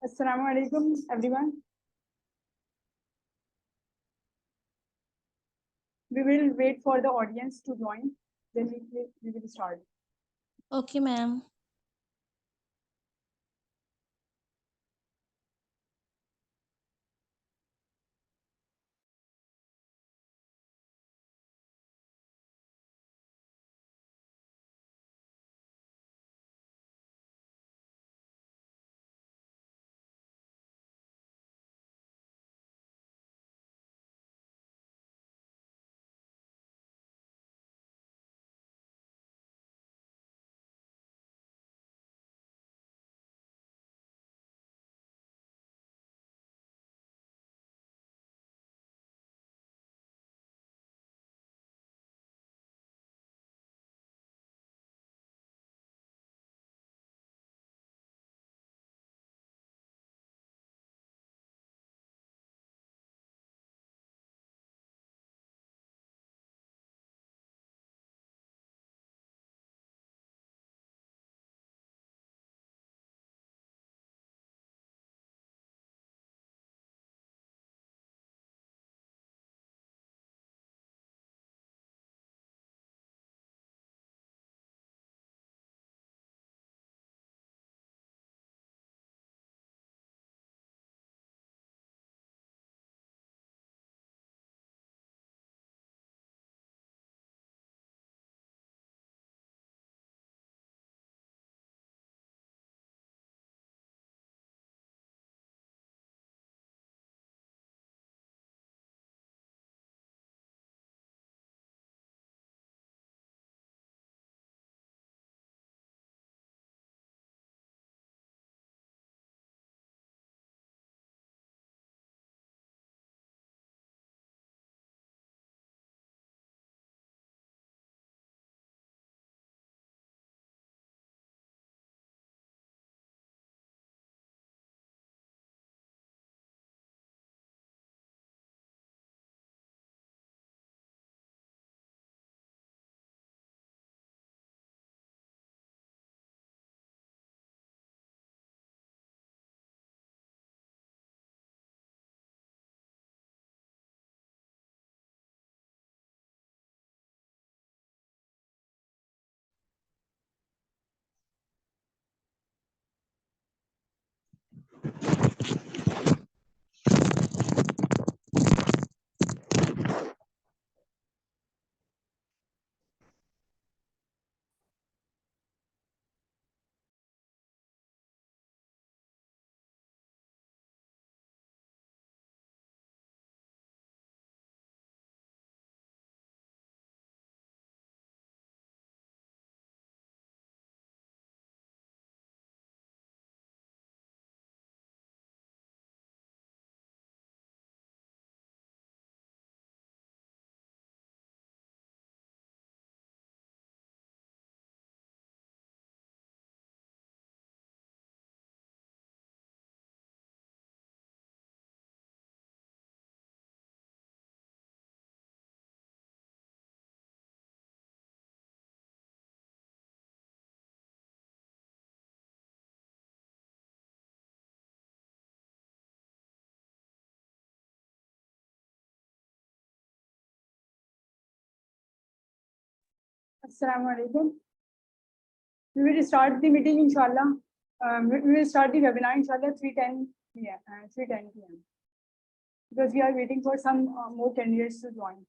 Assalamu alaikum, everyone. We will wait for the audience to join, then we will start. Okay, ma'am. Assalamu alaikum. We will start the meeting, inshallah. We will start the webinar, inshallah, 3:10 p.m. 3:10 p.m. Because we are waiting for some more candidates to join.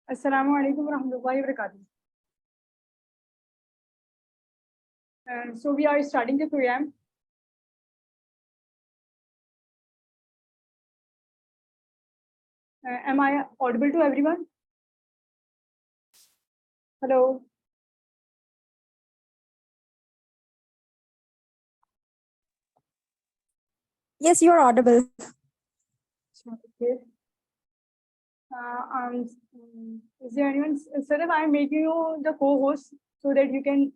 Assalamu alaikum wa rahmatullahi wa barakatuh. So we are starting the program. Am I audible to everyone? Hello. Yes, you're audible. Okay. Is there anyone? Sadaf, I'm making you the co-host so that you can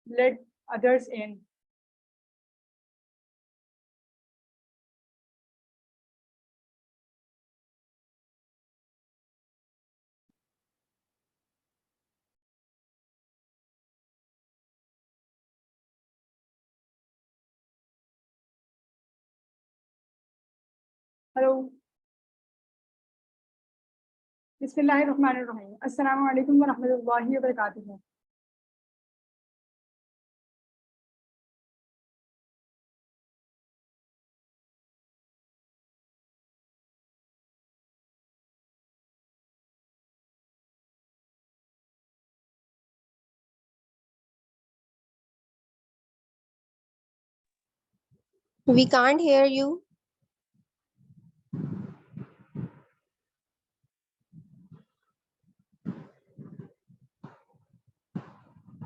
let others in. Hello. Bismillahirrahmanirrahim. Assalamu alaikum wa rahmatullahi wa barakatuh. We can't hear you.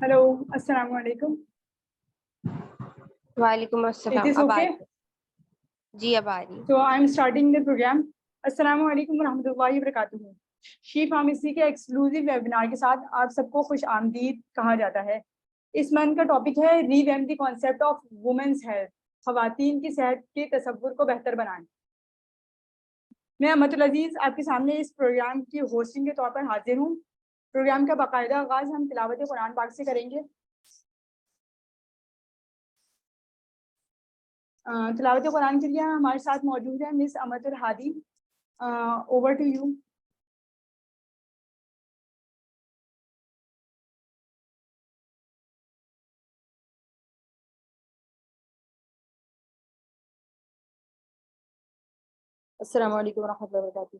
Hello. Assalamu alaikum. Walaikum Is assalam. this अब आ okay? रही है। जी अब आ रही है। So I'm starting the program. Assalamu alaikum wa rahmatullahi wa barakatuh. She pharmacy के exclusive webinar के साथ आप सबको खुश आमदीद कहा जाता है। इस मंथ का टॉपिक है revamp the concept of women's health, खवातीन की सेहत के तसव्वुर को बेहतर बनाएं। मैं अमतुल अजीज आपके सामने इस प्रोग्राम की होस्टिंग के तौर पर हाजिर हूँ। प्रोग्राम का बाकायदा आगाज हम तिलावत कुरान पाक से करेंगे। तिलावत कुरान के लिए हमारे साथ मौजूद है miss Amtul Hadi. Over to you. अस्सलाम वालेकुम रहमतुल्लाहि व बरकातुहू।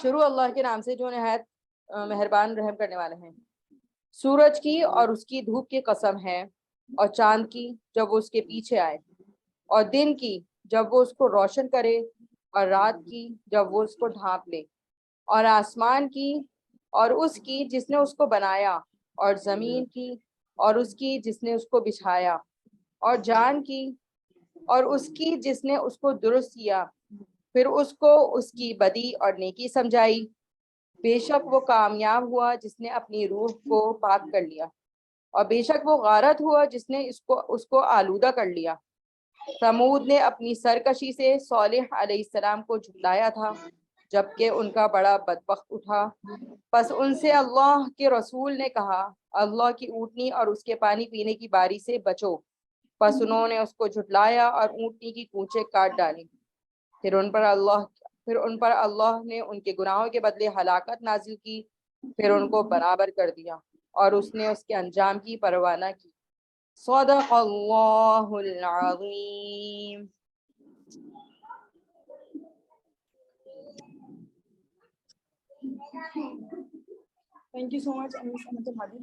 शुरू अल्लाह के नाम से जो निहायत मेहरबान रहम करने वाले हैं। सूरज की और उसकी धूप की कसम है, और चांद की जब वो उसके पीछे आए, और दिन की जब वो उसको रोशन करे, और रात की जब वो उसको ढांप ले, और आसमान की और उसकी जिसने उसको बनाया, और जमीन की और उसकी जिसने उसको बिछाया, और जान की और उसकी जिसने उसको दुरुस्त किया, फिर उसको उसकी बदी और नेकी समझाई। बेशक वो कामयाब हुआ जिसने अपनी रूह को पाक कर लिया, और बेशक वो गारत हुआ जिसने उसको आलूदा कर लिया। समूद ने अपनी सरकशी से सालेह अलैहिस्सलाम को झुलाया था, जबकि उनका बड़ा बदबख्त उठा। बस उनसे अल्लाह के रसूल ने कहा, अल्लाह की ऊँटनी और उसके पानी पीने की बारी से बचो। बस उन्होंने उसको झुटलाया और ऊँटनी की कूंचें काट डाली। फिर उन पर अल्लाह ने उनके गुनाहों के बदले हलाकत नाजिल की, फिर उनको बराबर कर दिया, और उसने उसके अंजाम की परवाह न की। सदक़ल्लाहुल अज़ीम। Thank you so much, Anis Ahmed Hadi.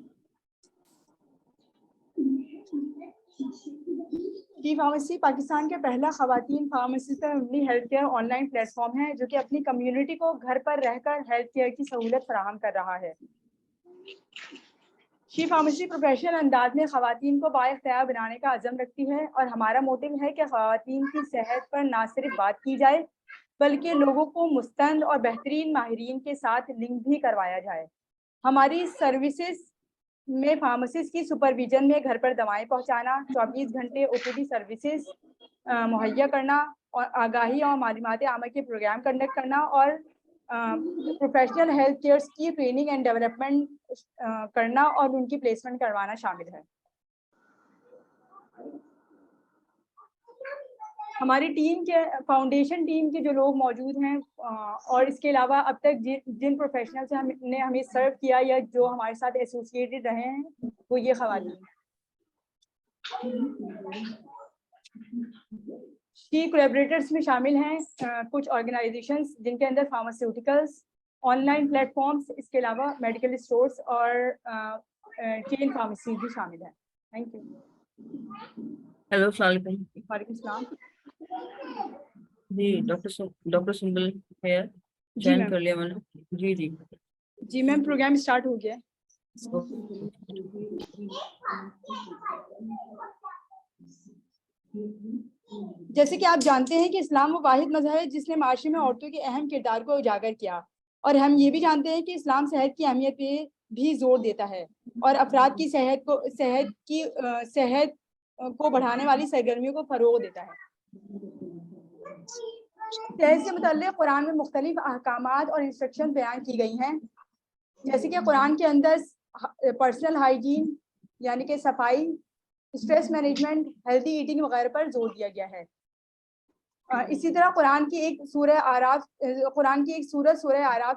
की फार्मेसी पाकिस्तान के पहला खवातीन फार्मासिस्ट मबनी हेल्थ केयर ऑनलाइन प्लेटफॉर्म है जो कि अपनी कम्युनिटी को घर पर रहकर हेल्थ केयर की सहूलत फराहम कर रहा है। शी फार्मेसी प्रोफेशनल अंदाज में खवातीन को बाइख्तियार बनाने का अज़म रखती है, और हमारा मोटिव है कि खवातीन की सेहत पर ना सिर्फ बात की जाए बल्कि लोगों को मुस्तंद और बेहतरीन माहिरीन के साथ लिंक भी करवाया जाए। हमारी सर्विसेज में फार्मासिस्ट की सुपरविजन में घर पर दवाएं पहुंचाना, 24 घंटे ओपीडी सर्विसेज मुहैया करना, और आगाही और मालूमात आमा के प्रोग्राम कंडक्ट करना, और प्रोफेशनल हेल्थ केयर की ट्रेनिंग एंड डेवलपमेंट करना और उनकी प्लेसमेंट करवाना शामिल है। हमारी टीम के फाउंडेशन टीम के जो लोग मौजूद हैं, और इसके अलावा अब तक जिन प्रोफेशनल से हमने हमें सर्व किया या जो हमारे साथ एसोसिएटेड रहे हैं, वो ये खवातीन। की कोलैबोरेटर्स में शामिल हैं कुछ ऑर्गेनाइजेशंस जिनके अंदर फार्मास्यूटिकल्स, ऑनलाइन प्लेटफॉर्म्स, इसके अलावा मेडिकल स्टोर्स और चेन फार्मेसी भी शामिल है। Thank you. हेलो सलाम वालेकुम सलाम। जी। डॉक्टर सुंबल है, जी ज्वाइन मैम। कर लिया मैंने। जी जी जी मैम, प्रोग्राम स्टार्ट हो गया है। जैसे कि आप जानते हैं कि इस्लाम वो वाहिद मज़हब है जिसने माशरे में औरतों के अहम किरदार को उजागर किया, और हम ये भी जानते हैं कि इस्लाम सेहत की अहमियत पे भी जोर देता है और अफराद की सेहत को बढ़ाने वाली सरगर्मियों को फरोग देता है। सेहत से मुतल्लिक़ कुरान में मुख्तलिफ अहकामात और इंस्ट्रक्शन बयान की गई हैं, जैसे कि कुरान के अंदर पर्सनल हाइजीन यानी कि सफाई, स्ट्रेस मैनेजमेंट, हेल्दी ईटिंग वगैरह पर जोर दिया गया है। इसी तरह कुरान की एक सूरह आराफ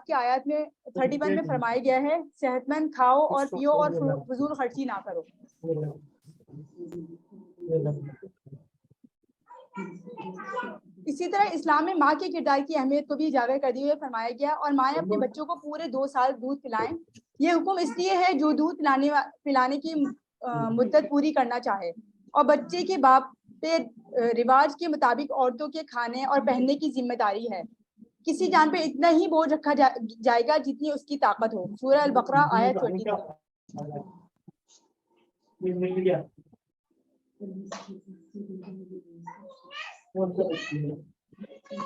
की आयत में 31 में फरमाया गया है, सेहतमंद खाओ और पियो और फजूल खर्ची ना करो। इसी तरह इस्लाम में माँ के किरदार की अहमियत को भी उजागर करते हुए फरमाया गया, और माएँ अपने बच्चों को पूरे 2 साल दूध पिलाएं। ये हुक्म इसलिए है जो दूध पिलाने की मुद्दत पूरी करना चाहे, और बच्चे के बाप पे रिवाज के मुताबिक औरतों के खाने और पहनने की जिम्मेदारी है। किसी जान पे इतना ही बोझ रखा जाएगा जितनी उसकी ताकत हो। सूरह अल बकरा आयत 23।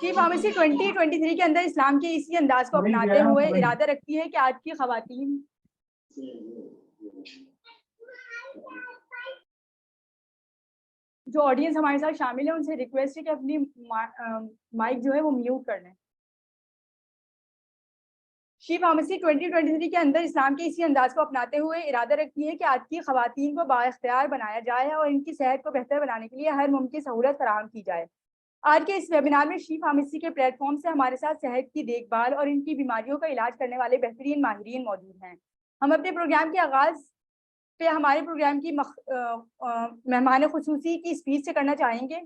की फार्मेसी 2023 के अंदर इस्लाम के इसी अंदाज को अपनाते हुए इरादा रखती है कि आज की खवातीन जो ऑडियंस हमारे साथ शामिल है उनसे रिक्वेस्ट है कि अपनी माइक जो है वो म्यूट कर लें। शी फार्मेसी 2023 के अंदर इस्लाम के इसी अंदाज को अपनाते हुए इरादा रखती है कि आज की खवातीन को बाइख्तियार बनाया जाए और इनकी सेहत को बेहतर बनाने के लिए हर मुमकिन सहूलत फराहम की जाए। आज के इस वेबिनार में शी फार्मेसी के प्लेटफॉर्म से हमारे साथ सेहत की देखभाल और इनकी बीमारियों का इलाज करने वाले बेहतरीन माहिरीन मौजूद हैं। हम अपने प्रोग्राम के आगाज पे हमारे प्रोग्राम की मेहमान खुसूसी की स्पीच से करना चाहेंगे।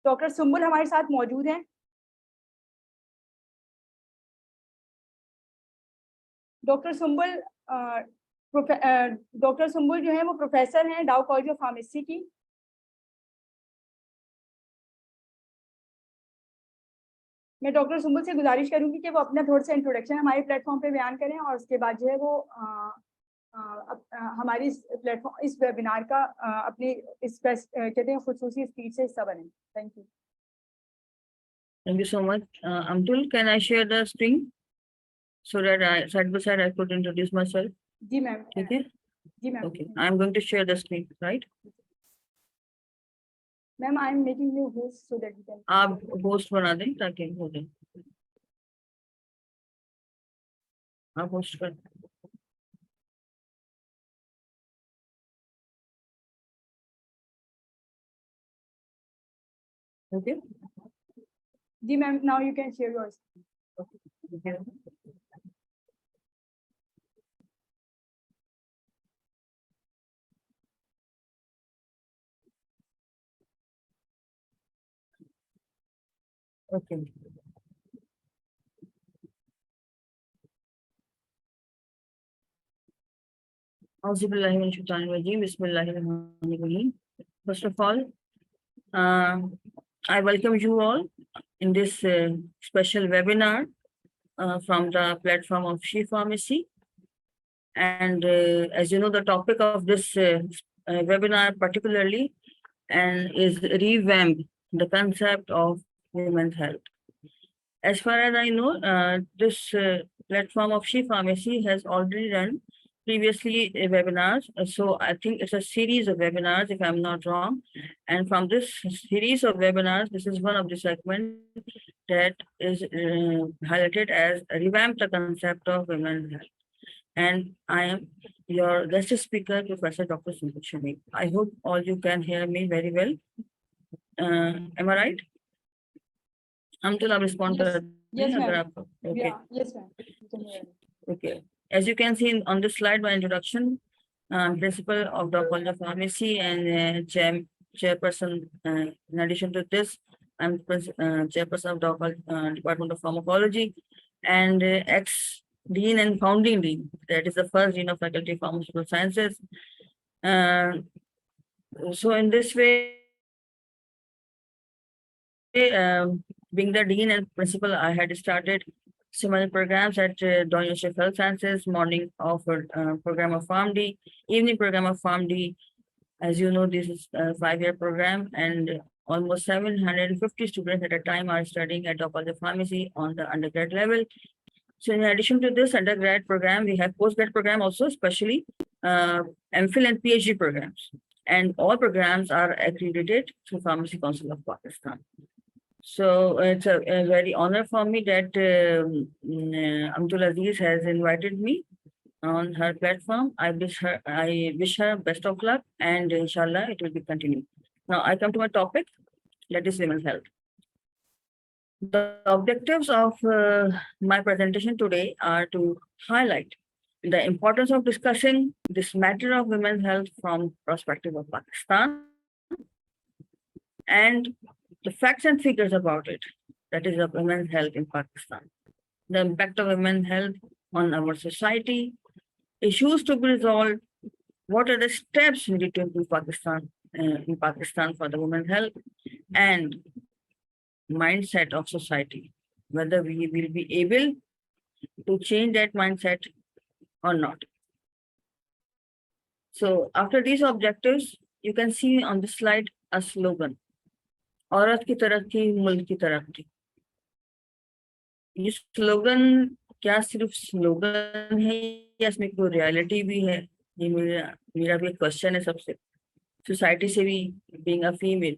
डॉक्टर सुम्बुल हमारे साथ मौजूद हैं। डॉक्टर सुम्बुल जो है वो प्रोफेसर हैं डाउ कॉलेज ऑफ फार्मेसी की। मैं डॉक्टर सुम्बुल से गुजारिश करूंगी कि वो अपना थोड़ा सा इंट्रोडक्शन हमारे प्लेटफॉर्म पे बयान करें और उसके बाद जो है वो हमारी इस वेबिनार का अपनी कहते हैं खुसूसी स्पीच से हिस्सा बने। Thank you. Thank you so much. Abdul, can I share the screen so that side by side I could introduce myself? जी मैम। ठीक है? जी ma'am. Okay, I'm going to share the screen, right? Ma'am I am making you host so that you can. आप host बना दें ताकि हो जाए। आप होस्ट कर ओके जी ma'am, now you can share your okay. Okay. Bismillahirrahmanirrahim. First of all, I welcome you all in this special webinar from the platform of She Pharmacy. And as you know, the topic of this webinar particularly is revamp the concept of women's health. As far as I know, this platform of She Pharmacy has already run previously webinars. So I think it's a series of webinars, if I'm not wrong. And from this series of webinars, this is one of the segments that is highlighted as revamp the concept of women's health. And I am your guest speaker, Professor Dr. Sumbul Shamik. I hope all you can hear me very well. Am I right? Until I respond to Yes, ma'am. Okay. Yes, ma'am. Okay. As you can see on this slide, my introduction, principal of the College of Pharmacy and chairperson. In addition to this, I'm chairperson of the Department of Pharmacology and ex-dean and founding dean. That is the first dean of Faculty of Pharmaceutical Sciences. So in this way, being the dean and principal, I had started similar programs at Don University of Health Sciences, morning offered program of PharmD, evening program of PharmD. As you know, this is a 5-year program and almost 750 students at a time are studying at the College of Pharmacy on the undergrad level. So in addition to this undergrad program, we have postgrad program also, especially MPhil and PhD programs. And all programs are accredited through Pharmacy Council of Pakistan. So it's a very honor for me that Abdul Aziz has invited me on her platform. I wish her best of luck, and inshallah it will be continued. Now I come to my topic, that is women's health. The objectives of my presentation today are to highlight the importance of discussing this matter of women's health from perspective of Pakistan and the facts and figures about it, that is of women's health in Pakistan, the impact of women's health on our society, issues to be resolved, what are the steps needed to improve Pakistan in Pakistan for the women's health and mindset of society, whether we will be able to change that mindset or not. So after these objectives, you can see on the slide a slogan. औरत की तरक्की, मुल्क की तरक्की. ये slogan क्या सिर्फ slogan है या इसमें कोई रियलिटी भी है? ये मेरा भी क्वेश्चन है सबसे. सोसाइटी से भी, बीइंग अ फीमेल,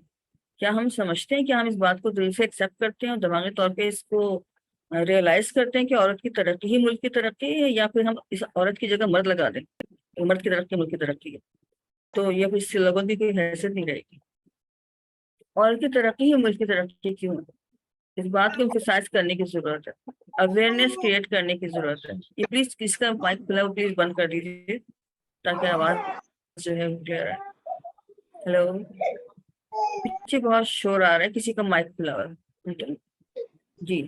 क्या हम समझते हैं कि हम इस बात को दिल से एक्सेप्ट करते हैं और दिमागी तौर पे इसको रियलाइज करते हैं कि औरत की तरक्की ही मुल्क की तरक्की है, या फिर हम इस औरत की जगह मर्द लगा दें, मर्द की तरक्की मुल्क की तरक्की है? तो ये फिर स्लोगन की कोई हैसियत नहीं रहेगी. औरत की तरक्की ही मुल्क की तरक्की क्यों है? इस बात को एम्फसाइज करने की जरूरत है, अवेयरनेस क्रिएट करने की जरूरत है. ये प्लीज किसका माइक खुला हो प्लीज बंद कर दीजिए ताकि आवाज जो है क्लियर है. हेलो, पीछे बहुत शोर आ रहा है, किसी का माइक खुला हुआ है जी.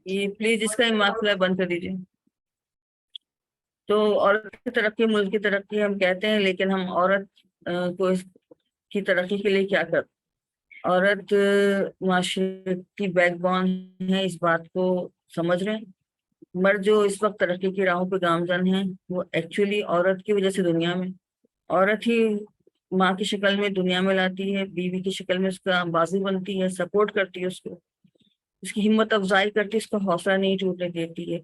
ये प्लीज इसका माइक खुला है बंद कर दीजिए. तो औरत की तरक्की मुल्क की तरक्की हम कहते हैं, लेकिन हम औरत को की तरक्की के लिए क्या करते? औरत माशरे की बैकबोन है, इस बात को समझ रहे हैं. मर्द जो इस वक्त तरक्की की राहों पे गामजन है, वो एक्चुअली औरत की वजह से दुनिया में, औरत ही माँ की शक्ल में दुनिया में लाती है, बीवी की शक्ल में उसका बाजू बनती है, सपोर्ट करती है उसको, उसकी हिम्मत अफजाई करती है, उसका हौसला नहीं टूटने देती है.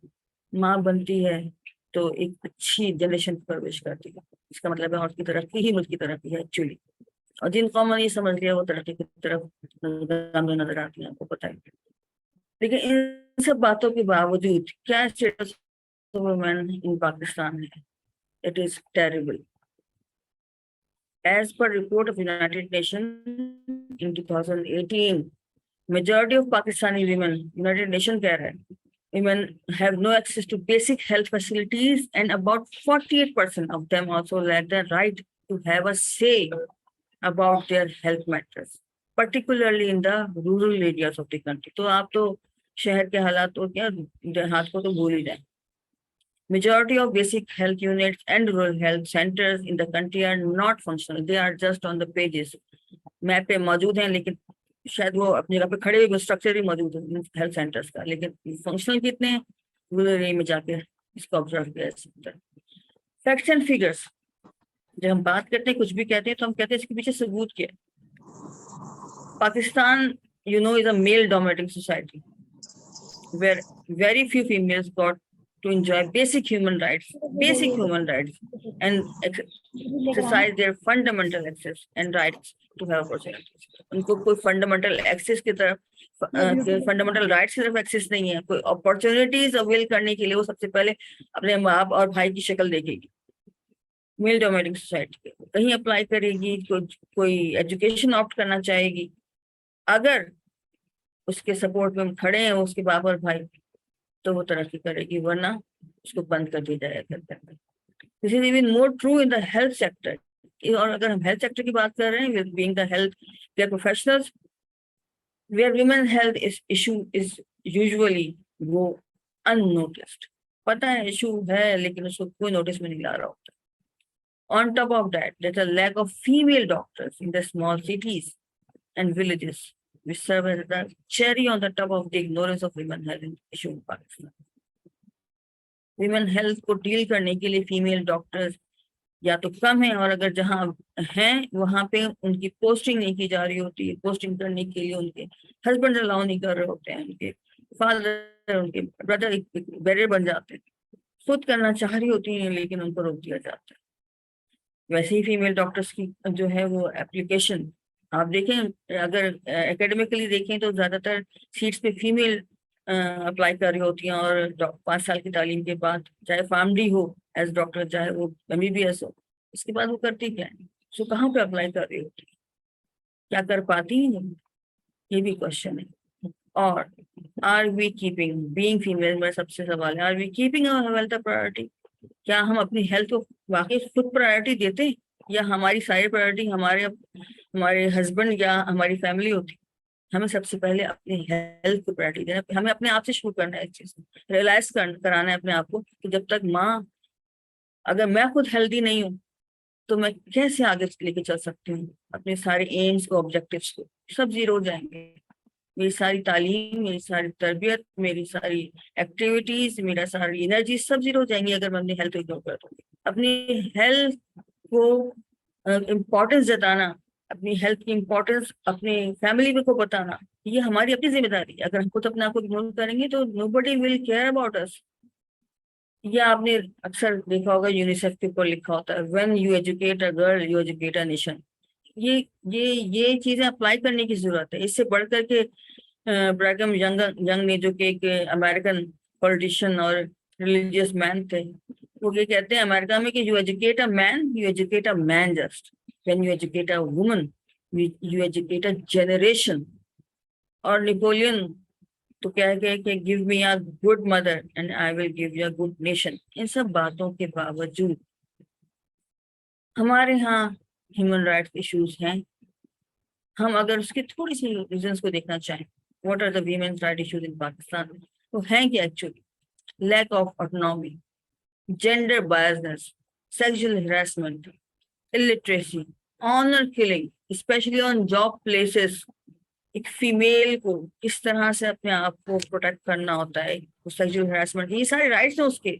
माँ बनती है तो एक अच्छी जनरेशन की परवरिश करती है. इसका मतलब है औरत की तरक्की ही मुल्क की तरक्की है एक्चुअली. और जिन कौम ने ये समझ लिया वो तरक्की की तरफ नजर आती है, आपको पता है. लेकिन इन सब बातों के बावजूद क्या status of women in Pakistan है? It is terrible. As per report of United Nations in 2018, majority of Pakistani women, United Nations कह रहा है, women have no access to basic health facilities, and about 48% of them also lack the right to have a say about their health matters, particularly in the rural areas of the country. तो आप तो शहर के हालात तो क्या, देहात को तो भूल ही जाए. Majority of basic health units and rural health centers in the country are not functional. They are just on the pages. Map पे मौजूद हैं, लेकिन शायद वो अपनी जगह पे खड़े हुए स्ट्रक्चर ही मौजूद है हेल्थ सेंटर्स का, लेकिन फंक्शनल कितने हैं रूरल एरिया में जाके इसको ऑब्जर्व किया जा सकता है. फैक्ट्स एंड फिगर्स, जब हम बात करते हैं कुछ भी कहते हैं तो हम कहते हैं इसके पीछे सबूत क्या है. Pakistan you know is a male dominating society where very few females got to enjoy basic human rights and exercise their fundamental access and rights to have opportunities. उनको कोई fundamental access की तरफ fundamental rights की तरफ access नहीं है. कोई opportunities avail करने के लिए वो सबसे पहले अपने बाप और भाई की शक्ल देखेगी. मेल डोमेटिक सोसाइटी कहीं अप्लाई करेगी, कोई एजुकेशन ऑप्ट करना चाहेगी, अगर उसके सपोर्ट में खड़े हैं उसके बाप और भाई तो वो तरक्की करेगी, वरना उसको बंद कर दिया जाएगा. This is even more true in the health sector. और अगर हम हेल्थ सेक्टर की बात कर रहे हैं, being the health care professionals, where women health issue is usually वो अननोटिस्ड. पता है इशू है, लेकिन उसको कोई नोटिस में नहीं ला रहा होता. On top of that, there's a lack of female doctors in the small cities and villages, which serve as the cherry on the top of the ignorance of women health issue in Pakistan. Women health को deal करने के लिए female doctors या तो कम है, और अगर जहाँ हैं वहाँ पे उनकी पोस्टिंग नहीं की जा रही होती है. पोस्टिंग करने के लिए उनके हस्बैंड अलाउ नहीं कर रहे होते हैं, उनके फादर उनके ब्रदर बैरियर बन जाते हैं. खुद करना चाह रही होती हैं लेकिन उनको रोक दिया जाता है. वैसे ही फीमेल डॉक्टर्स की जो है वो एप्लीकेशन आप देखें, अगर एकेडमिकली देखें तो ज्यादातर सीट्स पे फीमेल अप्लाई कर रही होती हैं, और 5 साल की तालीम के बाद चाहे फार्मडी हो एज डॉक्टर, चाहे वो MBBS हो, इसके बाद वो करती क्या है, सो कहाँ पे अप्लाई कर रही होती है, क्या कर पाती हैं, ये भी क्वेश्चन है. और are we keeping being female, मेरा सबसे सवाल है, are we keeping our health priority? क्या हम अपनी हेल्थ को वाकई खुद प्रायोरिटी देते हैं, या हमारी सारी प्रायोरिटी हमारे हस्बैंड या हमारी फैमिली होती? हमें सबसे पहले अपनी हेल्थ को प्रायोरिटी देना, हमें अपने आप से शुरू करना है. इस चीज रियलाइज कराना है अपने आप को कि जब तक अगर मैं खुद हेल्दी नहीं हूँ तो मैं कैसे आगे लेके चल सकती हूँ अपने सारे एम्स को, ऑब्जेक्टिव्स को? सब जीरो हो जाएंगे। मेरी सारी तालीम, मेरी सारी तरबियत, मेरी सारी एक्टिविटीज, मेरा सारी एनर्जी सब जीरो हो जाएंगी अगर मैं अपनी हेल्थ इग्नोर कर दूंगी। अपनी हेल्थ को इम्पोर्टेंस जताना, अपनी हेल्थ की इम्पोर्टेंस अपनी फैमिली को बताना, ये हमारी अपनी जिम्मेदारी है। अगर हम खुद अपने आप को इग्नोर करेंगे तो nobody will care about us. ये आपने अक्सर देखा होगा, यूनिसेफ के ऊपर लिखा होता है, when you educate a girl you educate a nation. ये ये चीजें अप्लाई करने की जरूरत है। इससे बढ़ करके ब्रैगम यंग यंग ने, जो कि एक अमेरिकन पॉलिटिशियन और रिलीजियस मैन थे, वो ये कहते हैं अमेरिका में कि you educate a man you educate a man just, when you educate a woman you educate a generation. और नेपोलियन तो कह गए कि give me a good mother and I will give you a good nation. इन सब बातों के बावजूद हमारे यहाँ ह्यूमन राइट्स इश्यूज हैं। हम अगर उसके थोड़ी सी रीजंस को देखना चाहें, what are the women's right issues in Pakistan, तो हैं कि actually lack of autonomy, gender biasness, sexual harassment, illiteracy, honor killing, especially on job places। एक फीमेल को किस तरह से अपने आप को प्रोटेक्ट करना होता है, सेक्सुअल हरासमेंट, ये सारे राइट्स हैं उसके।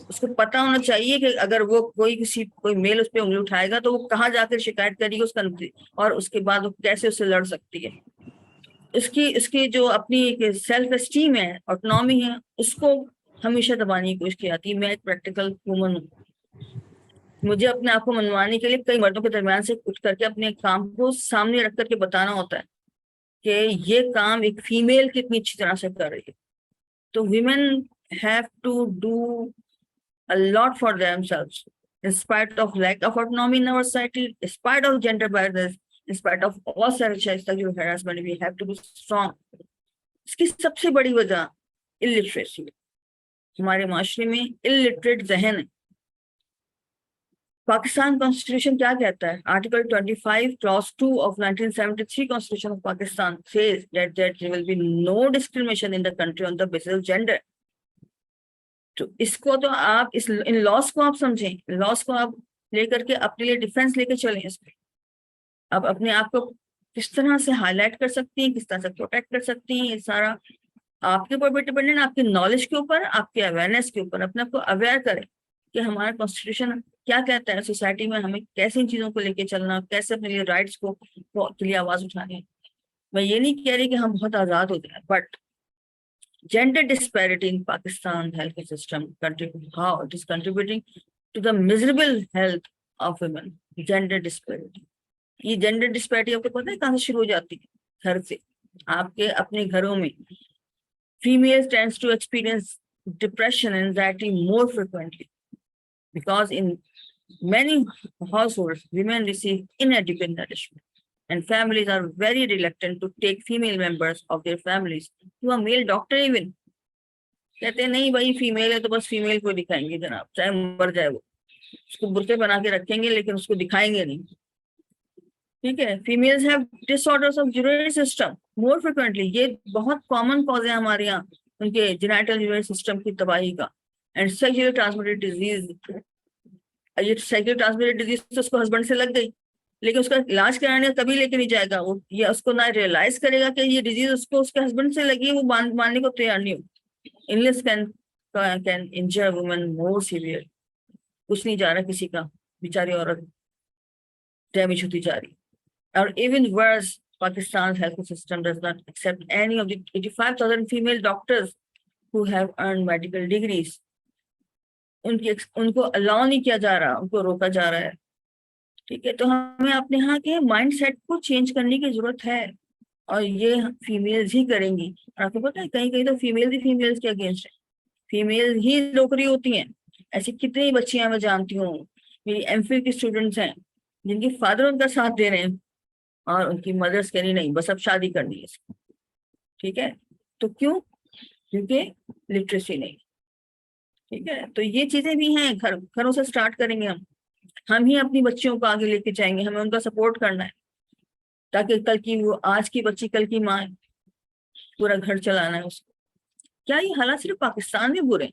उसको पता होना चाहिए कि अगर वो कोई मेल उस पर उंगली उठाएगा तो वो कहाँ जाकर शिकायत करेगी उसका, और उसके बाद वो कैसे उससे लड़ सकती है। इसकी जो अपनी एक सेल्फ एस्टीम है, ऑटोनॉमी है, उसको हमेशा दबाने की कोशिश की जाती है। मैं एक प्रैक्टिकल वुमन हूँ, मुझे अपने आप को मनवाने के लिए कई मर्दों के दरमियान से उठ करके अपने काम को सामने रख करके बताना होता है कि ये काम एक फीमेल कितनी अच्छी तरह से कर रही है। तो women have to do a lot for themselves in spite of lack of autonomy in our society, in spite of gender bias, in spite of all sexual harassment, we have to be strong। इसकी सबसे बड़ी वजह illiteracy है। हमारे माशरे में illiterate जहन है। पाकिस्तान कॉन्स्टिट्यूशन क्या कहता है? Article 25 clause 2 of 1973 constitution of Pakistan says that there will be no discrimination in the country on the basis of gender. तो इसको तो आप इन लॉस को आप समझें, लॉस को आप लेकर के अपने लिए डिफेंस लेके चलें। इस पे आप अपने आप को किस तरह से हाईलाइट कर सकती हैं, किस तरह से प्रोटेक्ट कर सकती हैं, ये सारा आपके ऊपर भी डिपेंडेंट, आपकी नॉलेज के ऊपर, आपके अवेयरनेस के ऊपर। अपने आप को अवेयर करें कि हमारा कॉन्स्टिट्यूशन क्या कहता है, सोसाइटी में हमें कैसे इन चीजों को लेके चलना, कैसे अपने लिए राइट्स को के लिए आवाज उठानी है। मैं ये नहीं कह रही कि हम बहुत आजाद हो जाए, but gender disparity in Pakistan health system how it is contributing to the miserable health of women। gender disparity, ये जेंडर डिस्पैरिटी आपको पता है कहाँ से शुरू हो जाती है? घर से। आपके अपने घरों में females tends to experience depression and anxiety more frequently because in many households women receive inadequate nourishment and families are very reluctant to take female members of their families to a male doctor even। कहते हैं नहीं भाई female है तो बस female को दिखाएंगे जनाब, चाहे मर जाए वो, उसको बुर्के बना के रखेंगे लेकिन उसको दिखाएंगे नहीं। ठीक है। Females have disorders of urinary system more frequently, ये बहुत कॉमन कॉज है हमारे यहाँ उनके जेनिटल यूरिनरी सिस्टम की तबाही का। एंड सेक्सुअली ट्रांसमिटेड डिजीज, ये सेक्सुअली ट्रांसमिटेड डिजीज तो उसको हस्बैंड से लग गई लेकिन उसका इलाज कराने कभी लेके नहीं जाएगा वो, ये उसको ना रियलाइज करेगा कि ये डिजीज उसको उसके हस्बैंड से लगी है, वो मानने को तैयार नहीं हो। Illness can injure woman more severe. कुछ नहीं जा रहा किसी का, बेचारी औरत डैमेज होती जा रही। और even worse, Pakistan's health system does not accept any of the 85,000 female doctors who have earned medical degrees। उनको अलाउ नहीं किया जा रहा, उनको रोका जा रहा है। ठीक है। तो हमें अपने यहाँ के माइंड सेट को चेंज करने की जरूरत है और ये फीमेल्स ही करेंगी। और आपको पता है कहीं कहीं तो फीमेल ही फीमेल्स के अगेंस्ट है, फीमेल ही नौकरी होती हैं। ऐसी कितनी बच्चियां मैं जानती हूँ, मेरी एमफिल की स्टूडेंट्स हैं जिनके फादर उनका साथ दे रहे हैं और उनकी मदर्स कह रही नहीं बस अब शादी करनी है इसकी। ठीक है। तो क्यों? क्योंकि लिटरेसी नहीं। ठीक है। तो ये चीजें भी हैं, घरों से स्टार्ट करेंगे हम ही अपनी बच्चियों को आगे लेके जाएंगे, हमें उनका सपोर्ट करना है ताकि कल की वो, आज की बच्ची कल की माँ, पूरा घर चलाना है उसको। क्या ये हालात सिर्फ पाकिस्तान में बुरे?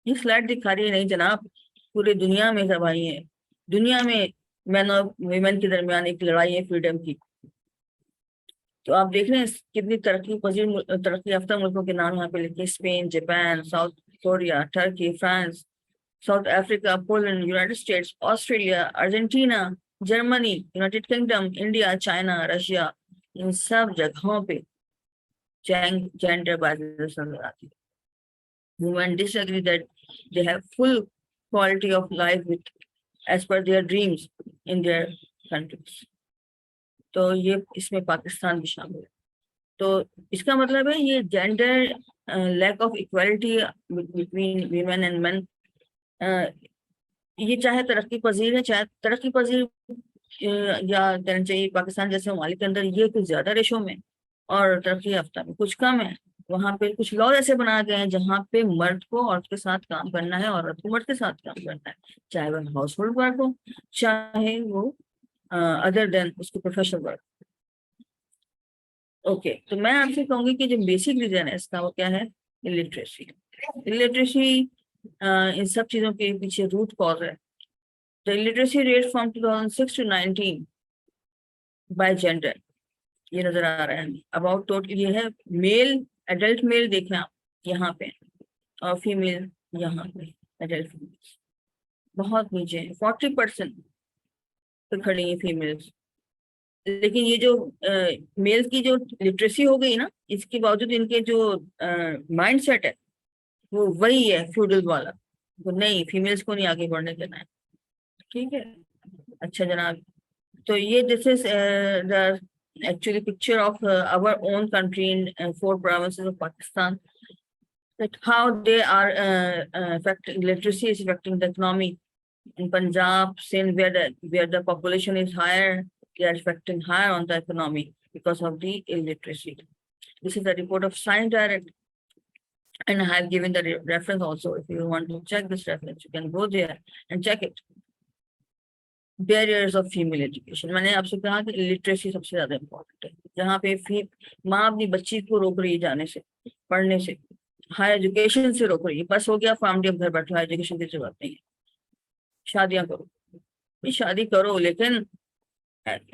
ये स्लाइड दिखा रही है नहीं जनाब, पूरे दुनिया में तबाही है। दुनिया में मैन और वीमेन के दरमियान एक लड़ाई है फ्रीडम की। तो आप देख रहे हैं कितनी तरक्की याफ्ता मुल्कों के नाम यहाँ पे लिखे, Spain, Japan, South Korea, Turkey, France, South Africa, Poland, United States, Australia, Argentina, Germany, United Kingdom, India, China, Russia, इन सब जगहों पे जेंडर बाइसेस नजर आती है। Women disagree that they have full quality of life with as per their dreams in their countries. तो ये इसमें पाकिस्तान भी शामिल है। तो इसका मतलब है ये gender lack of equality between women and men, ये चाहे तरक्की पजीर है, चाहे तरक्की पजीर या कहना चाहिए पाकिस्तान जैसे ममालिक के अंदर ये कुछ ज्यादा रेशो में और तरक्की याफ्ता में कुछ कम है। वहां पे कुछ लॉ ऐसे बनाए गए हैं जहाँ पे मर्द को औरत के साथ काम करना है, औरत को मर्द के साथ काम करना है, चाहे वह हाउस होल्ड वर्क हो, चाहे वो अदर देन उसको प्रोफेशनल वर्क। ओके, तो मैं आपसे कहूंगी कि जो बेसिक रीजन है इसका वो क्या है? इलिटरेसी। इलिटरेसी इन सब चीजों के पीछे रूट कॉज है। The illiteracy rate from 2006 to 19 by gender, ये नजर आ रहा है अबाउट टोटल, ये है मेल, एडल्ट मेल देखें आप यहाँ पे, और फीमेल यहाँ पे, एडल्ट फीमेल बहुत नीचे है, 40% पे खड़ी है फीमेल्स। लेकिन ये जो मेल की जो लिटरेसी हो गई ना, इसके बावजूद इनके जो माइंड सेट है वो वही है फ्यूडल वाला, तो नहीं फीमेल्स को नहीं आगे बढ़ने देना है। ठीक है, अच्छा जनाब, तो ये this is the actually picture of our own country in 4 provinces of Pakistan, that how they are affecting, literacy is affecting the economy. In Punjab, Sindh, where the population is higher, they are affecting higher on the economy because of the illiteracy. This is the report of Science Direct, and I have given the reference also. If you want to check this reference, you can go there and check it. Barriers of female education, मैंने आपसे कहा कि literacy सबसे ज्यादा important है, जहाँ पे माँ अपनी बच्ची को रोक रही है जाने से, पढ़ने से, हायर एजुकेशन से रोक रही है। बस हो गया फैमिली, अब घर बैठो, एजुकेशन की जरूरत नहीं है, शादियां करो। ये शादी करो लेकिन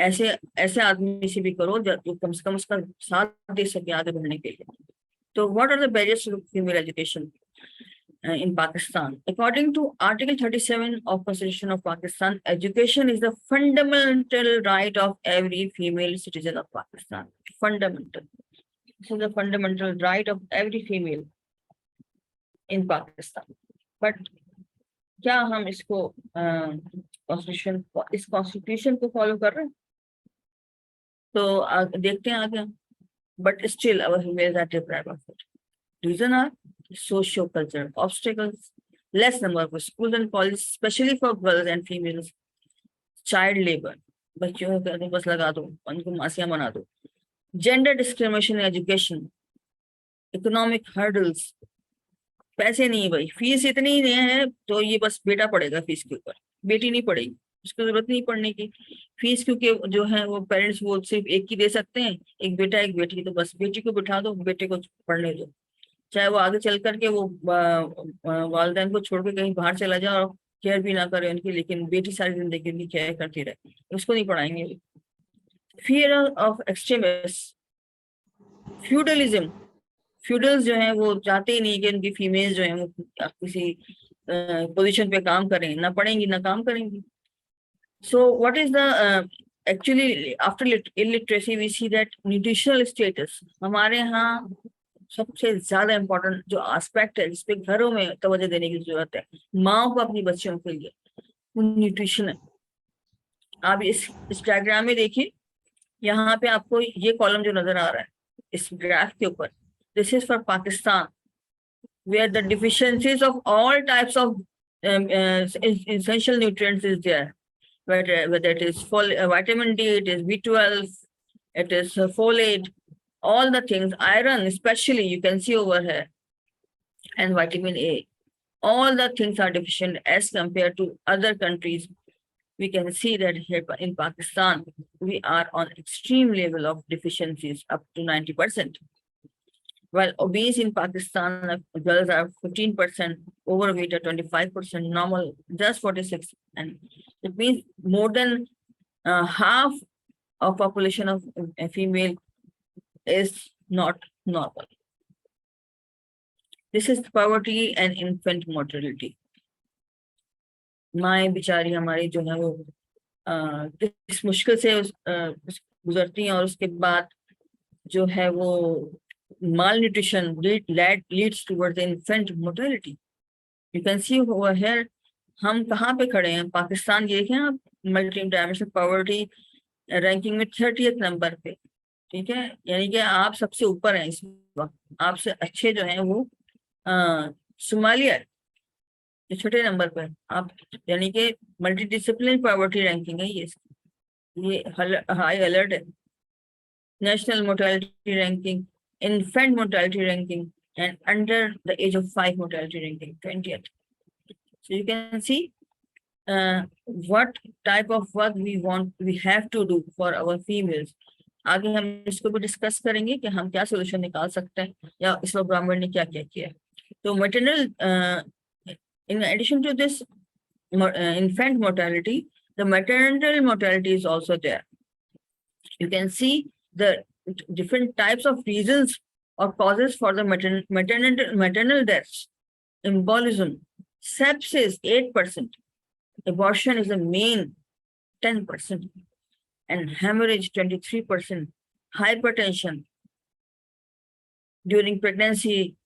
ऐसे ऐसे आदमी से भी करो जो कम से कम उसका साथ दे सके आगे बढ़ने के लिए। तो what are the barriers to female education in Pakistan? According to Article 37 of Constitution of Pakistan, education is the fundamental right of every female citizen of Pakistan. Fundamental. This is the fundamental right of every female in Pakistan. But क्या हम इसको इस constitution को follow कर रहे हैं? तो देखते हैं आगे। But still our females are deprived of it. Reason are socio-cultural obstacles, less number of schools and colleges, especially for girls and females, child labor, बच्चों को बस लगा दो, उनको मासियां बना दो, gender discrimination in education, economic hurdles, पैसे नहीं भाई, फीस इतनी ही नहीं है तो ये बस बेटा पड़ेगा फीस के ऊपर, बेटी नहीं पड़ेगी, उसको जरूरत नहीं पढ़ने की फीस, क्योंकि जो है वो पेरेंट्स वो सिर्फ एक ही दे सकते हैं, एक बेटा एक बेटी, तो बस बेटी को बिठा दो, बेटे को पढ़ने दो, चाहे वो आगे चल करके वो वालिदैन को छोड़ के कहीं बाहर चला जाए और केयर भी ना करे उनकी, लेकिन बेटी सारी जिंदगी उनकी केयर करती रहे, उसको नहीं पढ़ाएंगे। Fear of extremist, feudalism, feudals जो हैं वो चाहते ही नहीं कि उनकी फीमेल्स जो हैं वो किसी पोजीशन पे काम करें, ना पढ़ेंगी ना काम करेंगी। So what is the actually after illiteracy we see that nutritional status, हमारे यहाँ सबसे ज्यादा इम्पोर्टेंट जो एस्पेक्ट है जिसपे घरों में तवज्जो देने की जरूरत है माओ को अपनी बच्चियों के लिए, वो न्यूट्रिशन है। आप इस डायग्राम में देखिए, यहाँ पे आपको ये कॉलम जो नजर आ रहा है इस ग्राफ के ऊपर, this is for Pakistan, where the deficiencies of all types of essential nutrients is there, whether it is vitamin D, it is B12, it is folate, all the things, iron especially you can see over here, and vitamin A, all the things are deficient as compared to other countries. We can see that here in Pakistan we are on extreme level of deficiencies up to 90%, while obese in Pakistan girls are 15%, overweight are 25%, normal just 46, and It means more than half of population of a female is not normal. This is poverty and infant mortality. माएँ बेचारी हमारी जो है वो किस मुश्किल से गुजरती हैं, और उसके बाद जो है वो malnutrition leads towards the infant mortality. You can see over here हम कहाँ पे खड़े हैं, पाकिस्तान ये देखें आप, मल्टी डायमेंशनल पॉवर्टी रैंकिंग में 30th नंबर पे, ठीक है, यानी कि आप सबसे ऊपर हैं इस वक्त। आपसे अच्छे जो हैं वो सोमालिया ये छोटे नंबर पर आप, यानी कि मल्टी डिसिप्लिन पॉवर्टी रैंकिंग है ये हाई अलर्ट है। National mortality ranking, infant mortality ranking, and under the age of 5 mortality ranking 20th. So you can see what type of work we have to do for our females. आगे हम इसको भी discuss करेंगे कि हम क्या solution निकाल सकते हैं या इस्लाम गवर्नमेंट ने क्या क्या किया है। तो maternal in addition to this infant mortality, the maternal mortality is also there. You can see the different types of reasons or causes for the maternal deaths. Embolism, sepsis 8%, abortion is the main 10%, and hemorrhage 23%, hypertension during pregnancy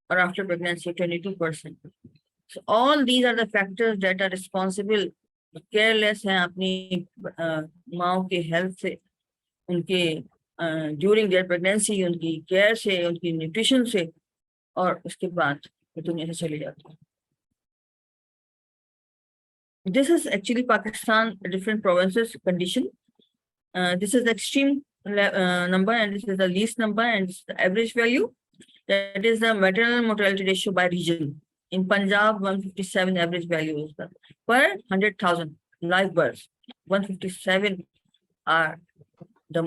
or after pregnancy 22%. So all these are the factors that are responsible, careless हैं अपनी माओ के health से, उनके during their pregnancy, उनकी care से, उनकी nutrition से, और उसके बाद दुनिया से चले जाते हैं। This is actually Pakistan different provinces condition. This is the extreme number, and this is the least number, and this is the average value. That is the maternal mortality ratio by region. In Punjab, 157 average value is the per 100,000 live births. 157 are the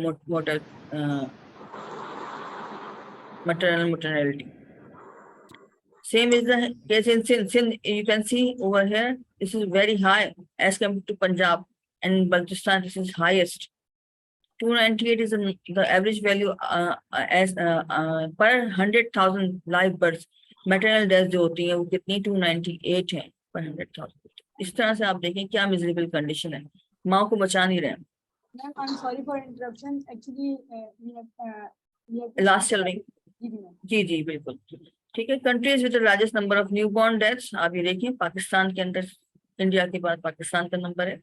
maternal mortality. Same is the case in Sindh. You can see over here, this is very high as compared to Punjab, and in Balochistan this is highest. 298 is the average value as per 100,000 live births. Maternal death जो होती है वो कितनी 298 है per 100,000. इस तरह से आप देखें क्या मिजरेबल कंडीशन है, माँ को बचा नहीं रहे। Ma'am, I'm sorry for interruption. Actually, we have last चल रही, जी जी बिल्कुल ठीक है। Countries with the largest number of new born deaths, आप ये देखिए पाकिस्तान के अंदर, इंडिया के बाद पाकिस्तान का नंबर है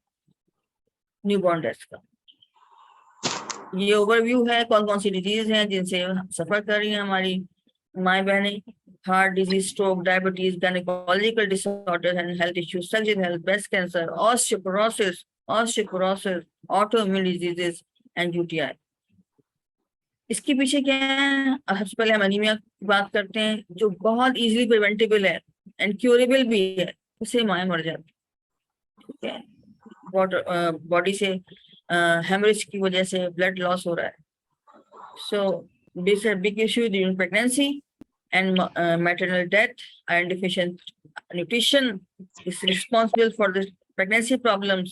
न्यू बॉर्न डेथ्स का। ये ओवरव्यू है कौन कौन सी डिजीज हैं जिनसे सफर कर रही हैं हमारी माएँ बहनें। Heart disease, stroke, diabetes, gynaecological disorders and health issues, sexual health, breast cancer, osteoporosis, autoimmune diseases and UTI. इसके पीछे क्या है? सबसे पहले हम एनीमिया की बात करते हैं जो बहुत इजीली प्रिवेंटेबल है एंड क्यूरेबल भी है, उससे माएँ मर जाती, ठीक है। बॉडी से हेमरेज की वजह से ब्लड लॉस हो रहा है। So this is big issue during pregnancy and maternal death, and deficient nutrition is responsible for the pregnancy problems.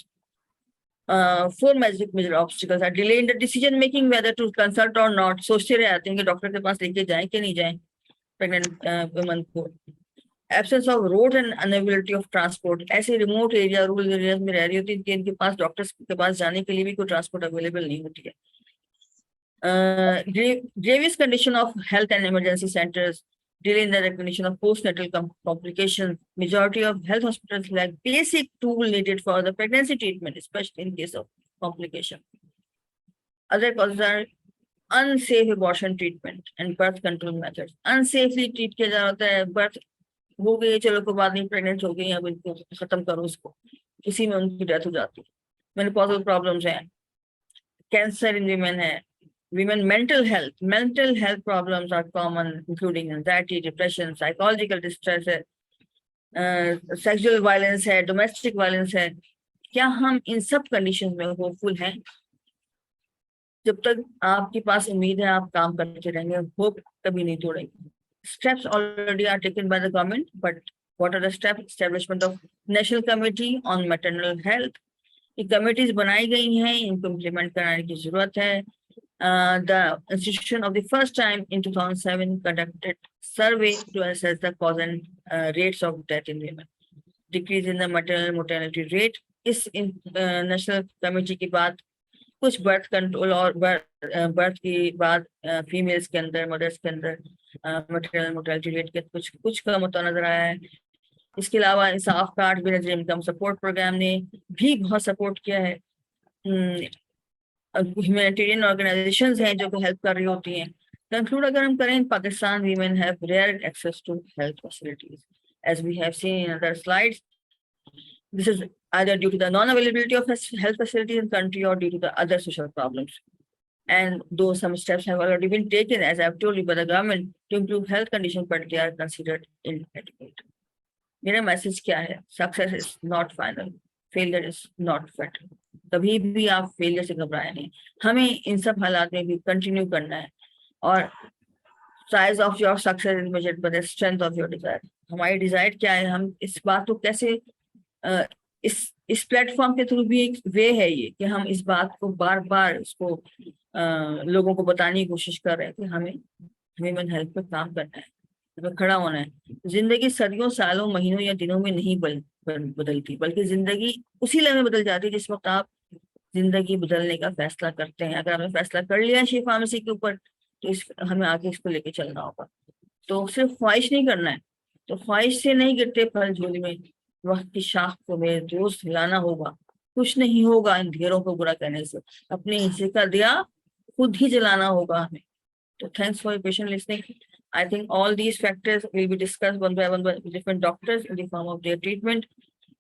4 major obstacles are delay in the decision making whether to consult or not. सोचते रह जाते हैं कि doctor के पास लेके जाएं कि नहीं जाएं प्रेग्नेंट वुमन को। Absence of road and unavailability of transport, ऐसे रिमोट एरिया, रूरल एरियाज में रह रही होती है कि इनके पास डॉक्टर्स के पास जाने के लिए भी कोई ट्रांसपोर्ट अवेलेबल नहीं होती है। Grievous condition of health and emergency centers, delay in the recognition of postnatal complications. Majority of health hospitals lack basic tool needed for the pregnancy treatment, especially in case of complication. Other causes are unsafe abortion treatment and birth control methods. Unsafely treat किया जा रहा है, birth हो गई चलो कोई बात नहीं, प्रेग्नेंट हो गई, अब इनको खत्म करो इसको, इसी में उनकी डेथ हो जाती है। मेनोपॉजल प्रॉब्लम्स हैं, कैंसर इन women है, women mental health problems are common, including anxiety, depression, psychological distress है, sexual violence है, domestic violence है। क्या हम इन सब कंडीशन में होपफुल हैं? जब तक आपके पास उम्मीद है आप काम करते रहेंगे, होप कभी नहीं तोड़ेंगे। Steps already are taken by the government, but what are the steps? Establishment of National Committee on Maternal Health, ये कमिटीज बनाई गई हैं, इनको इम्प्लीमेंट कराने की जरूरत है. The institution of the first time in 2007 conducted survey to assess the cause and rates of death in women, decrease in the maternal mortality rate. इस नेशनल कमेटी के बाद कुछ बर्थ कंट्रोल और बर्थ के बाद फीमेल्स के अंदर, mother's के अंदर मैटरनल मोर्टेलिटी रेट के कुछ कम होता नजर आया है. इसके अलावा Insaf card, Benazir income support programme ने भी बहुत सपोर्ट किया है. ह्यूमैनिटेरियन ऑर्गेनाइजेशंस हैं जो कि हेल्प कर रही होती हैं. कंक्लूड अगर हम करें, Pakistan women have rare access to health facilities as we have seen in other slides. This is either due to the non-availability of health facilities in the country or due to the other social problems. And though some steps have already been taken, as I've told you, by the government to improve health conditions, but they are considered inadequate. मेरा message क्या है? Success is not final, failure is not fatal. कभी भी आप failure से घबराए नहीं. हमें इन सब हालात में भी कंटिन्यू करना है. और size of your success is measured by the strength of your desire. हमारी डिजायर क्या है? हम इस बात को कैसे इस प्लेटफॉर्म के थ्रू भी एक वे है ये कि हम इस बात को बार बार इसको लोगों को बताने की कोशिश कर रहे हैं कि हमें ह्यूमन हेल्थ पे काम करना है, तो खड़ा होना है. जिंदगी सदियों, सालों, महीनों या दिनों में नहीं बदलती, बल्कि जिंदगी उसी लम्हे बदल जाती है जिस वक्त आप जिंदगी बदलने का फैसला करते हैं. अगर आपने फैसला कर लिया है शिफ फार्मेसी के ऊपर, तो हमें आगे इसको लेके चलना होगा. तो सिर्फ ख्वाहिश नहीं करना है. तो ख्वाहिश से नहीं गिरते फल झोली में, वक्त की शाख को मेरे दोस्त हिलाना होगा. कुछ नहीं होगा इन ढेरों को बुरा कहने से, अपने हिस्से का दिया खुद ही जलाना होगा हमें. तो thanks for your patient listening. I think all these factors will be discussed one by different doctors in the form of their treatment,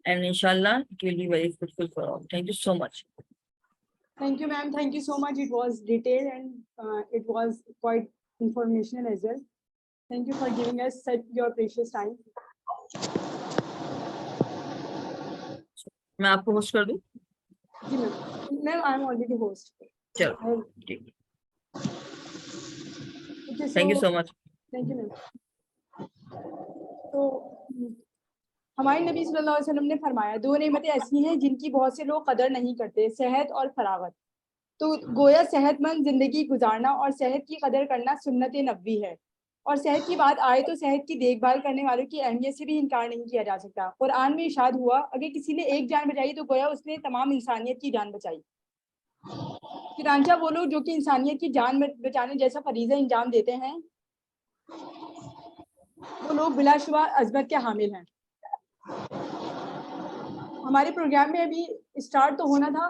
and inshallah it will be very fruitful for all. Thank you so much. Thank you, ma'am. Thank you so much. It was detailed and it was quite informational as well. Thank you for giving us such your precious time. मैं आपको host कर दूं? जी ma'am. Ma'am, I am already host. चलो, ठीक. Okay, Thank you so much. Thank you ma'am. तो हमारे नबी सल्लल्लाहु अलैहि वसल्लम ने फरमाया, दो नेमतें ऐसी हैं जिनकी बहुत से लोग कदर नहीं करते, सेहत और फरागत. तो गोया सेहतमंद जिंदगी गुजारना और सेहत की कदर करना सुन्नत नबवी है. और सेहत की बात आए तो सेहत की देखभाल करने वालों की अहमियत से भी इनकार नहीं किया जा सकता. कुरान में इरशाद हुआ, अगर किसी ने एक जान बचाई तो गोया उसने तमाम इंसानियत की जान बचाई. फिरांचा वो लोग जो कि इंसानियत की जान बचाने जैसा फरीज़ा इंजाम देते हैं, वो लोग बिलाशुबा अजमत के हामिल हैं. हमारे प्रोग्राम में अभी स्टार्ट तो होना था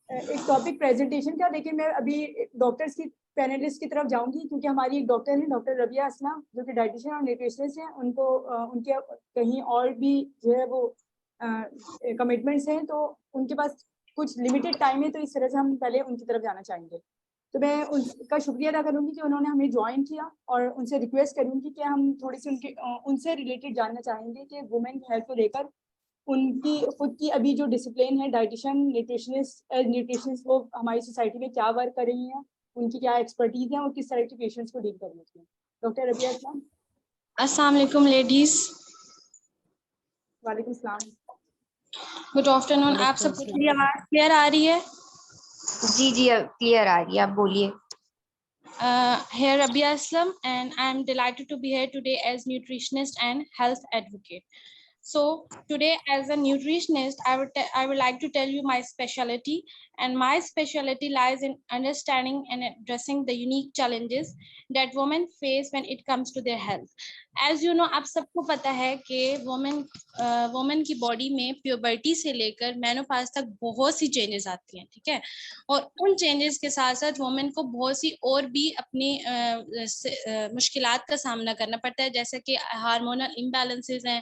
एक टॉपिक प्रेजेंटेशन का, लेकिन मैं अभी डॉक्टर्स की पैनलिस्ट की तरफ जाऊंगी क्योंकि हमारी एक डॉक्टर हैं, डॉक्टर रबिया असलम, जो कि डाइटिशियन और न्यूट्रिशनिस्ट हैं. उनको उनके कहीं और भी जो है वो कमिटमेंट्स हैं, तो उनके पास कुछ लिमिटेड टाइम है, तो इस तरह से हम पहले उनकी तरफ जाना चाहेंगे. तो मैं उनका शुक्रिया अदा करूंगी कि उन्होंने हमें ज्वाइन किया, और उनसे रिक्वेस्ट करूंगी कि हम थोड़ी सी उनसे रिलेटेड जानना चाहेंगे कि वुमेन हेल्थ को लेकर उनकी खुद की अभी जो डिसिप्लिन है डाइटिशियन न्यूट्रिशनिस्ट वो हमारी सोसाइटी में क्या वर्क कर रही हैं, उनकी क्या एक्सपर्टीज है और किस तरह के पेशेंट्स को डील कर रही हैं. डॉक्टर रबिया अस्सलाम. अस्सलाम वालेकुम लेडीज. वालेकुम सलाम. Good afternoon. आप सबको मेरी आवाज क्लियर आ रही है? जी जी क्लियर आ रही है, आप बोलिए. Here Rabia Aslam, and I am delighted to be here today as nutritionist and health advocate. So today as a nutritionist, I would like to tell you my specialty, and my specialty lies in understanding and addressing the unique challenges that women face when it comes to their health. As you know, आप सबको पता है कि women की body में puberty से लेकर menopause तक बहुत सी चेंजेस आती हैं, ठीक है. और उन चेंजेस के साथ साथ वुमेन को बहुत सी और भी अपनी मुश्किलात का सामना करना पड़ता है, जैसे कि हार्मोनल इम्बैलेंसेस हैं,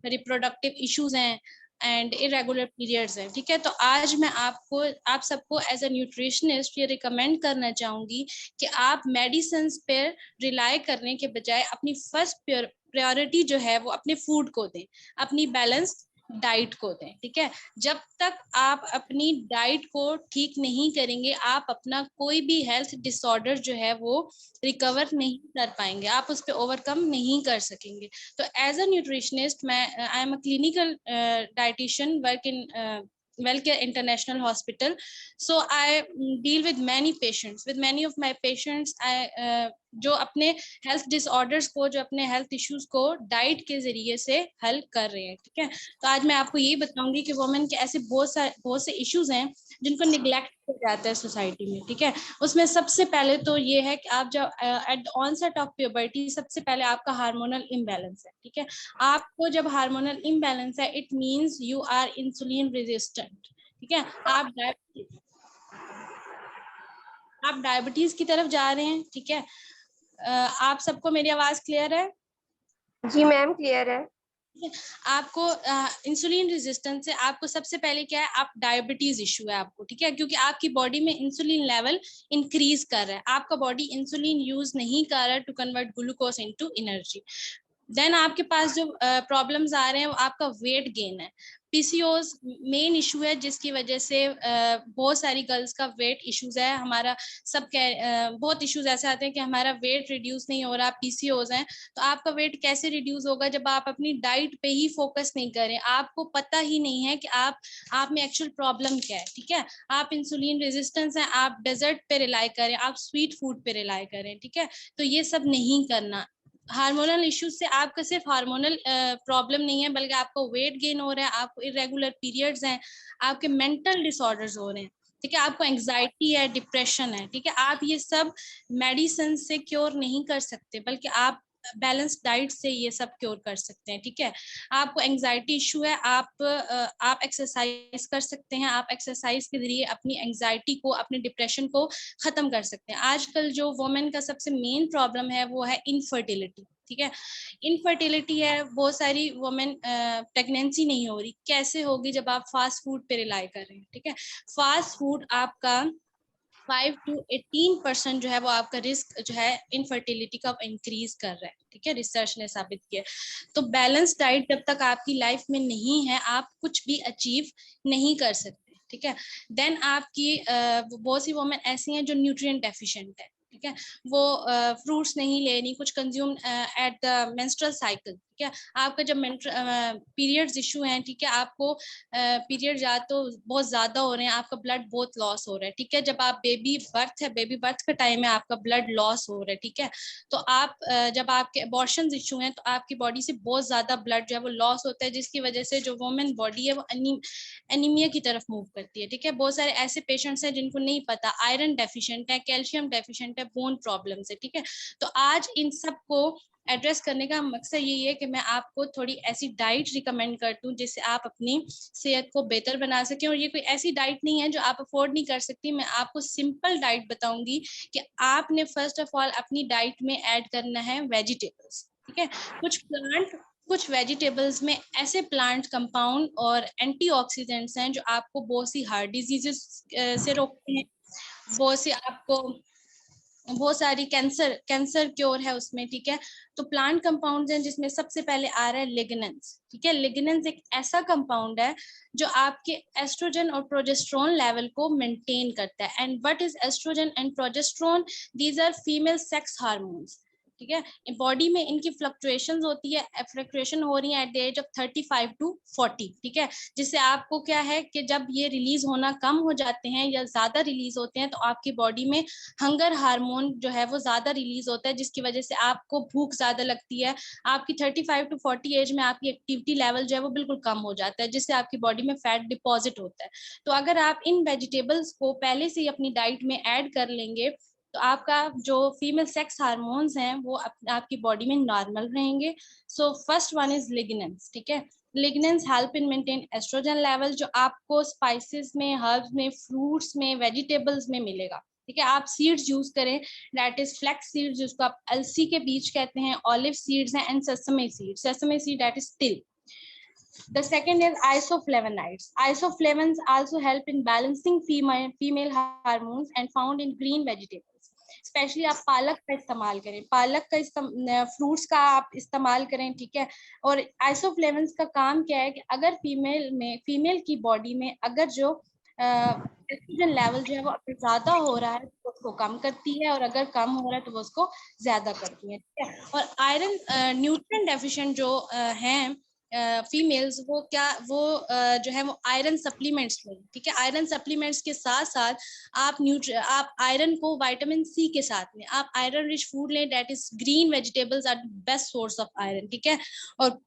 रिप्रोडक्टिव इश्यूज हैं एंड इरेगुलर पीरियड्स हैं, ठीक है. तो आज मैं आप सबको एज अ न्यूट्रिशनिस्ट ये रिकमेंड करना चाहूँगी कि आप मेडिसिन पर रिलाई करने के बजाय अपनी फर्स्ट प्रायोरिटी जो है वो अपने फूड को दें, अपनी बैलेंस्ड डाइट को दें, ठीक है. जब तक आप अपनी डाइट को ठीक नहीं करेंगे, आप अपना कोई भी हेल्थ डिसऑर्डर जो है वो रिकवर नहीं कर पाएंगे, आप उस पर ओवरकम नहीं कर सकेंगे. तो एज अ न्यूट्रिशनिस्ट, मैं I am a clinical dietitian, work in Wellcare International Hospital. So I deal with many patients. With many of my patients, I जो अपने हेल्थ डिसऑर्डर्स को, जो अपने हेल्थ इश्यूज को डाइट के जरिए से हल कर रहे हैं, ठीक है। तो आज मैं आपको ये बताऊंगी कि वुमेन के ऐसे बहुत से इश्यूज हैं जिनको निग्लेक्ट किया जाता है सोसाइटी में, ठीक है। उसमें सबसे पहले तो ये है कि आप जब एट ऑनसेट ऑफ प्यूबर्टी, सबसे पहले आपका हार्मोनल इम्बैलेंस है, ठीक है। आपको जब हार्मोनल इम्बैलेंस है, it means you are insulin resistant, ठीक है। आप डायबिटीज की तरफ जा रहे हैं, ठीक है। आप सबको मेरी आवाज क्लियर है? जी मैम क्लियर है। आपको इंसुलिन रेजिस्टेंस से आपको सबसे पहले क्या है, आप डायबिटीज इशू है आपको, ठीक है, क्योंकि आपकी बॉडी में इंसुलिन लेवल इंक्रीज कर रहा है, आपका बॉडी इंसुलिन यूज नहीं कर रहा है to convert glucose into energy. Then आपके पास जो प्रॉब्लम्स आ रहे हैं वो आपका वेट गेन है। पीसीओएस मेन इशू है जिसकी वजह से बहुत सारी गर्ल्स का वेट इश्यूज है। हमारा सब बहुत इश्यूज ऐसे आते हैं कि हमारा वेट रिड्यूस नहीं हो रहा, पीसीओएस है। तो आपका वेट कैसे रिड्यूस होगा जब आप अपनी डाइट पे ही फोकस नहीं करें, आपको पता ही नहीं है कि आप में एक्चुअल प्रॉब्लम क्या है, ठीक है। आप इंसुलिन रेजिस्टेंस है, आप डेजर्ट पे रिलाई करें, आप स्वीट फूड पे रिलाई करें, ठीक है। तो ये सब नहीं करना। हार्मोनल इश्यूज से आपका सिर्फ हार्मोनल प्रॉब्लम नहीं है, बल्कि आपको वेट गेन हो रहा है, आपको इरेगुलर पीरियड्स हैं, आपके मेंटल डिसऑर्डर्स हो रहे हैं, ठीक है, आपको एंग्जाइटी है, डिप्रेशन है, ठीक है। आप ये सब मेडिसिन से क्योर नहीं कर सकते, बल्कि आप बैलेंस डाइट से ये सब क्योर कर सकते हैं, ठीक है। आपको एंग्जाइटी इशू है, आप एक्सरसाइज कर सकते हैं, आप एक्सरसाइज के जरिए अपनी एंग्जाइटी को, अपने डिप्रेशन को खत्म कर सकते हैं। आजकल जो वुमेन का सबसे मेन प्रॉब्लम है वो है इनफर्टिलिटी, ठीक है। इनफर्टिलिटी है, बहुत सारी वुमेन प्रेगनेंसी नहीं हो रही। कैसे होगी? जब आप फास्ट फूड पे रिलाई कर रहे हैं, ठीक है। फास्ट फूड आपका 5 to 18% जो है वो आपका रिस्क जो है इनफर्टिलिटी का इंक्रीज कर रहा है, ठीक है, रिसर्च ने साबित किया। तो बैलेंस डाइट जब तक आपकी लाइफ में नहीं है, आप कुछ भी अचीव नहीं कर सकते, ठीक है। देन आपकी बहुत सी वुमेन ऐसी हैं जो न्यूट्रिएंट डेफिशिएंट है, ठीक है, वो फ्रूट्स नहीं ले रही, कुछ consume at the menstrual cycle, ठीक है। आपका जब पीरियड्स इशू हैं, ठीक है, आपको पीरियड या तो बहुत ज्यादा हो रहे हैं, आपका ब्लड बहुत लॉस हो रहा है, ठीक है। जब आप बेबी बर्थ का टाइम है, आपका ब्लड लॉस हो रहा है, ठीक है। तो आप जब आपके अबॉर्शन इशू हैं, तो आपकी बॉडी से बहुत ज्यादा ब्लड जो है वो लॉस होता है, जिसकी वजह से जो वुमेन बॉडी है वो एनीमिया की तरफ मूव करती है, ठीक है। बहुत सारे ऐसे पेशेंट्स हैं जिनको नहीं पता, आयरन डेफिशिएंट है, कैल्शियम डेफिशिएंट है, बोन प्रॉब्लम्स है, ठीक है। तो आज इन सब को एड्रेस करने का मकसद यही है कि मैं आपको थोड़ी ऐसी डाइट रिकमेंड कर दूं जिससे आप अपनी सेहत को बेहतर बना सकें। और ये कोई ऐसी डाइट नहीं है जो आप अफोर्ड नहीं कर सकती। मैं आपको सिंपल डाइट बताऊंगी कि आपने फर्स्ट ऑफ ऑल अपनी डाइट में ऐड करना है वेजिटेबल्स, ठीक है। कुछ वेजिटेबल्स में ऐसे प्लांट कंपाउंड और एंटीऑक्सीडेंट्स हैं जो आपको बहुत सी हार्ट डिजीजेस से रोकते हैं, बहुत सारी कैंसर क्योर है उसमें, ठीक है। तो प्लांट कंपाउंड्स हैं जिसमें सबसे पहले आ रहा है लिग्नेंस, ठीक है। लिग्नेंस एक ऐसा कंपाउंड है जो आपके एस्ट्रोजन और प्रोजेस्टेरोन लेवल को मेंटेन करता है। And what is estrogen and progesterone? These are female sex hormones, ठीक है। बॉडी में इनकी फ्लक्चुएशंस होती है, फ्लक्चुएशन हो रही है at the age of 35 to 40, ठीक है। जिससे आपको क्या है कि जब ये रिलीज होना कम हो जाते हैं या ज्यादा रिलीज होते हैं, तो आपकी बॉडी में हंगर हार्मोन जो है वो ज्यादा रिलीज होता है, जिसकी वजह से आपको भूख ज्यादा लगती है। आपकी 35 to 40 एज में आपकी एक्टिविटी लेवल जो है वो बिल्कुल कम हो जाता है, जिससे आपकी बॉडी में फैट डिपॉजिट होता है। तो अगर आप इन वेजिटेबल्स को पहले से ही अपनी डाइट में ऐड कर लेंगे, तो आपका जो फीमेल सेक्स हार्मोन्स हैं वो आपकी बॉडी में नॉर्मल रहेंगे। So first one is lignans, ठीक है। Lignans help in maintain estrogen level, जो आपको स्पाइसेस में, हर्ब्स में, फ्रूट्स में, वेजिटेबल्स में मिलेगा, ठीक है। आप सीड्स यूज करें, दैट इज फ्लैक्स सीड्स जिसको आप अलसी के बीज कहते हैं, ऑलिव सीड्स हैं, and sesame seed that is तिल। The second is isoflavonoids. Isoflavones also help in balancing female hormones and found in green vegetables. Specially आप पालक का इस्तेमाल करें, पालक का फ्रूट्स का आप इस्तेमाल करें, ठीक है। और आइसोफ्लेवन्स का काम क्या है कि अगर फीमेल की बॉडी में अगर जो एस्ट्रोजन लेवल जो है वो ज्यादा हो रहा है तो उसको कम करती है, और अगर कम हो रहा है तो वो उसको ज्यादा करती है, ठीक है। और आयरन न्यूट्रिएंट डेफिशिएंट जो हैं फीमेल्स वो जो है वो आयरन सप्लीमेंट्स लें, ठीक है। आयरन सप्लीमेंट्स के साथ साथ आप आयरन को विटामिन सी के साथ लें, आप आयरन रिच फूड लें, that is green vegetables are best source of iron, ठीक है। और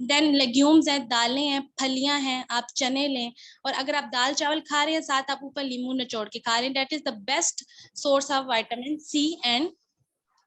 देन लेग्यूम्स हैं, दालें हैं, फलियां हैं, आप चने लें। और अगर आप दाल चावल खा रहे हैं साथ आप ऊपर लींबू निचोड़ के खा रहे हैं, that is the best source of vitamin C and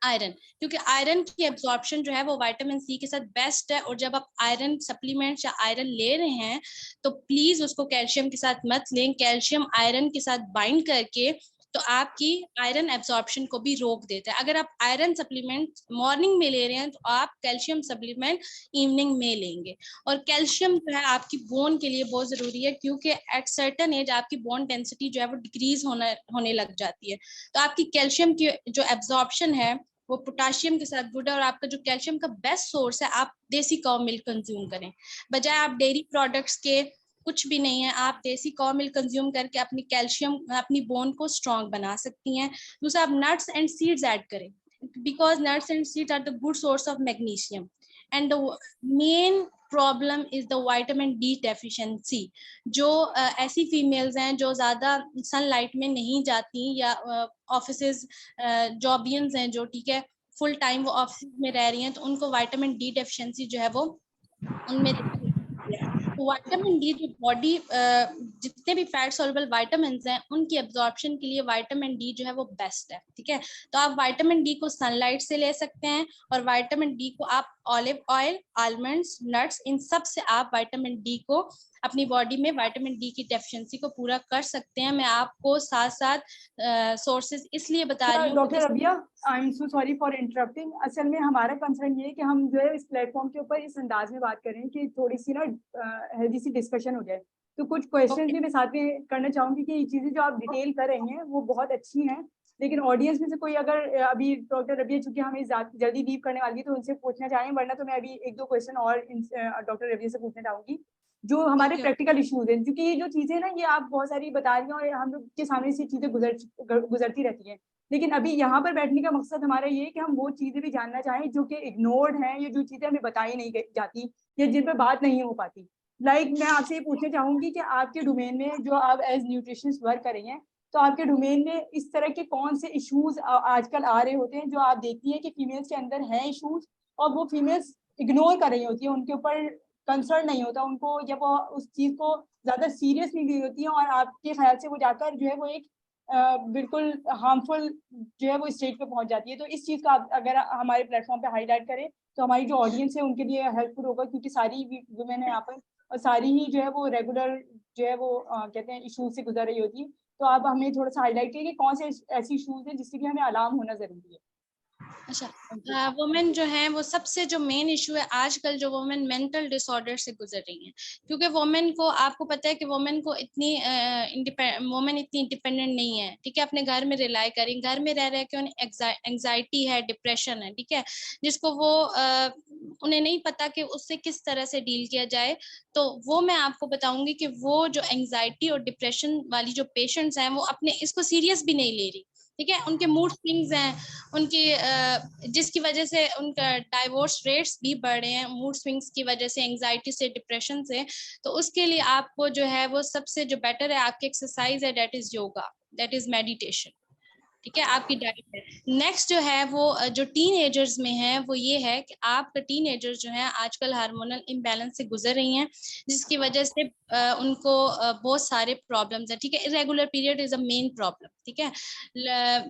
iron, क्योंकि आयरन की एब्जॉर्प्शन जो है वो विटामिन सी के साथ बेस्ट है। और जब आप आयरन सप्लीमेंट्स या आयरन ले रहे हैं तो प्लीज उसको कैल्शियम के साथ मत लें। कैल्शियम आयरन के साथ बाइंड करके तो आपकी आयरन एब्जॉर्प्शन को भी रोक देता है। अगर आप आयरन सप्लीमेंट मॉर्निंग में ले रहे हैं तो आप कैल्शियम सप्लीमेंट इवनिंग में लेंगे। और कैल्शियम जो है आपकी बोन के लिए बहुत जरूरी है, क्योंकि एट सर्टेन एज आपकी बोन डेंसिटी जो है वो डिक्रीज होने लग जाती है। तो आपकी कैल्शियम की जो एब्जॉर्प्शन है वो पोटाशियम के साथ गुड है। और आपका जो कैल्शियम का बेस्ट सोर्स है, आप देसी काउ मिल्क कंज्यूम करें, बजाय आप डेयरी प्रोडक्ट्स के। कुछ भी नहीं है, आप देसी काउ मिल्क कंज्यूम करके अपनी कैल्शियम, अपनी बोन को स्ट्रॉन्ग बना सकती हैं। दूसरा, आप नट्स एंड सीड्स ऐड करें, because nuts and seeds are the good source of magnesium. And the main problem is the vitamin D deficiency. जो ऐसी फीमेल्स हैं जो ज्यादा सनलाइट में नहीं जाती, या ऑफिसेज जॉबियंस हैं जो, ठीक है, फुल टाइम वो ऑफिस में रह रही हैं, तो उनको विटामिन डी डेफिशिएंसी जो है वो उनमें विटामिन डी जो बॉडी जितने भी फैट सॉल्युबल विटामिन्स हैं उनकी एब्जॉर्प्शन के लिए विटामिन डी जो है वो बेस्ट है, ठीक है। तो आप विटामिन डी को सनलाइट से ले सकते हैं, और विटामिन डी को आप ऑलिव ऑयल, आलमंड्स, नट्स, इन सब से आप विटामिन डी को अपनी बॉडी में विटामिन डी की डेफिशिएंसी को पूरा कर सकते हैं। मैं आपको साथ साथ सोर्सेज इसलिए बता रही हूँ। Doctor Rabia, I am so sorry for interrupting. असल में हमारा कंसर्न ये है कि हम जो है इस प्लेटफॉर्म के ऊपर इस अंदाज में बात करें कि थोड़ी सी ना हेल्दी सी डिस्कशन हो जाए। तो कुछ क्वेश्चन भी मैं साथ में करना चाहूंगी कि ये चीजें जो आप डिटेल कर रही हैं वो बहुत अच्छी हैं, लेकिन ऑडियंस में से कोई अगर अभी डॉक्टर रबिया चूंकि हमें जल्दी लीव करने वाली है तो उनसे पूछना चाहें, वरना तो मैं अभी एक दो क्वेश्चन और डॉक्टर रबिया से पूछना चाहूंगी जो हमारे प्रैक्टिकल इश्यूज हैं। क्योंकि ये जो चीजें ना ये आप बहुत सारी बता रही हैं और हम लोग के सामने से चीजें गुजरती रहती हैं, लेकिन अभी यहाँ पर बैठने का मकसद हमारा ये है कि हम वो चीजें भी जानना चाहें जो कि इग्नोर्ड हैं, या जो चीजें हमें बताई नहीं जाती या जिन पर बात नहीं हो पाती। मैं आपसे ये पूछना चाहूंगी कि आपके डोमेन में जो आप एज न्यूट्रिशनिस्ट वर्क कर रही हैं, तो आपके डोमेन में इस तरह के कौन से इश्यूज आजकल आ रहे होते हैं जो आप देखती हैं कि फीमेल्स के अंदर हैं इश्यूज और वो फीमेल्स इग्नोर कर रही होती है, उनके ऊपर कंसर्न नहीं होता उनको, जब वो उस चीज को ज्यादा सीरियस नहीं ली होती है, और आपके ख्याल से वो जाकर जो है वो एक बिल्कुल हार्मफुल जो है वो स्टेज पे पहुंच जाती है। तो इस चीज का आप अगर हमारे प्लेटफॉर्म पे हाईलाइट करें तो हमारी जो ऑडियंस है उनके लिए हेल्पफुल होगा, क्योंकि सारी वुमेन है यहाँ पर और सारी ही जो है वो रेगुलर जो है वो कहते हैं इशूज से गुजर रही होती है। तो आप हमें थोड़ा सा हाईलाइट करिए कौन से ऐसी इशूज हैं जिससे कि हमें अलार्म होना जरूरी है। अच्छा, वुमेन जो है वो सबसे जो मेन इशू है आजकल, जो वुमेन मेंटल डिसऑर्डर से गुजर रही हैं, क्योंकि वुमेन को, आपको पता है कि वुमेन को वुमेन इतनी इंडिपेंडेंट नहीं है, ठीक है। अपने घर में रिलाई करें, घर में रह रहे के उन्हें एंग्जाइटी है, डिप्रेशन है, ठीक है, जिसको वो उन्हें नहीं पता कि उससे किस तरह से डील किया जाए। तो वो मैं आपको बताऊंगी कि वो जो एंग्जाइटी और डिप्रेशन वाली जो पेशेंट्स हैं वो अपने इसको सीरियस भी नहीं ले रही, ठीक है। उनके मूड स्विंग्स हैं, उनकी जिसकी वजह से उनका डाइवोर्स रेट्स भी बढ़े हैं, मूड स्विंग्स की वजह से, एंग्जाइटी से, डिप्रेशन से। तो उसके लिए आपको जो है वो सबसे जो बेटर है आपकी एक्सरसाइज है, that is yoga, that is meditation, ठीक है, आपकी डाइट है। नेक्स्ट जो है वो जो टीन एजर्स में है वो ये है कि आपका टीन एजर्स जो है आजकल हार्मोनल इम्बैलेंस से गुजर रही हैं, जिसकी वजह से उनको बहुत सारे प्रॉब्लम्स हैं, ठीक है। Irregular period is a main problem, ठीक है।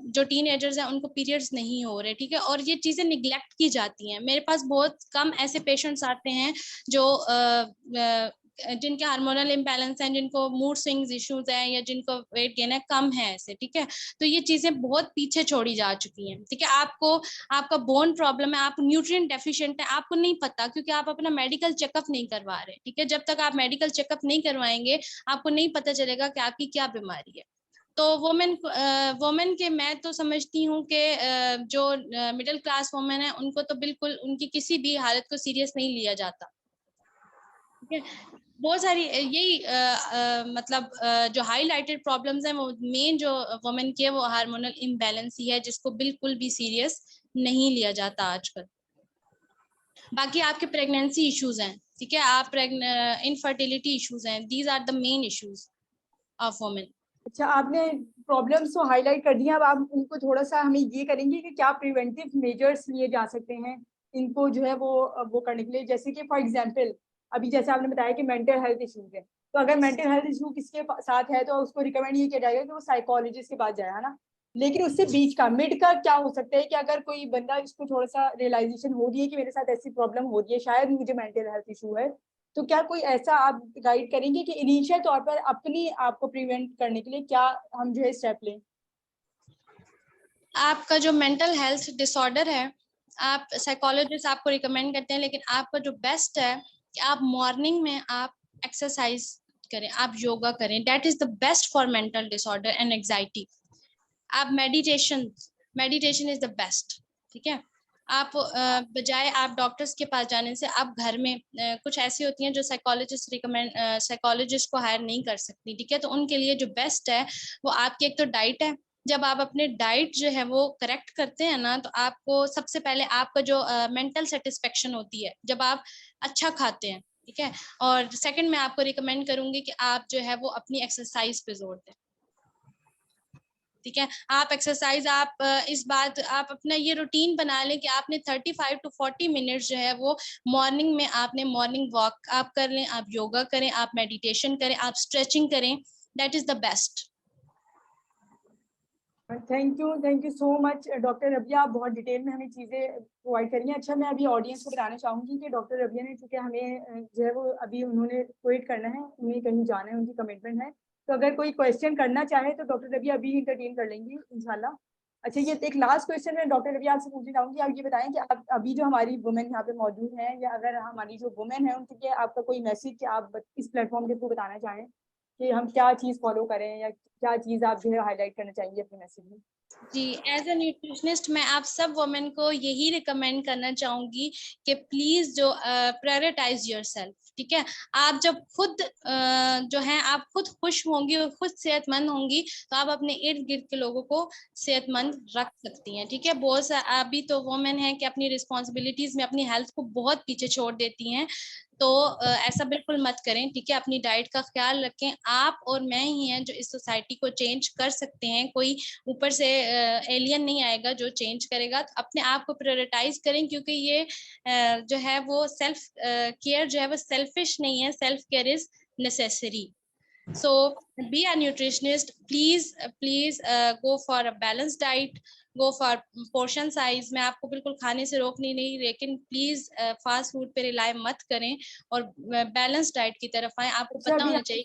जो टीन एजर्स हैं उनको पीरियड्स नहीं हो रहे, ठीक है, और ये चीज़ें निगलेक्ट की जाती हैं। मेरे पास बहुत कम ऐसे पेशेंट्स आते हैं जो जिनके हार्मोनल इम्बैलेंस हैं, जिनको मूड स्विंग्स इश्यूज हैं, या जिनको वेट गेन है कम है ऐसे, ठीक है। तो ये चीजें बहुत पीछे छोड़ी जा चुकी हैं, ठीक है। आपका बोन प्रॉब्लम है, आप न्यूट्रिएंट डेफिशिएंट है, आपको नहीं पता, क्योंकि आप अपना मेडिकल चेकअप नहीं करवा रहे, ठीक है। जब तक आप मेडिकल चेकअप नहीं करवाएंगे आपको नहीं पता चलेगा कि आपकी क्या बीमारी है। तो वुमेन के मैं तो समझती हूँ कि जो मिडिल क्लास वुमेन है उनको तो बिल्कुल उनकी किसी भी हालत को सीरियस नहीं लिया जाता, ठीक है। बहुत सारी यही मतलब जो हाईलाइटेड प्रॉब्लम्स हैं वो मेन जो वुमेन की है वो हार्मोनल इम्बैलेंस ही है, जिसको बिल्कुल भी सीरियस नहीं लिया जाता आजकल। बाकी आपके प्रेगनेंसी इश्यूज हैं, ठीक है, आप इनफर्टिलिटी इश्यूज हैं, these are the main issues of women. अच्छा, आपने प्रॉब्लम्स तो हाईलाइट कर दिया, अब आप उनको थोड़ा सा हमें ये करेंगे कि क्या प्रिवेंटिव मेजर्स लिए जा सकते हैं इनको जो है वो करने के लिए। जैसे कि फॉर एग्जांपल अभी जैसे आपने बताया कि मेंटल हेल्थ इश्यूज है, तो अगर मेंटल हेल्थ इशू किसके साथ है तो उसको रिकमेंड ये किया जाएगा कि वो साइकोलॉजिस्ट के पास जाए, है ना। लेकिन उससे बीच का मिड का क्या हो सकता है कि अगर कोई बंदा इसको थोड़ा सा रियलाइजेशन हो रही है कि मेरे साथ ऐसी प्रॉब्लम हो रही है, शायद मुझे मेंटल हेल्थ इशू है, तो क्या कोई ऐसा आप गाइड करेंगे कि इनिशियल तौर पर अपनी आप को प्रिवेंट करने के लिए क्या हम जो है स्टेप लें? आपका जो मेंटल हेल्थ डिसऑर्डर है, आप साइकोलॉजिस्ट आपको रिकमेंड करते हैं, लेकिन आपका जो बेस्ट है कि आप मॉर्निंग में आप एक्सरसाइज करें, आप योगा करें, that is the best for mental disorder and anxiety. आप मेडिटेशन इज द बेस्ट, ठीक है। आप बजाय आप डॉक्टर्स के पास जाने से आप घर में कुछ ऐसी होती हैं जो साइकोलॉजिस्ट को हायर नहीं कर सकती, ठीक है। तो उनके लिए जो बेस्ट है वो आपकी एक तो डाइट है। जब आप अपने डाइट जो है वो करेक्ट करते हैं ना, तो आपको सबसे पहले आपका जो मेंटल सेटिस्फेक्शन होती है जब आप अच्छा खाते हैं, ठीक है। और सेकंड मैं आपको रिकमेंड करूंगी कि आप जो है वो अपनी एक्सरसाइज पे जोर दें, ठीक है। आप एक्सरसाइज आप अपना ये रूटीन बना लें कि आपने 35 to 40 मिनट्स जो है वो मॉर्निंग में आपने मॉर्निंग वॉक आप कर लें, आप योगा करें, आप मेडिटेशन करें, आप स्ट्रेचिंग करें, that is the best. Thank you so much doctor Rabia, आप बहुत डिटेल में हमें चीज़ें प्रोवाइड करी हैं। अच्छा, मैं अभी ऑडियंस को बताना चाहूँगी कि डॉक्टर रबिया ने, चूँकि हमें जो है वो अभी उन्होंने क्विट करना है, उन्हें कहीं जाना है, उनकी कमिटमेंट है, तो अगर कोई क्वेश्चन करना चाहे तो डॉक्टर रबिया अभी इंटरटेन कर लेंगी इंशाल्लाह। अच्छा, ये एक लास्ट क्वेश्चन मैं डॉक्टर रबिया आपसे पूछना चाहूँगी, आप ये बताएं कि आप अभी जो हमारी वुमेन यहाँ पे मौजूद हैं, या अगर हमारी जो वुमेन है उनके लिए आपका कोई मैसेज कि आप इस प्लेटफॉर्म के थ्रू बताना चाहें कि हम क्या चीज़ फॉलो करें, या क्या चीज़ आप जो है हाईलाइट करना चाहेंगे अपने मैसेज में? जी, एज अ न्यूट्रिशनिस्ट मैं आप सब वुमेन को यही रिकमेंड करना चाहूंगी कि प्लीज जो प्रायोरिटाइज योरसेल्फ, ठीक है। आप जब खुद जो है आप खुद खुश होंगी और खुद सेहतमंद होंगी तो आप अपने इर्द गिर्द के लोगों को सेहतमंद रख सकती हैं, ठीक है। बहुत सा अभी तो वुमेन है कि अपनी रिस्पॉन्सिबिलिटीज में अपनी हेल्थ को बहुत पीछे छोड़ देती हैं, तो ऐसा बिल्कुल मत करें, ठीक है। अपनी डाइट का ख्याल रखें, आप और मैं ही हैं जो इस सोसाइटी को चेंज कर सकते हैं, कोई ऊपर से एलियन नहीं आएगा जो चेंज करेगा। तो अपने आप को प्रायोरिटाइज करें, क्योंकि ये जो है वो सेल्फ केयर जो है वो सेल्फिश नहीं है, self care is necessary. So be a nutritionist, please go for a balanced diet, go for portion size। मैं आपको बिल्कुल खाने से रोकनी नहीं, लेकिन प्लीज फास्ट फूड पे रिलाई मत करें और बैलेंस डाइट की तरफ आए। आपको अच्छा, पता होना चाहिए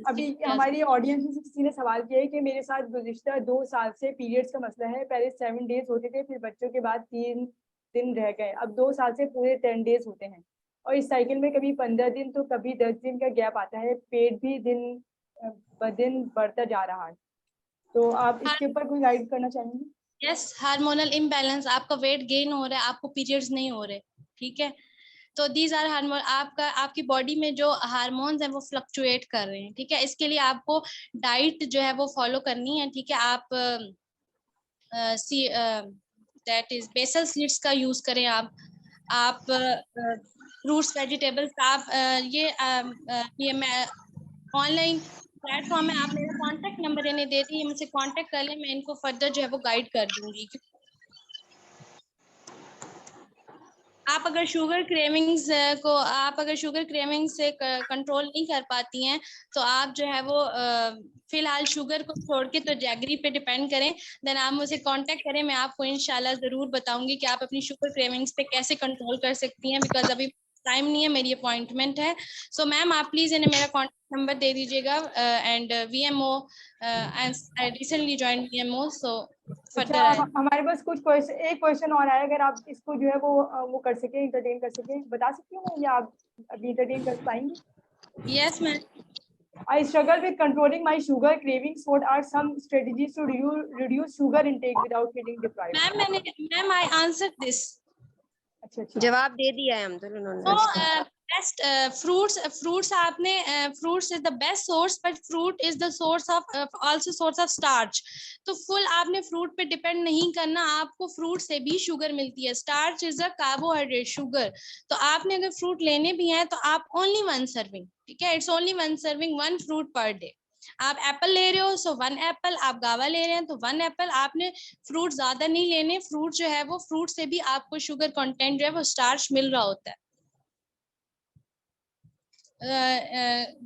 अभी हमारी ऑडियंस में से किसी ने सवाल किया है कि मेरे साथ गुज़िश्ता 2 साल से पीरियड्स का मसला है, पहले 7 डेज होते थे, फिर बच्चों के बाद 3 दिन रह गए, अब 2 साल से पूरे 10 डेज होते हैं, और इस साइकिल में कभी 15 दिन तो कभी 10 दिन का गैप आता है, पेट भी दिन ब दिन बढ़ता जा रहा है, तो आप इसके ऊपर कोई गाइड करना चाहेंगे? यस, हार्मोनल इम्बैलेंस, आपका वेट गेन हो रहा है, आपको पीरियड्स नहीं हो रहे, ठीक है। तो दीज आर हार्मोन, आपकी बॉडी में जो हार्मोन्स हैं वो फ्लक्चुएट कर रहे हैं, ठीक है। इसके लिए आपको डाइट जो है वो फॉलो करनी है, ठीक है। आप दैट इज बेसल सीड्स का यूज करें, आप फ्रूट्स वेजिटेबल्स, आप ये मैं ऑनलाइन प्लेटफॉर्म है, आप मेरा कांटेक्ट नंबर इन्हें दे दी, मुझसे कांटेक्ट कर लें, मैं इनको फर्दर जो है वो गाइड कर दूंगी। आप अगर शुगर क्रेविंग्स से कंट्रोल नहीं कर पाती हैं, तो आप जो है वो फिलहाल शुगर को छोड़ के तो जैगरी पे डिपेंड करें, देन आप मुझे कांटेक्ट करें, मैं आपको इंशाल्लाह जरूर बताऊंगी कि आप अपनी शुगर क्रेविंग्स पे कैसे कंट्रोल कर सकती हैं, बिकॉज अभी टाइम नहीं है, मेरी अपॉइंटमेंट है। सो मैम आप प्लीज इन्हें मेरा कॉन्टेक्ट नंबर दे दीजिएगा, and VMO I recently join VMO, सो अच्छा, फर्दर हमारे पास कुछ क्वेश्चन, एक क्वेश्चन और आया, अगर आप इसको जो है वो कर सके, इंटरटेन कर सके, बता सकती हूँ मैं, या आप अभी इंटरटेन कर पाएंगे? Yes ma'am. I struggle with controlling my sugar cravings. What are some strategies to reduce sugar intake without feeling deprived? Ma'am I answer this. अच्छा, जवाब दे दिया है हम तो उन्होंने। तो बेस्ट fruits आपने fruits is the best source but fruit is the source of also source of starch. तो full आपने fruit पे depend नहीं करना, आपको fruit से भी sugar मिलती है. Starch is a carbohydrate, sugar. तो आपने अगर fruit लेने भी हैं तो आप only one serving, ठीक है, it's only one serving, one fruit per day. आप एप्पल ले रहे हो सो 1 एप्पल, आप गावा ले रहे हैं तो 1 एप्पल. आपने फ्रूट ज्यादा नहीं लेने, फ्रूट जो है वो फ्रूट से भी आपको शुगर कंटेंट जो है वो स्टार्च मिल रहा होता है.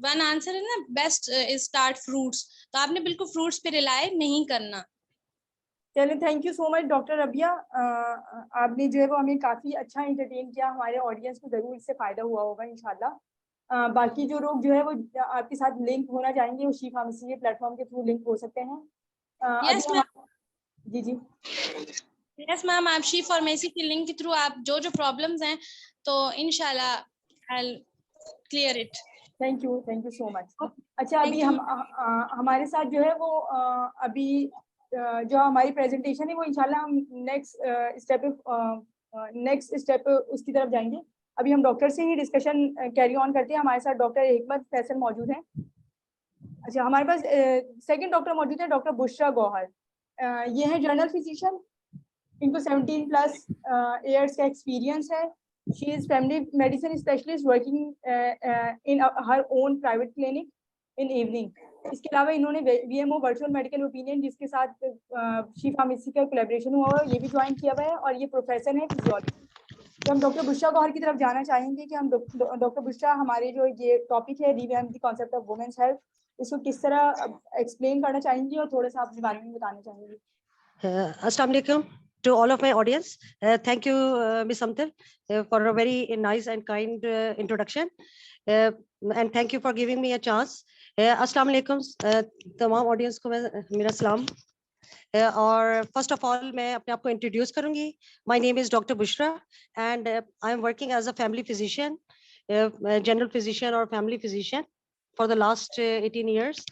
वन आंसर है ना, बेस्ट इज स्टार्ट फ्रूट्स. तो आपने बिल्कुल फ्रूट्स पे रिलाय नहीं करना. चलिए, thank you so much doctor Rabia. आपने जो है वो हमें काफ़ी अच्छा एंटरटेन किया. हमारे ऑडियंस को ज़रूर इससे फ़ायदा हुआ होगा इंशाल्लाह. बाकी जो लोग जो है वो आपके साथ लिंक होना चाहेंगे वो शी फार्मेसी के प्लेटफॉर्म के थ्रू लिंक हो सकते हैं. Yes ma'am. जी जी. यस मैम, आप शी फार्मेसी के लिंक के थ्रू आप जो जो प्रॉब्लम्स हैं तो इंशाल्लाह I will clear it. Thank you so much. अच्छा, अभी हमारे साथ जो है वो अभी जो हमारी प्रेजेंटेशन है वो इंशाल्लाह हम नेक्स्ट स्टेप उसकी तरफ जाएंगे. अभी हम डॉक्टर से ही डिस्कशन कैरी ऑन करते हैं. हमारे साथ डॉक्टर हिकमत फैसल मौजूद हैं. अच्छा, हमारे पास सेकंड डॉक्टर मौजूद है, डॉक्टर बुशरा गौहर. ये है जनरल फिजिशियन. इनको 17+ ईयर्स का एक्सपीरियंस है. She is family medicine specialist working in her own private clinic in evening. इसके अलावा इन्होंने VMO वर्चुअल मेडिकल ओपिनियन जिसके साथ शी फार्मेसी का कोलैबोरेशन हुआ है ये भी ज्वाइन किया हुआ है और ये प्रोफेसर है फिजियोलॉजी. तो हम डॉक्टर बुशरा गौहर की तरफ जाना चाहेंगे कि हम डॉक्टर बुशरा हमारे जो ये टॉपिक है revamp the concept of women's health, इसको किस तरह एक्सप्लेन करना चाहेंगी और थोड़ा सा अपने बारे में बताना चाहेंगी. Assalamu alaikum to all of my audience. Thank you, Ms. Samtar, for a very nice and kind introduction. And thank you for giving me a chance. Assalamu alaikum, तमाम audience को मेरा सलाम. और फर्स्ट ऑफ ऑल मैं अपने आप को introduce करूंगी. My name is doctor Bushra and I am working as a family physician, general physician और family physician for the last 18 years.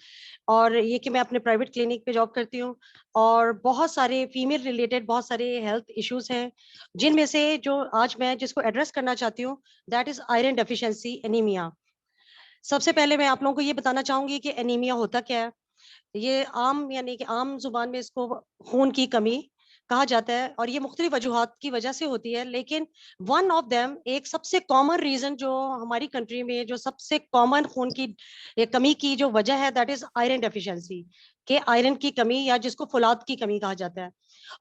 और ये कि मैं अपने प्राइवेट क्लिनिक पे जॉब करती हूँ और बहुत सारे फीमेल रिलेटेड बहुत सारे हेल्थ इश्यूज हैं जिनमें से जो आज मैं जिसको एड्रेस करना चाहती हूँ that is iron deficiency anaemia. सबसे पहले मैं आप लोगों को ये बताना चाहूंगी कि एनीमिया होता क्या है. ये आम यानी कि आम जुबान में इसको खून की कमी कहा जाता है और ये मुख्तलिफ वजूहात की वजह से होती है. लेकिन वन ऑफ देम एक सबसे कॉमन रीजन जो हमारी कंट्री में जो सबसे कॉमन खून की कमी की जो वजह है दैट इज आयरन डेफिशिएंसी के आयरन की कमी या जिसको फुलाद की कमी कहा जाता है.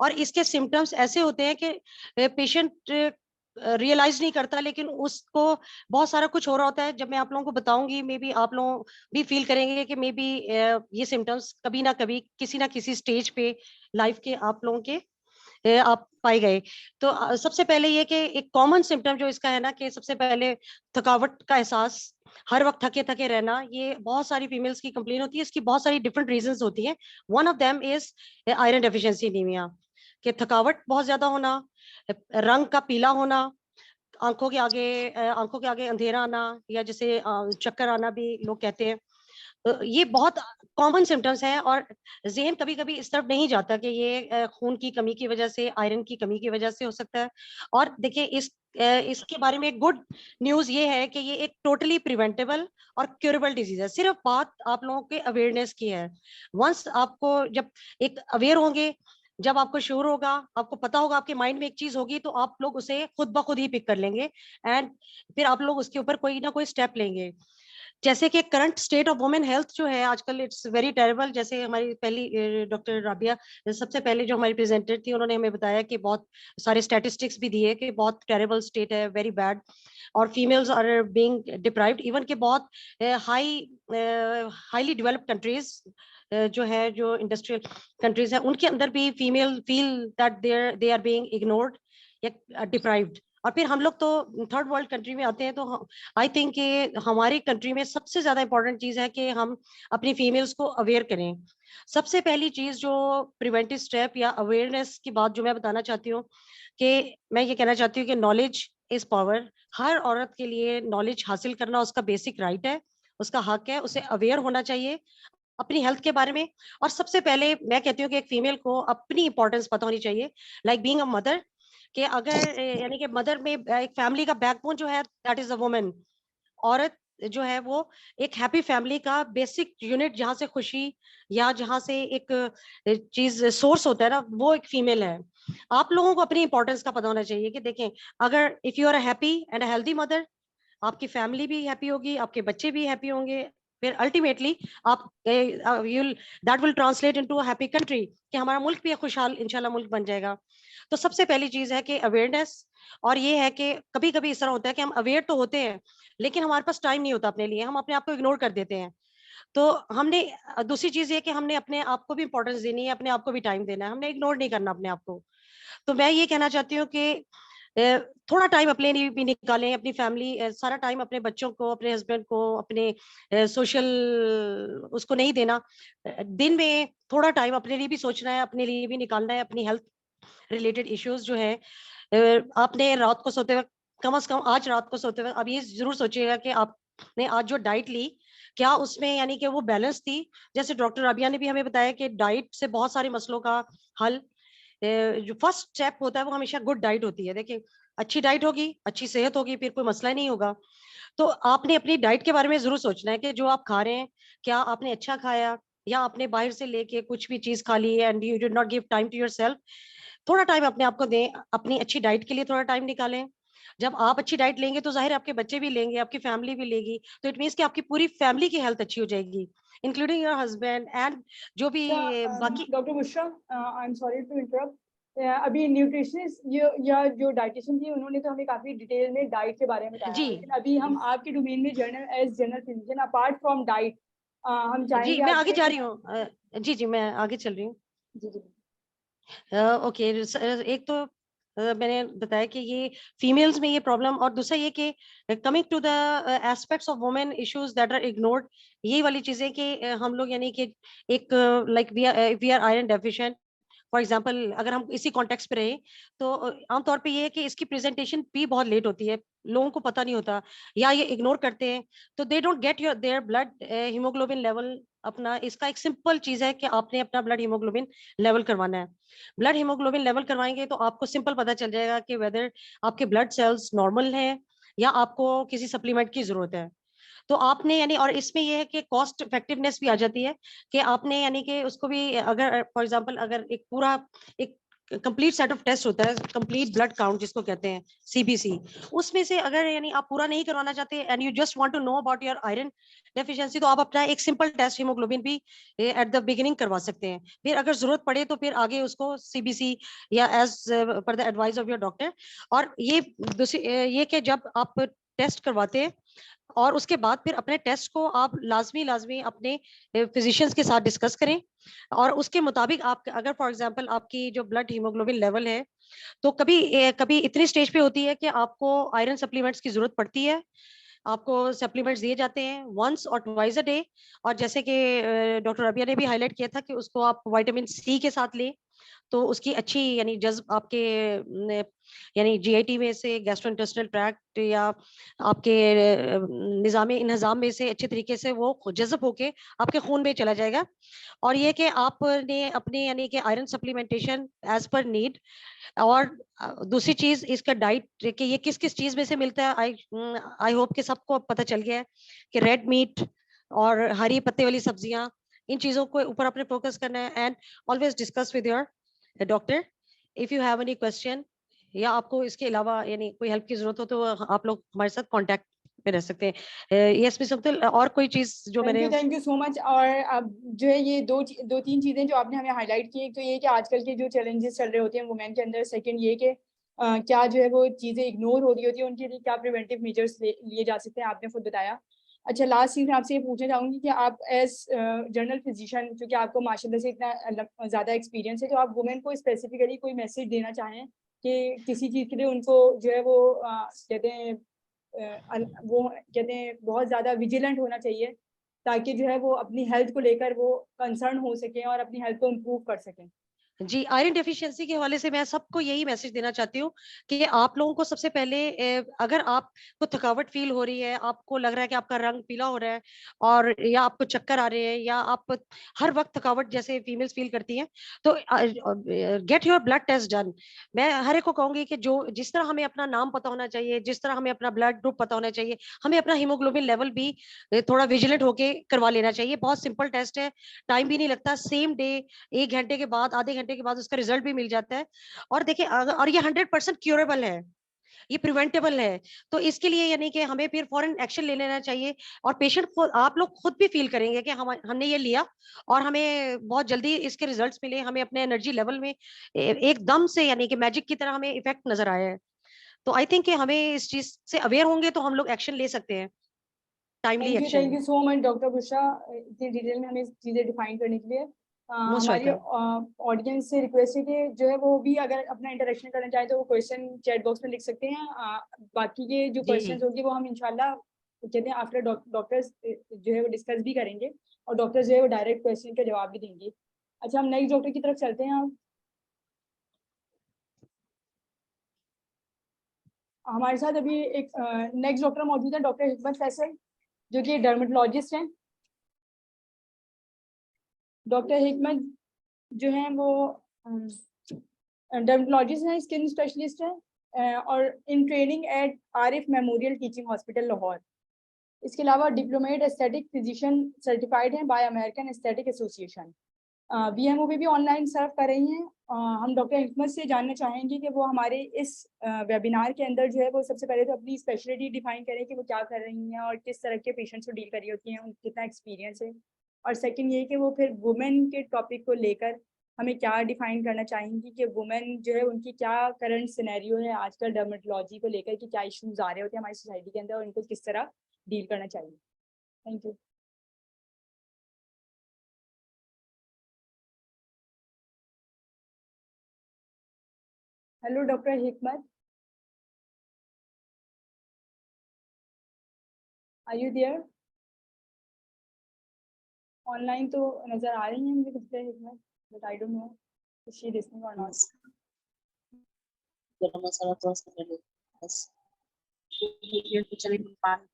और इसके सिम्टम्स ऐसे होते हैं कि पेशेंट रियलाइज नहीं करता लेकिन उसको बहुत सारा कुछ हो रहा होता है. जब मैं आप लोगों को बताऊंगी मे बी आप लोग भी फील करेंगे कि मे बी ये सिम्टम्स कभी ना कभी किसी ना किसी स्टेज पे लाइफ के आप लोगों के आप पाए गए. तो सबसे पहले ये कि एक कॉमन सिम्टम जो इसका है ना कि सबसे पहले थकावट का एहसास, हर वक्त थके थके रहना. ये बहुत सारी फीमेल्स की कंप्लेन होती है. इसकी बहुत सारी डिफरेंट रीजंस होती हैं. One of them is iron deficiency anaemia कि थकावट बहुत ज्यादा होना, रंग का पीला होना, आंखों के आगे अंधेरा आना या जैसे चक्कर आना भी लोग कहते हैं. ये बहुत कॉमन सिम्टम्स हैं और ज़हन कभी कभी इस तरफ नहीं जाता कि ये खून की कमी की वजह से, आयरन की कमी की वजह से हो सकता है. और देखिए इसके बारे में एक गुड न्यूज ये है कि ये एक टोटली प्रिवेंटेबल और क्यूरेबल डिजीज है. सिर्फ बात आप लोगों के अवेयरनेस की है. वंस आपको जब एक अवेयर होंगे, जब आपको श्योर होगा, आपको पता होगा, आपके माइंड में एक चीज होगी तो आप लोग उसे खुद ब खुद ही पिक कर लेंगे एंड फिर आप लोग उसके ऊपर कोई ना कोई स्टेप लेंगे. जैसे कि current state of women health जो है आजकल इट्स वेरी टेरेबल. जैसे हमारी पहली डॉक्टर राबिया सबसे पहले जो हमारी प्रेजेंटर थी उन्होंने हमें बताया कि बहुत सारे स्टैटिस्टिक्स भी दिए कि बहुत टेरेबल स्टेट है, वेरी बैड. और females are being deprived. Even के बहुत हाईली डेवलप्ड कंट्रीज जो है, जो इंडस्ट्रियल कंट्रीज है, उनके अंदर भी female feel that they are being ignored या डिप्राइव्ड. और फिर हम लोग तो थर्ड वर्ल्ड कंट्री में आते हैं तो आई थिंक कि हमारी कंट्री में सबसे ज्यादा इंपॉर्टेंट चीज है कि हम अपनी फीमेल्स को अवेयर करें. सबसे पहली चीज जो प्रिवेंटिव स्टेप या अवेयरनेस की बात जो मैं बताना चाहती हूँ कि मैं ये कहना चाहती हूँ कि नॉलेज इज पावर. हर औरत के लिए नॉलेज हासिल करना उसका बेसिक राइट है, उसका हक है. उसे अवेयर होना चाहिए अपनी हेल्थ के बारे में. और सबसे पहले मैं कहती हूँ कि एक फीमेल को अपनी इंपॉर्टेंस पता होनी चाहिए, लाइक बीइंग अ मदर. कि अगर यानी कि मदर में एक फैमिली का बैकबोन जो है दैट इज अ वुमन. औरत जो है वो एक हैप्पी फैमिली का बेसिक यूनिट, जहाँ से खुशी या जहाँ से एक चीज सोर्स होता है ना, वो एक फीमेल है। आप लोगों को अपनी इंपॉर्टेंस का पता होना चाहिए कि देखें, अगर if you are happy and healthy mother, आपकी फैमिली भी हैप्पी होगी, आपके बच्चे भी हैप्पी होंगे, फिर अल्टीमेटली आप you'll that will translate into a happy country, कि हमारा मुल्क भी एक खुशहाल इंशाल्लाह मुल्क बन जाएगा। तो सबसे पहली चीज है कि अवेयरनेस। और ये है कि कभी कभी इस तरह होता है कि हम अवेयर तो होते हैं, लेकिन हमारे पास टाइम नहीं होता अपने लिए, हम अपने आप को इग्नोर कर देते हैं। तो हमने दूसरी चीज ये कि हमने अपने आप को भी इंपॉर्टेंस देनी है, अपने आप को भी टाइम देना है, हमने इग्नोर नहीं करना अपने आप को। तो मैं ये कहना चाहती हूँ कि थोड़ा टाइम अपने लिए भी निकालें, अपनी फैमिली, सारा टाइम अपने बच्चों को, अपने हस्बैंड को, अपने सोशल उसको नहीं देना। दिन में थोड़ा टाइम अपने लिए भी सोचना है, अपने लिए भी निकालना है। अपनी हेल्थ रिलेटेड इश्यूज जो है, आपने रात को सोते वक्त, कम से कम आज रात को सोते वक्त अब ये जरूर सोचिएगा कि आपने आज जो डाइट ली, क्या उसमें यानी कि वो बैलेंस थी। जैसे डॉक्टर राबिया ने भी हमें बताया कि डाइट से बहुत सारे मसलों का हल, जो फर्स्ट स्टेप होता है वो हमेशा गुड डाइट होती है। देखिए, अच्छी डाइट होगी, अच्छी सेहत होगी, फिर कोई मसला नहीं होगा। तो आपने अपनी डाइट के बारे में जरूर सोचना है कि जो आप खा रहे हैं, क्या आपने अच्छा खाया, या आपने बाहर से लेके कुछ भी चीज खा ली and you did not give time to yourself. थोड़ा टाइम अपने आप को दें, अपनी अच्छी डाइट के लिए थोड़ा टाइम निकालें। जब आप अच्छी डाइट लेंगे तो जाहिर है आपके बच्चे भी लेंगे, आपकी फैमिली भी लेगी, तो इट मीन्स कि आपकी पूरी फैमिली की हेल्थ अच्छी हो जाएगी, इंक्लूडिंग योर हस्बैंड एंड जो भी बाकी। Doctor Bushra, I am sorry to interrupt. अभी न्यूट्रिशनिस्ट या जो डाइटिशियन थी, उन्होंने तो हमें काफी डिटेल में डाइट के बारे में बताया, जी लेकिन अभी हम आपके डोमेन में general physician, apart from diet, हम जी, चाहेंगे मैं आगे आपसे। जा रही हूँ। जी जी, मैं आगे चल रही हूँ। जी जी। ओके, एक तो मैंने बताया कि ये फीमेल्स में ये प्रॉब्लम, और दूसरा ये कि coming to the aspects of women issues that are ignored, ये वाली चीजें कि हम लोग यानी कि एक like we are iron deficient, for example अगर हम इसी कॉन्टेक्स्ट पे रहे, तो आमतौर पे ये है कि इसकी प्रेजेंटेशन भी बहुत लेट होती है, लोगों को पता नहीं होता या ये इग्नोर करते हैं। तो they don't get your their blood haemoglobin level अपना। इसका एक सिंपल चीज है कि आपने अपना ब्लड हीमोग्लोबिन लेवल करवाना है। ब्लड हीमोग्लोबिन लेवल करवाएंगे तो आपको सिंपल पता चल जाएगा कि वेदर आपके ब्लड सेल्स नॉर्मल हैं या आपको किसी सप्लीमेंट की जरूरत है। तो आपने यानी, और इसमें ये है कि कॉस्ट इफेक्टिवनेस भी आ जाती है कि आपने यानी कि उसको भी, अगर फॉर एग्जांपल अगर एक पूरा एक कंप्लीट सेट ऑफ टेस्ट होता है, कंप्लीट ब्लड काउंट जिसको कहते हैं सीबीसी, उसमें से अगर यानी आप पूरा नहीं करवाना चाहते and you just want to know about your iron deficiency, तो आप अपना एक सिंपल टेस्ट हीमोग्लोबिन भी एट द बिगिनिंग करवा सकते हैं। फिर अगर जरूरत पड़े तो फिर आगे उसको सीबीसी या एज पर the advice of your doctor. और ये दूसरी ये कि जब आप टेस्ट करवाते हैं और उसके बाद फिर अपने टेस्ट को आप लाजमी अपने फिजिशियंस के साथ डिस्कस करें, और उसके मुताबिक आप अगर फॉर एग्जांपल आपकी जो ब्लड हीमोग्लोबिन लेवल है, तो कभी इतनी स्टेज पे होती है कि आपको आयरन सप्लीमेंट्स की जरूरत पड़ती है, आपको सप्लीमेंट्स दिए जाते हैं वंस और ट्वाइस अ डे। और जैसे कि डॉक्टर रबिया ने भी हाईलाइट किया था कि उसको आप विटामिन सी के साथ लें, तो उसकी अच्छी यानी जज्ब आपके यानी जीआईटी में से, गैस्ट्रोइंटेस्टिनल ट्रैक्ट या आपके निज़ाम इंतजाम में से अच्छे तरीके से वो जज्ब होके आपके खून में चला जाएगा। और ये कि आपने अपने यानी कि आयरन सप्लीमेंटेशन एज पर नीड। और दूसरी चीज इसका डाइट कि ये किस किस चीज में से मिलता है, आई होप कि सबको अब पता चल गया है कि रेड मीट और हरी पत्ते वाली सब्जियां, इन चीजों को ऊपर अपने फोकस करना है। And always discuss with your doctor if you have any question, या आपको इसके अलावा यानी कोई हेल्प की जरूरत हो तो आप लोग हमारे साथ कांटेक्ट में रह सकते हैं। यस मिस अब्दुल, और कोई चीज जो मैंने। Thank you so much. और अब जो है ये दो तीन चीजें जो आपने हमें हाईलाइट की, एक तो ये कि आजकल के जो चैलेंजेस चल रहे होते हैं वुमेन के अंदर, सेकंड ये कि क्या जो है वो चीजें इग्नोर हो रही होती है, उनके लिए क्या प्रिवेंटिव मेजर्स लिए जा सकते हैं, आपने खुद बताया। अच्छा, लास्ट चीज मैं आपसे ये पूछना चाहूंगी कि आप एज जनरल फिजिशियन, क्योंकि आपको माशाल्लाह से इतना ज्यादा एक्सपीरियंस है, तो आप वुमेन को स्पेसिफिकली कोई मैसेज देना चाहें कि किसी चीज के लिए उनको जो है वो कहते हैं वो कहते हैं बहुत ज़्यादा विजिलेंट होना चाहिए, ताकि जो है वो अपनी हेल्थ को लेकर वो कंसर्न हो सकें और अपनी हेल्थ को इम्प्रूव कर सकें। जी, आयरन डेफिशिएंसी के हवाले से मैं सबको यही मैसेज देना चाहती हूँ कि आप लोगों को सबसे पहले अगर आपको थकावट फील हो रही है, आपको लग रहा है कि आपका रंग पीला हो रहा है और या आपको चक्कर आ रहे हैं या आप हर वक्त थकावट जैसे फीमेल्स फील करती हैं, तो get your blood test done. मैं हर एक को कहूंगी कि जो जिस तरह हमें अपना नाम पता होना चाहिए, जिस तरह हमें अपना ब्लड ग्रुप पता होना चाहिए, हमें अपना हीमोग्लोबिन लेवल भी थोड़ा विजिलेंट होके करवा लेना चाहिए। बहुत सिंपल टेस्ट है, टाइम भी नहीं लगता, सेम डे 1 घंटे के बाद, आधे घंटे के बाद उसका रिजल्ट भी मिल जाता है। और देखिए और ये 100% क्यूरेबल है, ये प्रिवेंटेबल है। तो इसके लिए यानी कि हमें फिर फॉरेन एक्शन ले लेना चाहिए और पेशेंट खुद, आप लोग खुद भी फील करेंगे कि हमने ये लिया और हमें बहुत जल्दी इसके रिजल्ट्स मिले, हमें अपने एनर्जी लेवल में एकदम से यानी कि मैजिक की तरह हमें इफेक्ट नजर आया है। तो आई थिंक कि हमें इस चीज से अवेयर होंगे तो हम लोग एक्शन ले सकते हैं, timely thank action. You so much doctor Bushra, इतनी डिटेल में हमें चीज़ें डिफाइन करने के लिए। मोस्ट हमारी वेलकम। ऑडियंस से रिक्वेस्ट है कि जो है वो भी अगर अपना इंटरेक्शन करना चाहे तो वो क्वेश्चन चैट बॉक्स में लिख सकते हैं। बाकी के जो जी क्वेश्चन होंगे वो हम इंशाल्लाह कहते हैं आफ्टर डॉक्टर्स जो है वो डिस्कस भी करेंगे और डॉक्टर जो है वो डायरेक्ट क्वेश्चन के जवाब भी देंगे। अच्छा, हम नेक्स्ट डॉक्टर की तरफ चलते हैं। अब हमारे साथ अभी एक नेक्स्ट डॉक्टर मौजूद है, डॉक्टर हिकमत फैसल, जो कि डर्मेटोलॉजिस्ट हैं। डॉक्टर हिकमत जो है वो डर्मेटोलॉजिस्ट हैं, स्किन स्पेशलिस्ट हैं और in training at Arif memorial teaching hospital Lahore. इसके अलावा डिप्लोमेट एस्थेटिक फिजिशियन सर्टिफाइड हैं bye American aesthetic association. BMO भी ऑनलाइन सर्व कर रही हैं। हम डॉक्टर हिकमत से जानना चाहेंगे कि वो हमारे इस वेबिनार के अंदर जो है वो सबसे पहले तो अपनी स्पेशलिटी डिफाइन करें कि वो क्या कर रही हैं और किस तरह के पेशेंट्स को डील कर रही होती हैं, उनका कितना एक्सपीरियंस है। और सेकंड ये कि वो फिर वुमेन के टॉपिक को लेकर हमें क्या डिफाइन करना चाहेंगी कि वुमेन जो है उनकी क्या करंट सिनेरियो है आजकल डर्मेटोलॉजी को लेकर, कि क्या इश्यूज आ रहे होते हैं हमारी सोसाइटी के अंदर और उनको किस तरह डील करना चाहिए। Thank you. हेलो डॉक्टर हिकमत, आर यू देयर? ऑनलाइन तो नजर आ रही हैं मुझे डॉक्टर हिकमत, but I don't know if she listening और नॉट। गरम मसाला थोड़ा सा कर लो बस। ये तो चले पानी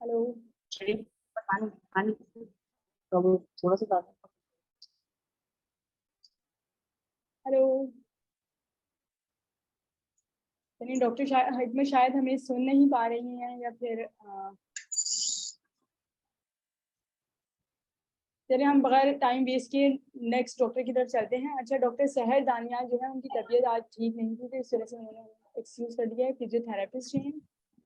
हेलो चले पानी पानी तो वो थोड़ा सा डाल। हेलो, यानी डॉक्टर हिकमत शायद हमें सुन नहीं पा रही हैं या फिर चलिए हम बगैर टाइम वेस्ट किए नेक्स्ट डॉक्टर की तरफ चलते हैं। अच्छा, डॉक्टर सहर दानिया जो है उनकी तबीयत आज ठीक नहीं थी, तो इस वजह से उन्होंने एक्सक्यूज कर दिया है। फिजियोथेरेपिस्ट हैं,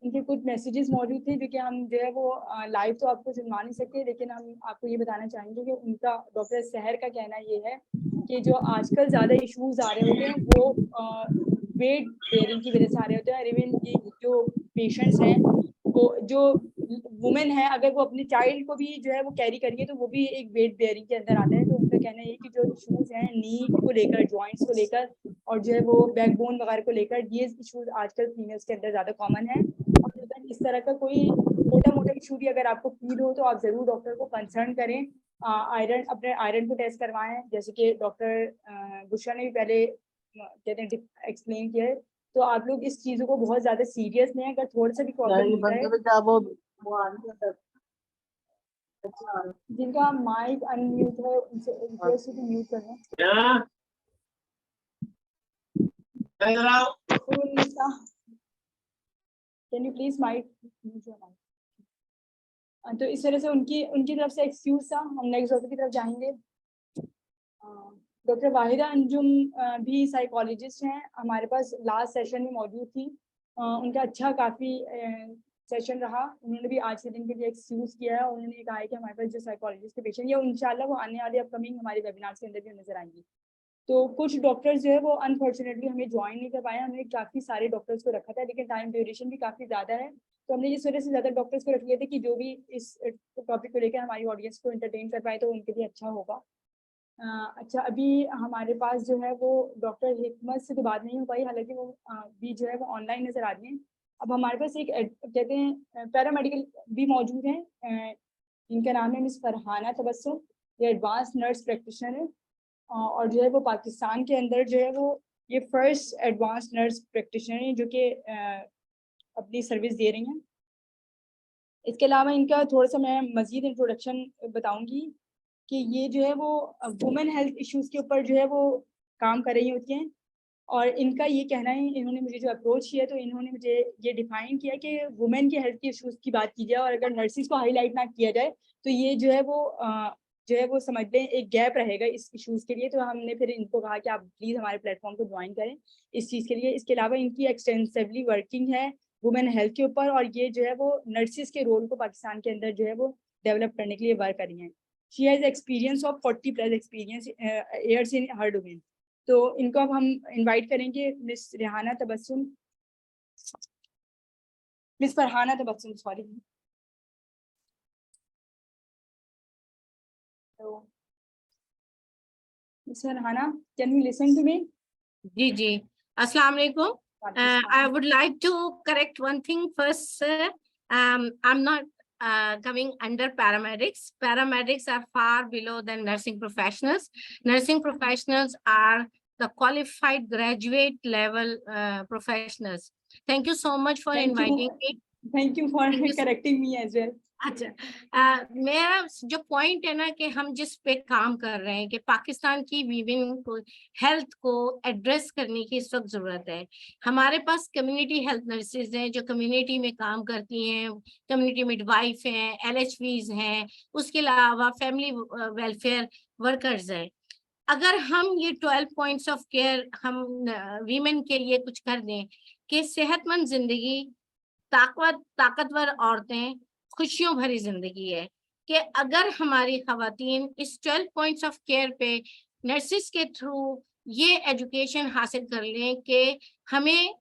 इनके कुछ मैसेजेस मौजूद थे जो कि हम जो है वो लाइव तो आपको सुनवा नहीं सकते, लेकिन हम आपको ये बताना चाहेंगे कि उनका, डॉक्टर सहर का कहना ये है कि जो आजकल ज़्यादा इश्यूज आ रहे होते हैं वो वेट बेयरिंग की वजह से आ रहे होते हैं। और इवन ये जो पेशेंट्स हैं वो जो वुमेन है, अगर वो अपने चाइल्ड को भी जो है वो कैरी करिए तो वो भी एक वेट बेयरिंग के अंदर आता है। तो उनका कहना है कि जो इश्यूज हैं नी को लेकर, जॉइंट्स को लेकर और जो है वो बैकबोन वगैरह को लेकर, ये इश्यूज आजकल फीमेल्स के अंदर ज़्यादा कॉमन है। और अगर इस तरह का कोई छोटा मोटा इशू भी अगर आपको फील हो तो आप ज़रूर डॉक्टर को कंसर्न करें। आयरन, अपने आयरन को टेस्ट करवाएं, जैसे कि डॉक्टर बुशरा ने भी पहले कहते हैं एक्सप्लेन किया है। तो आप लोग इस चीज़ों को बहुत ज़्यादा सीरियस लें। अगर थोड़ा सा भी प्रॉब्लम ये होता बंद है, कर दे वो आने का अच्छा जिनका माइक अनम्यूट है उनसे रिक्वेस्ट है कि म्यूट कर लें। क्या इधर आओ। Can you please mic mute your mic. तो इस तरह से उनकी उनकी तरफ से एक्सक्यूज था। हम नेक्स्ट डॉक्टर की तरफ जाएंगे। डॉक्टर वाहिदा अंजुम भी साइकोलॉजिस्ट हैं, हमारे पास लास्ट सेशन में मौजूद थी। उनका अच्छा काफ़ी सेशन रहा। उन्होंने भी आज के दिन के लिए एक्सक्यूज किया है और उन्होंने ये कहा है कि हमारे पास जो साइकोलॉजिस्ट के पेशेंट है इंशाल्लाह वो आने वाले अपकमिंग हमारे वेबिनार्स के अंदर भी नजर आएंगी। तो कुछ डॉक्टर्स जो है वो अनफॉर्चुनेटली हमें ज्वाइन नहीं कर पाए। हमने काफ़ी सारे डॉक्टर्स को रखा था, लेकिन टाइम ड्यूरेशन भी काफ़ी ज़्यादा है, तो हमने इस वजह से ज़्यादा डॉक्टर्स को रख लिए थे कि जो भी इस टॉपिक को लेकर हमारी ऑडियंस को एंटरटेन कर पाए तो उनके लिए अच्छा होगा। अच्छा, अभी हमारे पास जो है वो डॉक्टर हिकमत से तो बात नहीं हो पाई, हालांकि वो भी जो है वो ऑनलाइन नज़र आ रही हैं। अब हमारे पास एक कहते हैं पैरामेडिकल भी मौजूद हैं। इनका नाम है मिस फरहाना तबस्सुम, ये एडवांस नर्स प्रैक्टिशनर है। और जो है वो पाकिस्तान के अंदर जो है वो ये फर्स्ट एडवांस नर्स प्रैक्टिशनर हैं जो कि अपनी सर्विस दे रही हैं। इसके अलावा इनका थोड़ा सा मैं मज़ीद इंट्रोडक्शन बताऊंगी कि ये जो है वो वुमेन हेल्थ इश्यूज़ के ऊपर जो है वो काम कर रही होती हैं। और इनका ये कहना है, इन्होंने मुझे जो अप्रोच किया तो इन्होंने मुझे ये डिफाइन किया कि वुमेन के हेल्थ के इश्यूज़ की बात की जाए और अगर नर्सिस को हाईलाइट ना किया जाए तो ये जो है वो समझ लें एक गैप रहेगा इस इश्यूज़ के लिए। तो हमने फिर इनको कहा कि आप प्लीज़ हमारे प्लेटफॉर्म को ज्वाइन करें इस चीज़ के लिए। इसके अलावा इनकी एक्सटेंसिवली वर्किंग है वुमेन हेल्थ के ऊपर और ये जो है वो नर्सिस के रोल को पाकिस्तान के अंदर जो है वो डेवलप करने के लिए वर्क कर रही हैं। She has experience of 40+ experience years in हर डोमेन। तो इनको अब हम इनवाइट करेंगे miss Rehana Tabassum, miss Farhana Tabassum, sorry. तो miss Farhana, can you listen to me? जी जी, अस्सलाम वालेकुम. I would like to correct one thing first, sir. I'm not coming under paramedics. Paramedics are far below than nursing professionals. Nursing professionals are the qualified graduate level professionals. Thank you so much for inviting me. Thank you for correcting me as well. अच्छा, मेरा जो point है ना कि हम जिस पे काम कर रहे हैं कि पाकिस्तान की वीमेन को हेल्थ को एड्रेस करने की इस वक्त जरूरत है। हमारे पास कम्युनिटी हेल्थ नर्सेज हैं जो कम्युनिटी में काम करती हैं, कम्युनिटी मिडवाइफ हैं, LHVs हैं, उसके अलावा फैमिली वेलफेयर वर्कर्स हैं। अगर हम ये 12 पॉइंट्स ऑफ केयर हम वीमेन के लिए कुछ कर दें कि सेहतमंद जिंदगी, ताकतवर औरतें, खुशियों भरी जिंदगी है, कि अगर हमारी खवातीन इस 12 पॉइंट्स ऑफ केयर पे नर्सिस के थ्रू ये एजुकेशन हासिल कर लें कि हमें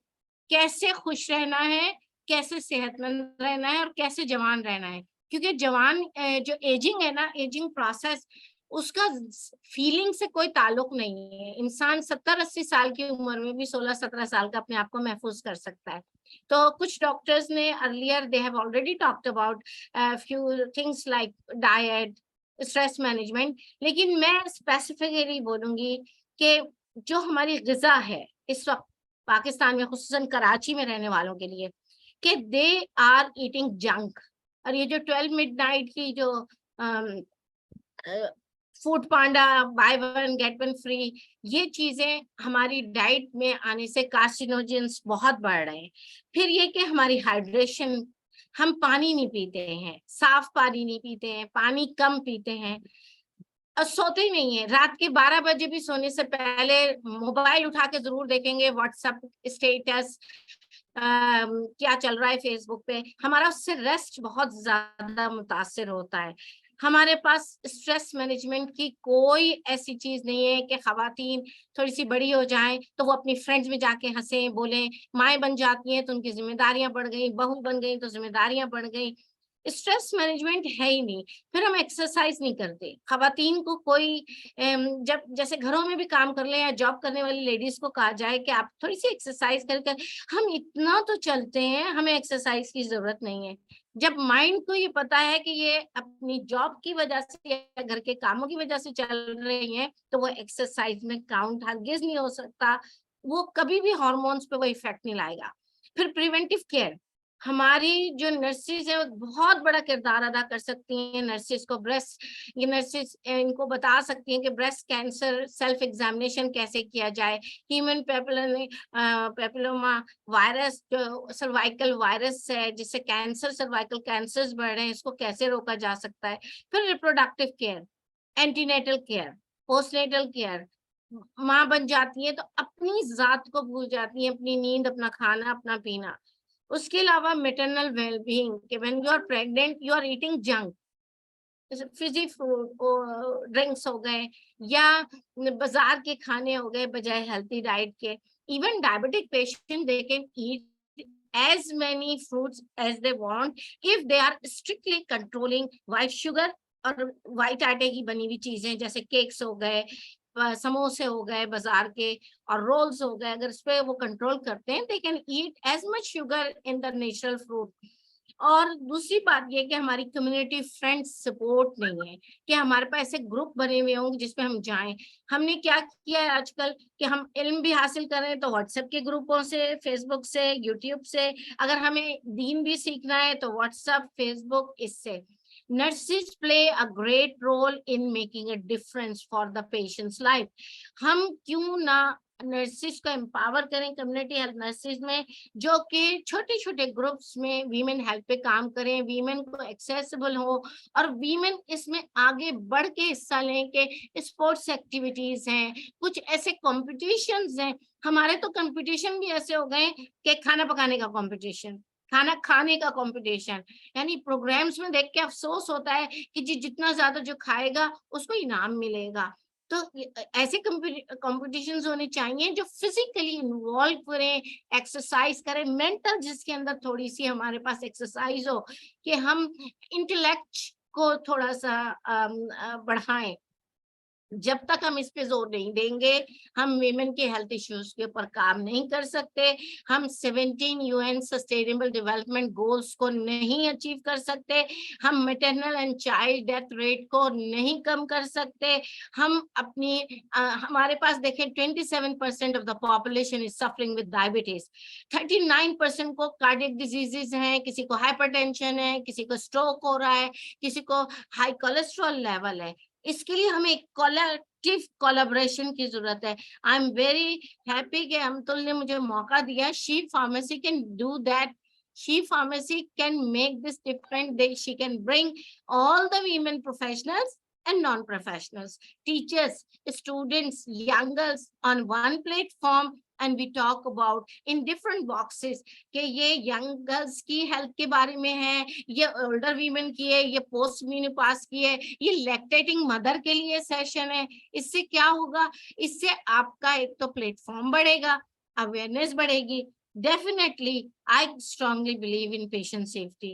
कैसे खुश रहना है, कैसे सेहतमंद रहना है और कैसे जवान रहना है। क्योंकि जवान जो एजिंग है ना, एजिंग प्रोसेस, उसका फीलिंग से कोई ताल्लुक नहीं है। इंसान 70-80 साल की उम्र में भी 16-17 साल का अपने आप को महफूज कर सकता है। तो कुछ डॉक्टर्स ने earlier they have already talked about few things like diet, stress management, लेकिन मैं स्पेसिफिकली बोलूंगी कि जो हमारी ग़िज़ा है इस वक्त पाकिस्तान में, खुसूसन कराची में रहने वालों के लिए, कि दे आर ईटिंग जंक। और ये जो 12 मिडनाइट की जो food Panda, by one get one free, ये चीजें हमारी डाइट में आने से कार्सिनोजेंस बहुत बढ़ रहे हैं। फिर ये कि हमारी हाइड्रेशन, हम पानी नहीं पीते हैं, साफ पानी नहीं पीते हैं, पानी कम पीते हैं और सोते ही नहीं है। रात के 12 बजे भी सोने से पहले मोबाइल उठा के जरूर देखेंगे व्हाट्सएप स्टेटस, क्या चल रहा है फेसबुक पे। हमारा उससे रेस्ट बहुत ज्यादा मुतासिर होता है। हमारे पास स्ट्रेस मैनेजमेंट की कोई ऐसी चीज नहीं है कि खवातीन थोड़ी सी बड़ी हो जाएं तो वो अपनी फ्रेंड्स में जाके हंसे बोलें, माएँ बन जाती हैं तो उनकी जिम्मेदारियां बढ़ गई, बहू बन गई तो जिम्मेदारियां बढ़ गई। स्ट्रेस मैनेजमेंट है ही नहीं। फिर हम एक्सरसाइज नहीं करते। खवातीन को कोई जब जैसे घरों में भी काम कर ले या जॉब करने वाली लेडीज को कहा जाए कि आप थोड़ी सी एक्सरसाइज करके, हम इतना तो चलते हैं, हमें एक्सरसाइज की जरूरत नहीं है। जब माइंड को ये पता है कि ये अपनी जॉब की वजह से या घर के कामों की वजह से चल रही है, तो वो एक्सरसाइज में काउंट हरगिज नहीं हो सकता। वो कभी भी हार्मोन्स पे वो इफेक्ट नहीं लाएगा। फिर प्रिवेंटिव केयर, हमारी जो नर्सेज है वो बहुत बड़ा किरदार अदा कर सकती हैं। नर्सेज को ये नर्सेज इनको बता सकती हैं कि ब्रेस्ट कैंसर सेल्फ एग्जामिनेशन कैसे किया जाए, ह्यूमन पेपिलोमा वायरस जो सर्वाइकल वायरस है जिससे कैंसर, सर्वाइकल कैंसर्स बढ़ रहे हैं, इसको कैसे रोका जा सकता है। फिर reproductive care, antenatal care, postnatal care. माँ बन जाती है तो अपनी जात को भूल जाती है, अपनी नींद, अपना खाना, अपना पीना। उसके अलावा मेटरनल वेलबींग, कि when you are pregnant you are eating junk, fizzy food drinks हो गए या बाजार के खाने हो गए बजाय हेल्थी डाइट के। Even diabetic patient they can eat as many fruits as they want if they are strictly controlling white sugar और white आटे की बनी हुई चीजें जैसे केक्स हो गए, समोसे हो गए बाजार के और रोल्स हो गए, अगर इस पे वो कंट्रोल करते हैं they can eat as much sugar in the natural fruit। और दूसरी बात ये कि हमारी कम्युनिटी फ्रेंड्स सपोर्ट नहीं है कि हमारे पास ऐसे ग्रुप बने हुए होंगे जिसमें हम जाएं। हमने क्या किया है आजकल कि हम इल्म भी हासिल करें तो व्हाट्सएप के ग्रुपों से, फेसबुक से, यूट्यूब से, अगर हमें दीन भी सीखना है तो व्हाट्सएप, फेसबुक, इससे। Nurses play a great role in making a difference for the patient's life. हम क्यों ना नर्सिस को एम्पावर करें कम्युनिटी हेल्थ नर्सिस में, जो कि छोटे छोटे ग्रुप्स में वीमेन हेल्थ पे काम करें, वीमेन को एक्सेसिबल हो और वीमेन इसमें आगे बढ़ के हिस्सा लें कि स्पोर्ट्स एक्टिविटीज हैं, कुछ ऐसे कॉम्पिटिशन्स हैं। हमारे तो कंपटीशन भी ऐसे हो गए कि खाना पकाने का कंपटीशन, खाना खाने का कंपटीशन, यानी प्रोग्राम्स में देख के अफसोस होता है कि जी जितना ज्यादा जो खाएगा उसको इनाम मिलेगा। तो ऐसे कॉम्पिटिशन्स होने चाहिए जो फिजिकली इन्वॉल्व करें, एक्सरसाइज करें, मेंटल जिसके अंदर थोड़ी सी हमारे पास एक्सरसाइज हो कि हम इंटेलेक्ट को थोड़ा सा बढ़ाएं। जब तक हम इस पे जोर नहीं देंगे हम वीमेन के हेल्थ इश्यूज के ऊपर काम नहीं कर सकते, हम 17 यूएन सस्टेनेबल डेवलपमेंट गोल्स को नहीं अचीव कर सकते, हम maternal and child death rate को नहीं कम कर सकते। हम अपनी हमारे पास देखें 27% of the population is suffering with diabetes, 39% को कार्डियक डिजीजेस हैं, किसी को हाइपरटेंशन है, किसी को स्ट्रोक हो रहा है, किसी को हाई कोलेस्ट्रॉल लेवल है। इसके लिए हमें कोलेक्टिव कोलैबोरेशन की जरूरत है। आई एम वेरी हैप्पी कि अमतुल ने मुझे मौका दिया। She pharmacy can do that, she pharmacy can make this different. She can bring all the women professionals and non-professionals, teachers, students, youngers on one platform, and we talk about in different boxes कि ये youngers की health के बारे में है, ये older women की है, ये पोस्ट मेनोपॉज की है, ये लैक्टेटिंग मदर के लिए सेशन है। इससे क्या होगा, इससे आपका एक तो प्लेटफॉर्म बढ़ेगा, अवेयरनेस बढ़ेगी। Definitely, I strongly believe in patient safety.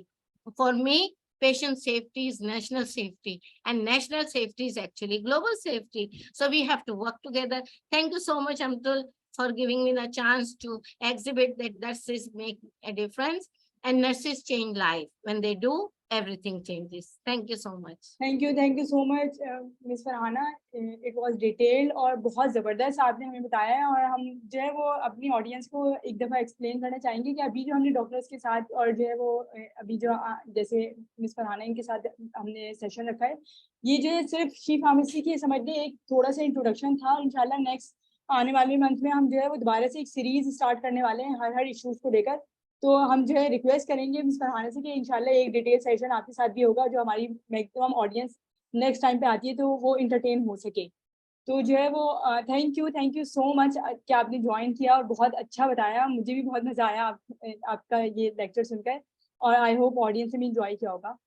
For me, patient safety is national safety, and national safety is actually global safety. So we have to work together. Thank you so much, Amtul, for giving me the chance to exhibit that nurses make a difference, and nurses change life. When they do, everything changes. Thank you so much. Thank you so much miss Farhana, it was detailed और बहुत ज़बरदस्त आपने हमें बताया है। और हम जो है वो अपनी ऑडियंस को एक दफ़ा एक्सप्लेन करना चाहेंगे कि अभी जो हमने डॉक्टर्स के साथ और जो है वो अभी जो जैसे मिस फरहाना इनके साथ हमने सेशन रखा है, ये जो है सिर्फ शी फार्मेसी की समझ लें एक थोड़ा सा इंट्रोडक्शन था। इंशाल्लाह नेक्स्ट आने वाले मंथ में हम जो है वो दोबारा से एक सीरीज स्टार्ट करने वाले हैं हर इश्यूज़ को लेकर। तो हम जो है रिक्वेस्ट करेंगे मिस फरहाना से कि इंशाल्लाह एक डिटेल सेशन आपके साथ भी होगा, जो हमारी मैक्सिमम ऑडियंस नेक्स्ट टाइम पे आती है तो वो इंटरटेन हो सके। तो जो है वो थैंक यू सो मच कि आपने ज्वाइन किया और बहुत अच्छा बताया। मुझे भी बहुत मज़ा आया आपका ये लेक्चर सुनकर, और आई होप ऑडियंस ने भी इंजॉय किया होगा।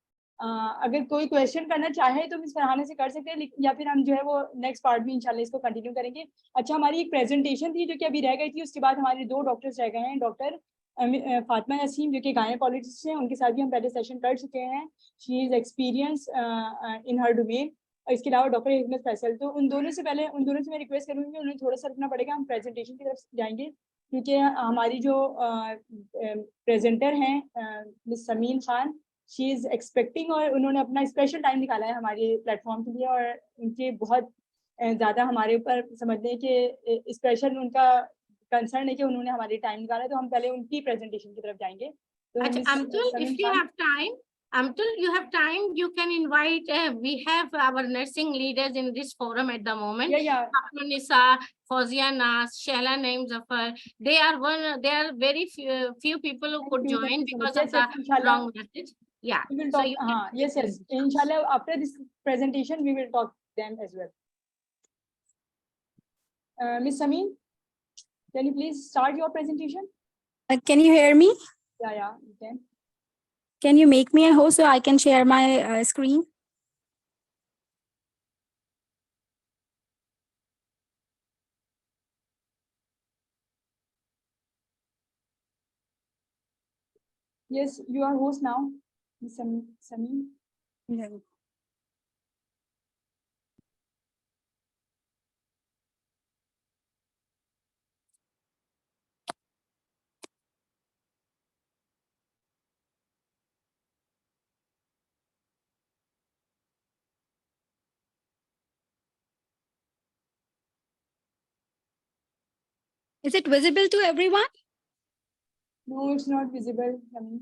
अगर कोई क्वेश्चन करना चाहे तो मिस फरहाना से कर सकते हैं, या फिर हम जो है वो नेक्स्ट पार्ट में इंशाल्लाह इसको कंटिन्यू करेंगे। अच्छा, हमारी एक प्रेजेंटेशन थी जो कि अभी रह गई थी, उसके बाद हमारे 2 डॉक्टर्स रह गए हैं, डॉक्टर फातिमा यासीन जो कि गायनेकोलॉजिस्ट हैं, उनके साथ भी हम पहले सेशन कर चुके हैं। शी इज़ एक्सपीरियंस इन हर डोमेन। और इसके अलावा डॉक्टर हिकमत फैसल, तो उन दोनों से मैं रिक्वेस्ट करूँगी उन्हें थोड़ा सा रुकना पड़ेगा, हम प्रेजेंटेशन की तरफ जाएंगे क्योंकि हमारी जो प्रेजेंटर हैं miss Sameen Khan, she is expecting, और उन्होंने अपना स्पेशल टाइम निकाला है हमारे प्लेटफॉर्म के लिए, और उनके बहुत ज़्यादा हमारे ऊपर समझ लें कि स्पेशल उनका कंसर्न है कि उन्होंने हमारे टाइम निकाला। तो हम पहले उनकी प्रेजेंटेशन की तरफ जाएंगे। तो अच्छा, Amtul, if you have time, Amtul, you have time, you can invite, we have our nursing leaders in this forum at the moment. Yeah. Dr. Nisa, Fauzia Nas, Shehla Naim Zafar, they are very few people who could join because of the long message. Yeah. We will So talk, you can yes, inshallah, after this presentation, we will talk them as well. Miss Sameen, can you please start your presentation? Can you hear me? Yeah, you can. Can you make me a host so I can share my screen? Yes, you are host now, Miss Sameen. Is it visible to everyone? No, it's not visible. Yummy.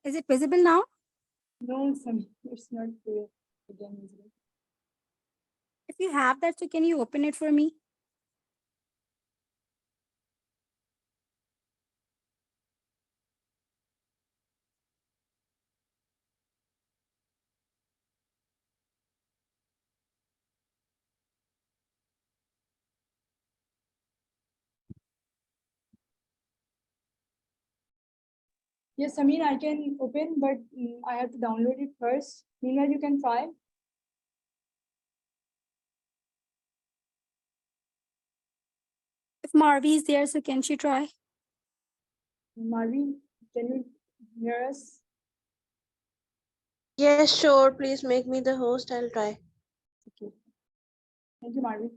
Is it visible now? No, it's not again visible. If you have that, so can you open it for me? Yes, I mean, I can open, but I have to download it first. Meanwhile, you can try. If Marvi is there, so can she try? Marvi, can you hear us? Yes, sure. Please make me the host. I'll try. Okay. Thank you, Marvi.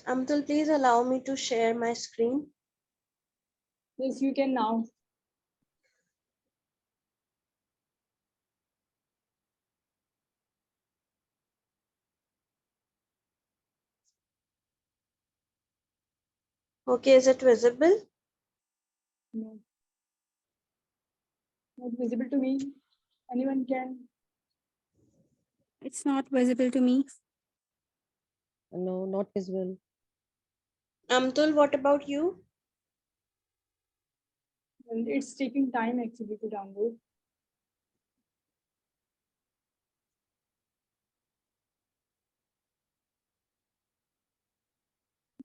Amtul, please allow me to share my screen. Yes, you can now. Okay, is it visible? No. Not visible to me. Anyone can? It's not visible to me. No, not visible. Amtul, what about you? And it's taking time actually to download.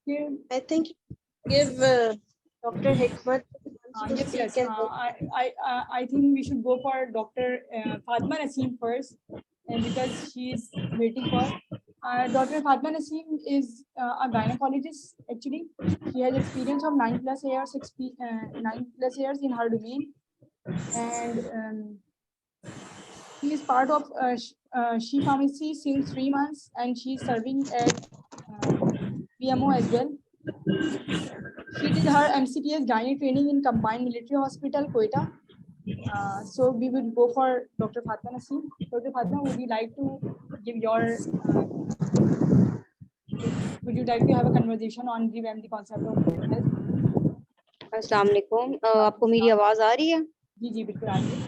Okay. I think give Dr. Hikmat to Yes, speak yes. and I think we should go for Dr. Fatma Naseem first, and because she's waiting for. Dr. Fatma Naseem is a gynecologist. Actually, she has experience of 9+ years. 9+ years in her domain, and she is part of She Pharmacy since 3 months, and she's serving at PMO as well. She did her MCPS gynae training in Combined Military Hospital, Quetta. So we will go for Dr. Fatma Naseem. Dr. Fatma, would you like to give your, would you like to have a conversation on revamp the concept of mental health? अस्सलाम वालेकुम आपको मेरी आवाज आ रही है जी जी बिल्कुल आ रही है.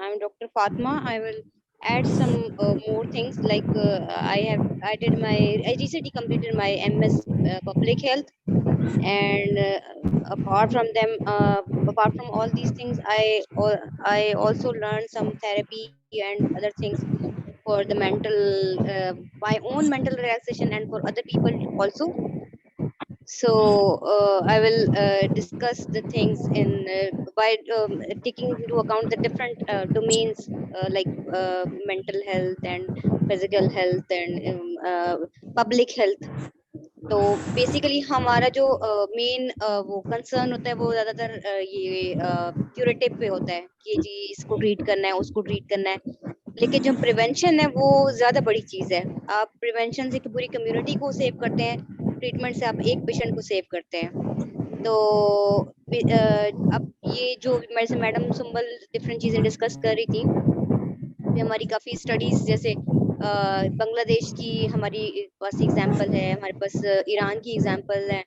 I'm Dr. Fatma. I will add some more things like I recently completed my MS public health, and apart from all these things, I also learned some therapy and other things for the my own mental relaxation and for other people also. So I will discuss the things by taking into account the different domains like mental health and physical health and public health. तो basically हमारा जो main वो concern होता है वो ज्यादातर ये curative पे होता है कि जी इसको ट्रीट करना है उसको ट्रीट करना है, लेकिन जो प्रिवेंशन है वो ज्यादा बड़ी चीज है. आप प्रिवेंशन से पूरी कम्युनिटी को सेव करते हैं, ट्रीटमेंट से आप एक पेशेंट को सेव करते हैं. तो अब ये जो मेरे से मैडम सुंबल डिफरेंट चीजें डिस्कस कर रही थी, हमारी काफी स्टडीज जैसे बांग्लादेश की हमारी पास एग्जांपल है, हमारे पास ईरान की एग्जांपल है.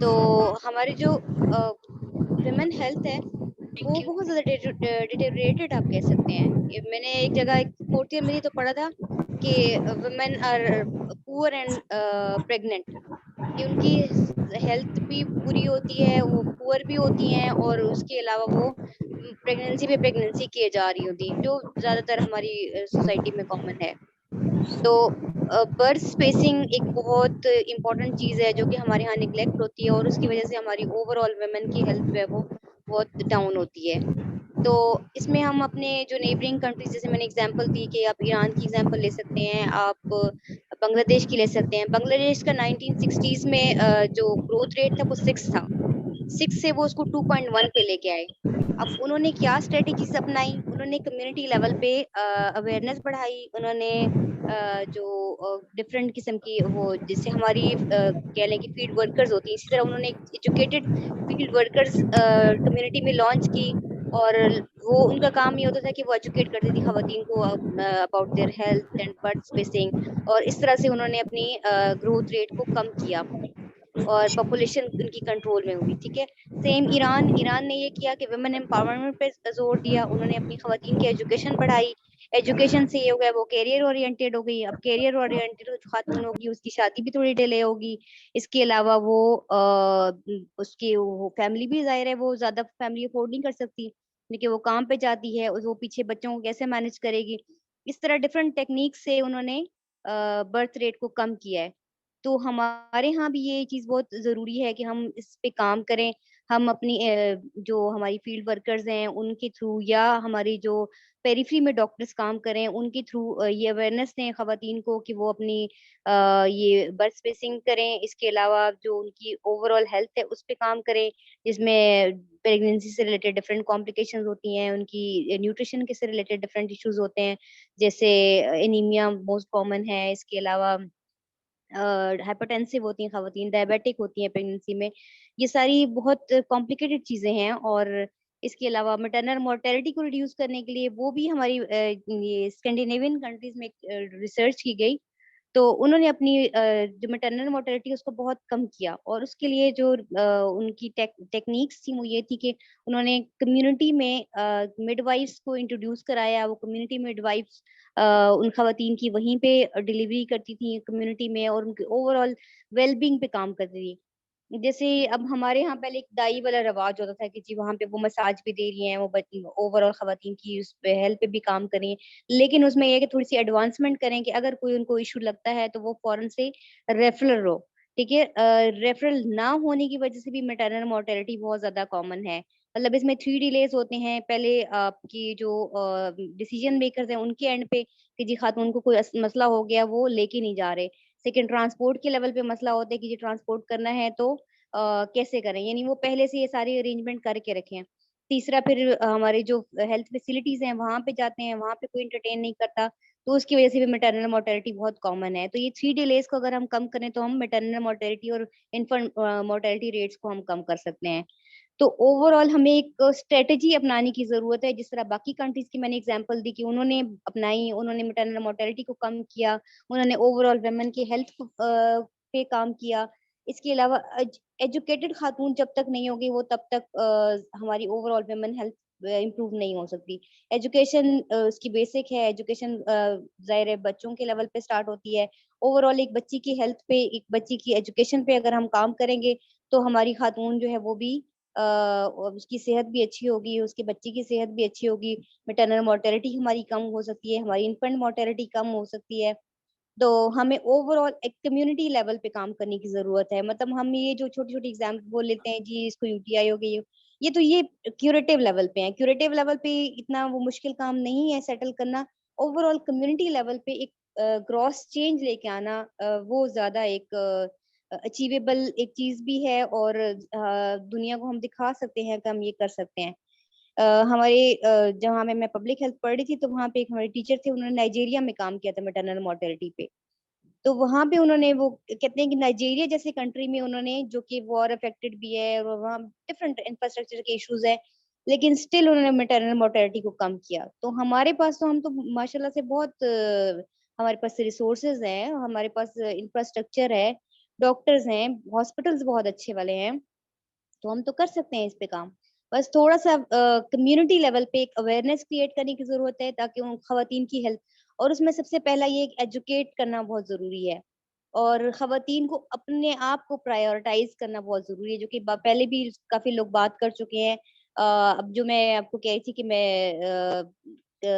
तो हमारे जो विमेन हेल्थ है वो बहुत ज्यादा डिटेरियोरेटेड आप कह सकते हैं। ये मैंने एक जगह 4th ईयर में ही तो पढ़ा था कि women are poor and pregnant, कि उनकी हेल्थ भी बुरी होती है, वो पुअर भी होती हैं और उसके अलावा वो प्रेगनेंसी पे प्रेगनेंसी किए जा रही होती हैं, जो ज्यादातर हमारी सोसाइटी में कॉमन है। तो बर्थ स्पेसिंग एक बहुत इम्पोर्टेंट चीज है जो कि हमारे यहाँ निग्लेक्ट होती है और उसकी वजह से हमारी ओवरऑल वुमेन की हेल्थ जो है वो बहुत डाउन होती है। तो इसमें हम अपने जो नेबरिंग कंट्रीज, जैसे मैंने एग्जांपल दी कि आप ईरान की एग्जांपल ले सकते हैं, आप बांग्लादेश की ले सकते हैं। बांग्लादेश का 1960s में जो ग्रोथ रेट था वो 6 था, 6 से वो उसको 2.1 पे लेके आए। अब उन्होंने क्या स्ट्रेटेजीज अपनाई, उन्होंने कम्युनिटी लेवल पे अवेयरनेस बढ़ाई, उन्होंने जो डिफरेंट किस्म की वो जिससे हमारी कह लें कि फील्ड वर्कर्स होती हैं, इसी तरह उन्होंने एजुकेटेड फील्ड वर्कर्स कम्युनिटी में लॉन्च की और वो उनका काम ये होता था कि वो एजुकेट करती थी खवातीन को about their health and birth spacing, और इस तरह से उन्होंने अपनी ग्रोथ रेट को कम किया और पॉपुलेशन उनकी कंट्रोल में हुई। ठीक है, सेम ईरान ने ये किया कि वुमेन एम्पावरमेंट पे जोर दिया, उन्होंने अपनी खवातीन की एजुकेशन बढ़ाई, एजुकेशन से ये हो गया वो कैरियर ओरिएंटेड हो गई। अब कैरियर ओरिएंटेड खातून होगी उसकी शादी भी थोड़ी डिले होगी, इसके अलावा वो उसकी वो फैमिली भी जाहिर है वो ज्यादा फैमिली अफोर्ड नहीं कर सकती, लेकिन वो काम पे जाती है और वो पीछे बच्चों को कैसे मैनेज करेगी। इस तरह डिफरेंट टेक्निक से उन्होंने बर्थ रेट को कम किया है। तो हमारे यहाँ भी ये चीज बहुत जरूरी है कि हम इस पे काम करें। हम अपनी जो हमारी फील्ड वर्कर्स हैं उनके थ्रू, या हमारी जो पेरिफेरी में डॉक्टर्स काम करें उनके थ्रू ये अवेयरनेस दें खवातीन को कि वो अपनी ये बर्थ स्पेसिंग करें। इसके अलावा जो उनकी ओवरऑल हेल्थ है उस पे काम करें, जिसमें प्रेगनेंसी से रिलेटेड डिफरेंट कॉम्प्लिकेशंस होती हैं, उनकी न्यूट्रिशन के से रिलेटेड डिफरेंट इश्यूज होते हैं, जैसे एनीमिया मोस्ट कॉमन है। इसके अलावा हाइपरटेंसिव होती हैं खवातीन, डायबिटिक होती हैं प्रेगनेंसी में। ये सारी बहुत कॉम्प्लिकेटेड चीजें हैं। और इसके अलावा मैटरनल मोर्टेलिटी को रिड्यूस करने के लिए वो भी हमारी ये स्कैंडिनेवियन कंट्रीज में रिसर्च की गई, तो उन्होंने अपनी जो मैटरनल मोर्टेलिटी उसको बहुत कम किया। और उसके लिए जो उनकी टेक्निक्स थी वो ये थी कि उन्होंने कम्युनिटी में मिडवाइफ्स को इंट्रोड्यूस कराया। वो कम्युनिटी मिडवाइफ्स उन खवातीन की वहीं पे डिलीवरी करती थी कम्युनिटी में और उनके ओवरऑल वेलबींग पे काम करती थी। जैसे अब हमारे यहाँ पहले एक दाई वाला रवाज होता था कि जी वहां पे वो मसाज भी दे रही हैं, वो ओवरऑल खवातीन की उस पे हेल्थ पे भी काम कर रही हैं, लेकिन उसमें यह है कि थोड़ी सी एडवांसमेंट करें कि अगर कोई उनको इशू लगता है तो वो फौरन से रेफरल हो। ठीक है, रेफरल ना होने की वजह से भी मैटरनल मोर्टेलिटी बहुत ज्यादा कॉमन है। मतलब इसमें 3 डिलेज होते हैं। पहले आपकी जो डिसीजन मेकर्स हैं उनके एंड पे कि जी खातून को कोई मसला हो गया वो लेके नहीं जा रहे। सेकंड, ट्रांसपोर्ट के लेवल पे मसला होता है कि जी ट्रांसपोर्ट करना है तो कैसे करें, यानी वो पहले से ये सारी अरेंजमेंट करके रखे हैं। तीसरा, फिर हमारे जो हेल्थ फैसिलिटीज हैं वहां पे जाते हैं, वहां पे कोई एंटरटेन नहीं करता, तो उसकी वजह से भी मैटरनल मोर्टेलिटी बहुत कॉमन है। तो ये 3 डिलेज को अगर हम कम करें तो हम मैटरनल मोर्टेलिटी और इन्फेंट मोर्टेलिटी रेट्स को हम कम कर सकते हैं। तो ओवरऑल हमें एक स्ट्रेटेजी अपनाने की जरूरत है, जिस तरह बाकी कंट्रीज की मैंने एग्जांपल दी कि उन्होंने अपनाई, उन्होंने मैटरनल मोर्टेलिटी को कम किया, उन्होंने ओवरऑल वुमेन की हेल्थ पे काम किया। इसके अलावा एजुकेटेड खातून जब तक नहीं होगी वो तब तक हमारी ओवरऑल वुमेन हेल्थ इम्प्रूव नहीं हो सकती। एजुकेशन उसकी बेसिक है। एजुकेशन जाहिर है बच्चों के लेवल पे स्टार्ट होती है। ओवरऑल एक बच्ची की हेल्थ पे, एक बच्ची की एजुकेशन पे अगर हम काम करेंगे तो हमारी खातून जो है वो भी उसकी सेहत भी अच्छी होगी, उसके बच्चे की सेहत भी अच्छी होगी, मैटरनल मोर्टेलिटी हमारी कम हो सकती है, हमारी इन्फेंट मोर्टेलिटी कम हो सकती है। तो हमें ओवरऑल एक कम्युनिटी लेवल पे काम करने की जरूरत है। मतलब हम ये जो छोटी छोटी एग्जाम्पल बोल लेते हैं जी इसको यूटीआई हो गई, ये तो ये क्यूरेटिव लेवल पे है। क्यूरेटिव लेवल पे इतना वो मुश्किल काम नहीं है सेटल करना। ओवरऑल कम्युनिटी लेवल पे एक ग्रॉस चेंज लेके आना वो ज्यादा एक अचीवेबल एक चीज भी है और दुनिया को हम दिखा सकते हैं कि हम ये कर सकते हैं। हमारे जहाँ मैं पब्लिक हेल्थ पढ़ रही थी तो वहाँ पे एक हमारे टीचर थे, उन्होंने नाइजीरिया में काम किया था मैटरनल मोर्टेलिटी पे। तो वहाँ पे उन्होंने वो कहते हैं कि नाइजीरिया जैसे कंट्री में उन्होंने, जो कि वॉर अफेक्टेड भी है और वहाँ डिफरेंट इंफ्रास्ट्रक्चर के इश्यूज है, लेकिन स्टिल उन्होंने मैटरनल मोर्टेलिटी को कम किया। तो हमारे पास तो हम तो माशाल्लाह से बहुत हमारे पास रिसोर्सेज हैं, हमारे पास इंफ्रास्ट्रक्चर है, डॉक्टर्स हैं, हॉस्पिटल्स बहुत अच्छे वाले हैं, तो हम तो कर सकते हैं इस पे काम। बस थोड़ा सा कम्युनिटी लेवल पे एक अवेयरनेस क्रिएट करने की जरूरत है, ताकि उन खवातीन की हेल्थ, और उसमें सबसे पहला ये एजुकेट करना बहुत जरूरी है, और खवातीन को अपने आप को प्रायोरिटाइज करना बहुत जरूरी है, जो कि पहले भी काफी लोग बात कर चुके हैं। अब जो मैं आपको कह रही थी कि मैं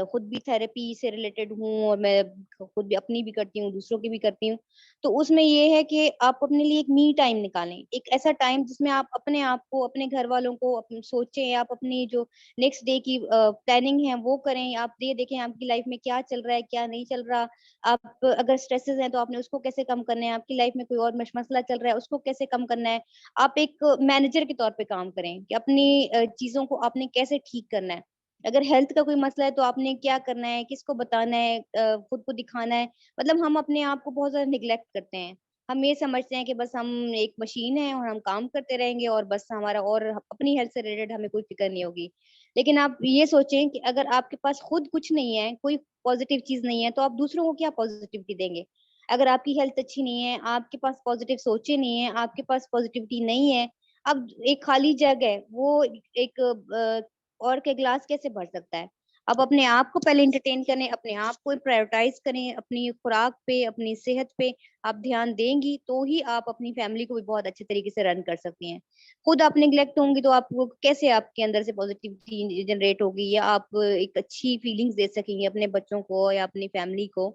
खुद भी थेरेपी से रिलेटेड हूँ, और मैं खुद भी अपनी भी करती हूँ, दूसरों की भी करती हूँ। तो उसमें ये है कि आप अपने लिए एक मी टाइम निकालें, एक ऐसा टाइम जिसमें आप अपने आप को, अपने घर वालों को सोचें, आप अपनी जो नेक्स्ट डे की प्लानिंग है वो करें, आप ये देखें आपकी लाइफ में क्या चल रहा है, क्या नहीं चल रहा। आप अगर स्ट्रेसेस हैं तो आपने उसको कैसे कम करना है, आपकी लाइफ में कोई और मसला चल रहा है उसको कैसे कम करना है। आप एक मैनेजर के तौर पे काम करें कि अपनी चीजों को आपने कैसे ठीक करना है। अगर हेल्थ का कोई मसला है तो आपने क्या करना है, किसको बताना है, खुद को दिखाना है। मतलब हम अपने आप को बहुत ज्यादा निग्लेक्ट करते हैं। हम ये समझते हैं कि बस हम एक मशीन है और हम काम करते रहेंगे, और बस हमारा और अपनी हेल्थ से रिलेटेड हमें कोई फिक्र नहीं होगी। लेकिन आप ये सोचें कि अगर आपके पास खुद कुछ नहीं है, कोई पॉजिटिव चीज नहीं है, तो आप दूसरों को क्या पॉजिटिविटी देंगे। अगर आपकी हेल्थ अच्छी नहीं है, आपके पास पॉजिटिव सोचे नहीं है, आपके पास पॉजिटिविटी नहीं है, अब एक खाली जग है, वो एक और के ग्लास कैसे भर सकता है। आप अपने आप को पहले एंटरटेन करें, अपने आप को प्रायोरिटाइज करें, अपनी खुराक पे, अपनी सेहत पे आप ध्यान देंगी तो ही आप अपनी फैमिली को भी बहुत अच्छे तरीके से रन कर सकती हैं। खुद आप निग्लेक्ट होंगी तो आपको कैसे, आपके अंदर से पॉजिटिविटी जनरेट होगी, या आप एक अच्छी फीलिंग्स दे सकेंगे अपने बच्चों को या अपनी फैमिली को।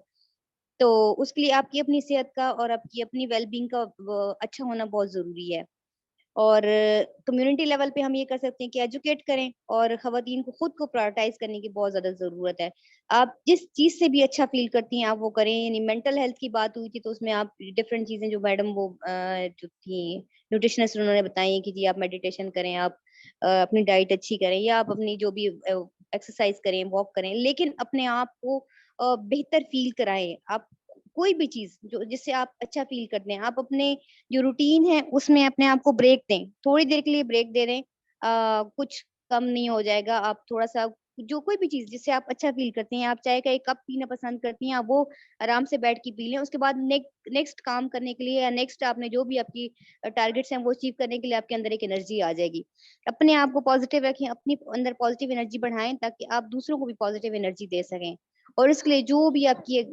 तो उसके लिए आपकी अपनी सेहत का और आपकी अपनी वेलबींग का अच्छा होना बहुत जरूरी है। और कम्युनिटी लेवल पे हम ये कर सकते हैं कि एजुकेट करें, और खवातीन को खुद को प्रायोरिटाइज करने की बहुत ज्यादा जरूरत है। आप जिस चीज से भी अच्छा फील करती हैं आप वो करें। यानी मेंटल हेल्थ की बात हुई थी तो उसमें आप डिफरेंट चीजें जो मैडम वो जो थी न्यूट्रिशनिस्ट, उन्होंने बताई कि जी आप मेडिटेशन करें, आप अपनी डाइट अच्छी करें, या आप अपनी जो भी एक्सरसाइज करें, वॉक करें, लेकिन अपने आप को बेहतर फील कराएं। आप कोई भी चीज जो जिससे आप अच्छा फील करते हैं, आप अपने जो रूटीन है उसमें अपने आप को ब्रेक दें, थोड़ी देर के लिए ब्रेक दे दें। कुछ कम नहीं हो जाएगा। आप थोड़ा सा जो कोई भी चीज जिससे आप अच्छा फील करते हैं, आप चाय का एक कप पीना पसंद करती हैं, आप वो आराम से बैठ के पी लें। उसके बाद नेक्स्ट काम करने के लिए, या नेक्स्ट आपने जो भी आपकी टारगेट्स हैं वो अचीव करने के लिए आपके अंदर एक एनर्जी आ जाएगी। अपने आप को पॉजिटिव रखें, अपनी अंदर पॉजिटिव एनर्जी बढ़ाएं, ताकि आप दूसरों को भी पॉजिटिव एनर्जी दे सकें। और इसके लिए जो भी आपकी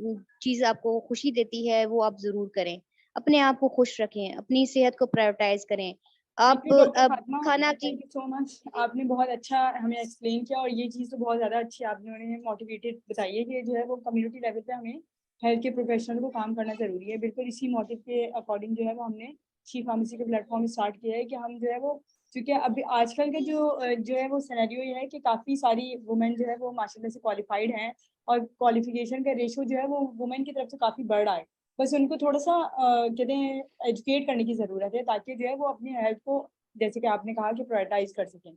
चीज आपको खुशी देती है वो आप जरूर करें। अपने आप को खुश रखें, अपनी सेहत को प्रायोरिटाइज करें। आप डॉक्टर अब फातिमा, खाना की थैंक यू सो मच। आपने बहुत अच्छा हमें एक्सप्लेन किया, और ये चीज़ तो बहुत ज़्यादा अच्छी आपने उन्हें मोटिवेटेड बताई है कि जो है वो कम्युनिटी लेवल पे हमें हेल्थ के प्रोफेशनल को काम करना ज़रूरी है। बिल्कुल इसी मोटिव के अकॉर्डिंग जो है वो हमने शी फार्मेसी का प्लेटफॉर्म स्टार्ट किया है कि हम जो है वो, क्योंकि अभी आजकल के जो है वो सिनेरियो ये है कि काफ़ी सारी वुमेन जो है वो माशाल्लाह से क्वालिफाइड हैं, और क्वालिफिकेशन का रेशो जो है वो वुमेन की तरफ से काफ़ी बढ़ रहा है। बस उनको थोड़ा सा कहते हैं एजुकेट करने की ज़रूरत है, ताकि जो है वो अपनी हेल्थ को, जैसे कि आपने कहा, कि प्रायोरिटाइज कर सकें।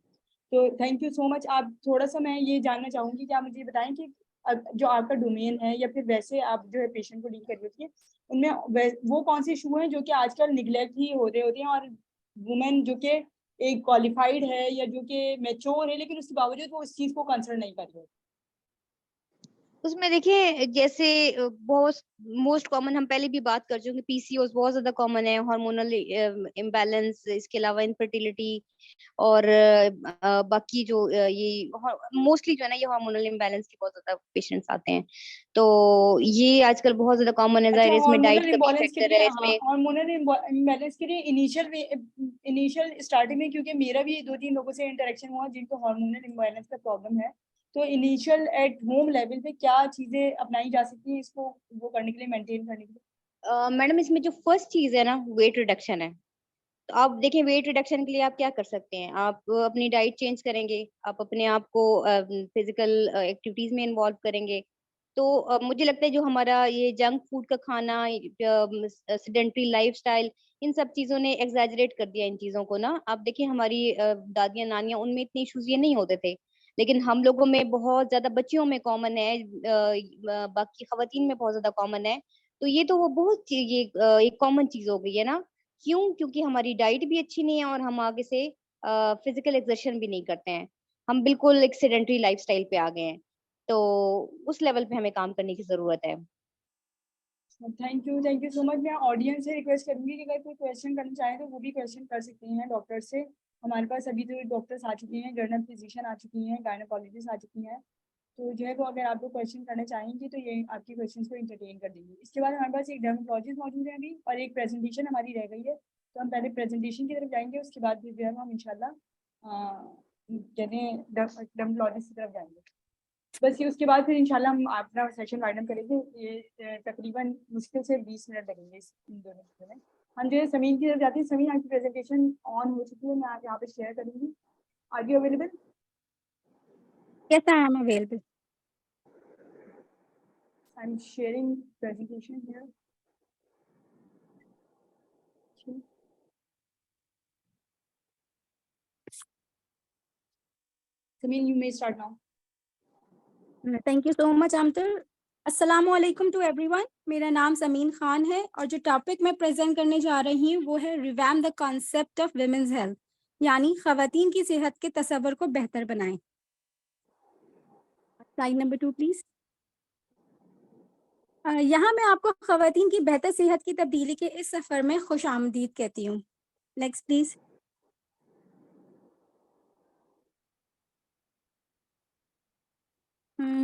तो थैंक यू सो मच। आप थोड़ा सा, मैं ये जानना चाहूँगी कि आप मुझे बताएं कि जो आपका डोमेन है, या फिर वैसे आप जो है पेशेंट को डील कर रही होती है, उनमें वो कौन से इशू हैं जो कि आजकल निगलेक्ट ही हो रहे होते हैं, और वुमेन जो कि एक क्वालिफाइड है या जो कि मैच्योर है, लेकिन उसके बावजूद वो इस चीज़ को कंसर्न नहीं कर रही होती। उसमें देखिए, जैसे बहुत मोस्ट कॉमन हम पहले भी बात कर चुके हैं, पीसीओएस बहुत ज्यादा कॉमन है, हार्मोनल इम्बैलेंस, इसके अलावा इनफर्टिलिटी, और बाकी जो ये मोस्टली जो है ना, ये हार्मोनल इम्बैलेंस के बहुत ज्यादा पेशेंट्स आते हैं। तो ये आजकल बहुत ज्यादा कॉमन है। अच्छा, जाहिर है इसमें डाइट हार्मोनल का भी इम्बैलेंस के फैक्टर लिए, है हाँ, इसमें। हार्मोनल इम्बैलेंस के लिए इनिशियल स्टार्टिंग में, क्योंकि मेरा भी 2-3 लोगों से इंटरेक्शन हुआ जिनको हार्मोनल इम्बैलेंस का प्रॉब्लम है, तो इनिशियल एट होम लेवल पे क्या चीजें अपनाई जा सकती हैं इसको वो करने के लिए, मेंटेन करने के लिए? मैडम, इसमें जो फर्स्ट चीज है ना, वेट रिडक्शन है। तो आप देखें, वेट रिडक्शन के लिए आप क्या कर सकते हैं। आप अपनी डाइट चेंज करेंगे, आप अपने आप को फिजिकल एक्टिविटीज में इन्वॉल्व करेंगे। तो मुझे लगता है जो हमारा ये जंक फूड का खाना, सेडेंटरी लाइफस्टाइल, इन सब चीजों ने एग्जैजरेट कर दिया इन चीजों को ना। आप देखिए हमारी दादियां नानियां, उनमें इतने इश्यूज ये नहीं होते थे, लेकिन हम लोगों में बहुत ज्यादा, बच्चियों में कॉमन है, बाकी खवातीन में बहुत ज्यादा कॉमन है। तो ये तो वो बहुत ये एक कॉमन चीज हो गई है ना। क्यों? क्योंकि हमारी डाइट भी अच्छी नहीं है, और हम आगे से फिजिकल एक्सर्शन भी नहीं करते हैं। हम बिल्कुल एक सेडेंटरी लाइफस्टाइल पे आ गए हैं। तो उस लेवल पे हमें काम करने की जरूरत है। Thank you so much. मैं ऑडियंस से रिक्वेस्ट करूंगी कि अगर कोई क्वेश्चन करना चाहे तो वो भी क्वेश्चन कर सकते हैं डॉक्टर से। हमारे पास अभी तो डॉक्टर्स आ चुके हैं, जर्नल फिजिशियन आ चुकी हैं, गायनोकोलॉजिस्ट आ चुकी हैं, तो जो है वो अगर आपको क्वेश्चन करना चाहेंगी तो ये आपके क्वेश्चंस को इंटरटेन कर देंगे। इसके बाद हमारे पास एक डर्मेटोलॉजिस्ट मौजूद है अभी, और एक प्रेजेंटेशन हमारी रह गई है, तो हम पहले प्रेजेंटेशन की तरफ जाएंगे, उसके बाद फिर जो है हम इंशाल्लाह कहते हैं डर्मेटोलॉजिस्ट की तरफ जाएंगे। बस ये उसके बाद फिर इंशाल्लाह हम अपना सेशन वाइंड अप करेंगे। ये तकरीबन मुश्किल से 20 मिनट लगेंगे इन दोनों चीज़ों में। हम जो है समीन की तरफ जाते हैं। समीन, आपकी प्रेजेंटेशन ऑन हो चुकी है, मैं आप यहाँ पे शेयर करूँगी। Are you available? Yes, I am available. I'm sharing presentation here. Samin, you may start now. Thank you so much, Amtar. अस्सलाम वालेकुम टू एवरीवन। मेरा नाम समीन खान है और जो टॉपिक मैं प्रेजेंट करने जा रही हूँ वो है revamp the concept of women's health, यानी खवातीन की सेहत के तस्वर को बेहतर बनाएं। Slide number 2 please. यहाँ मैं आपको खवातीन की बेहतर सेहत की तब्दीली के इस सफ़र में खुश आमदीद कहती हूँ। Next please.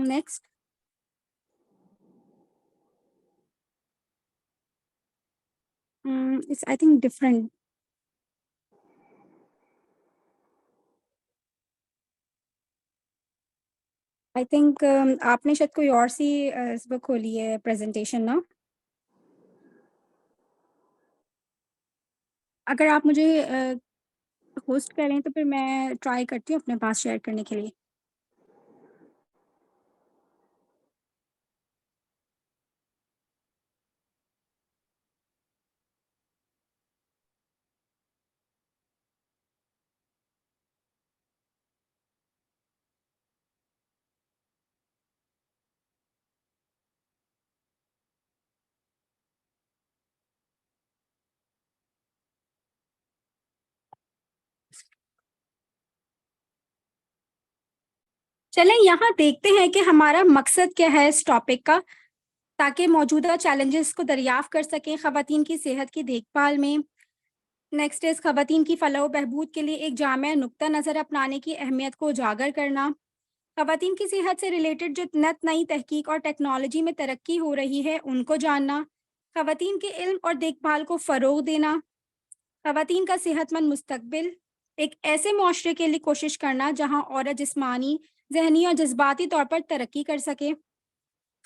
Next. It's I think different. I think आपने शायद कोई और सी इस वक्त खोली है प्रेजेंटेशन ना। अगर आप मुझे होस्ट करें तो फिर मैं ट्राई करती हूँ अपने पास शेयर करने के लिए। चलें यहाँ देखते हैं कि हमारा मकसद क्या है इस टॉपिक का, ताकि मौजूदा चैलेंजेस को दरियाफ्त कर सकें खवातीन की सेहत की देखभाल में। नेक्स्ट इज खवातीन की फलाह बहबूद के लिए एक जामिया नुक्ता नज़र अपनाने की अहमियत को उजागर करना। खवातीन की सेहत से रिलेटेड जो नई तहकीक और टेक्नोलॉजी में तरक्की हो रही है उनको जानना। खवातीन के इल्म और देखभाल को फ़रोग देना। खवातीन का सेहतमंद मुस्तकबिल, एक ऐसे मुआशरे के लिए कोशिश करना जहाँ औरत जिस्मानी, जहनी और जज्बाती तौर पर तरक्की कर सके।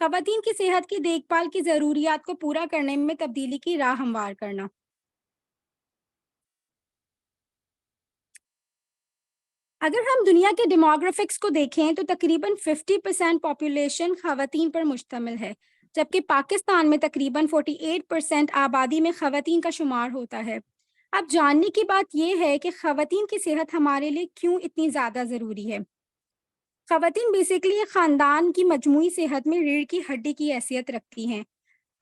खवातीन की सेहत की देखभाल की ज़रूरियात को पूरा करने में तब्दीली की राह हमवार करना। अगर हम दुनिया के डेमोग्राफिक्स को देखें तो तकरीबन 50% पॉपुलेशन खवातीन पर मुश्तमिल है, जबकि पाकिस्तान में तकरीबन 48% आबादी में खवातीन का शुमार होता है। अब जानने की बात यह है कि खवातीन की सेहत हमारे लिए क्यों इतनी ज़्यादा ज़रूरी है। खवातीन बेसिकली एक ख़ानदान की मजमूई सेहत में रीढ़ की हड्डी की हैसियत रखती हैं।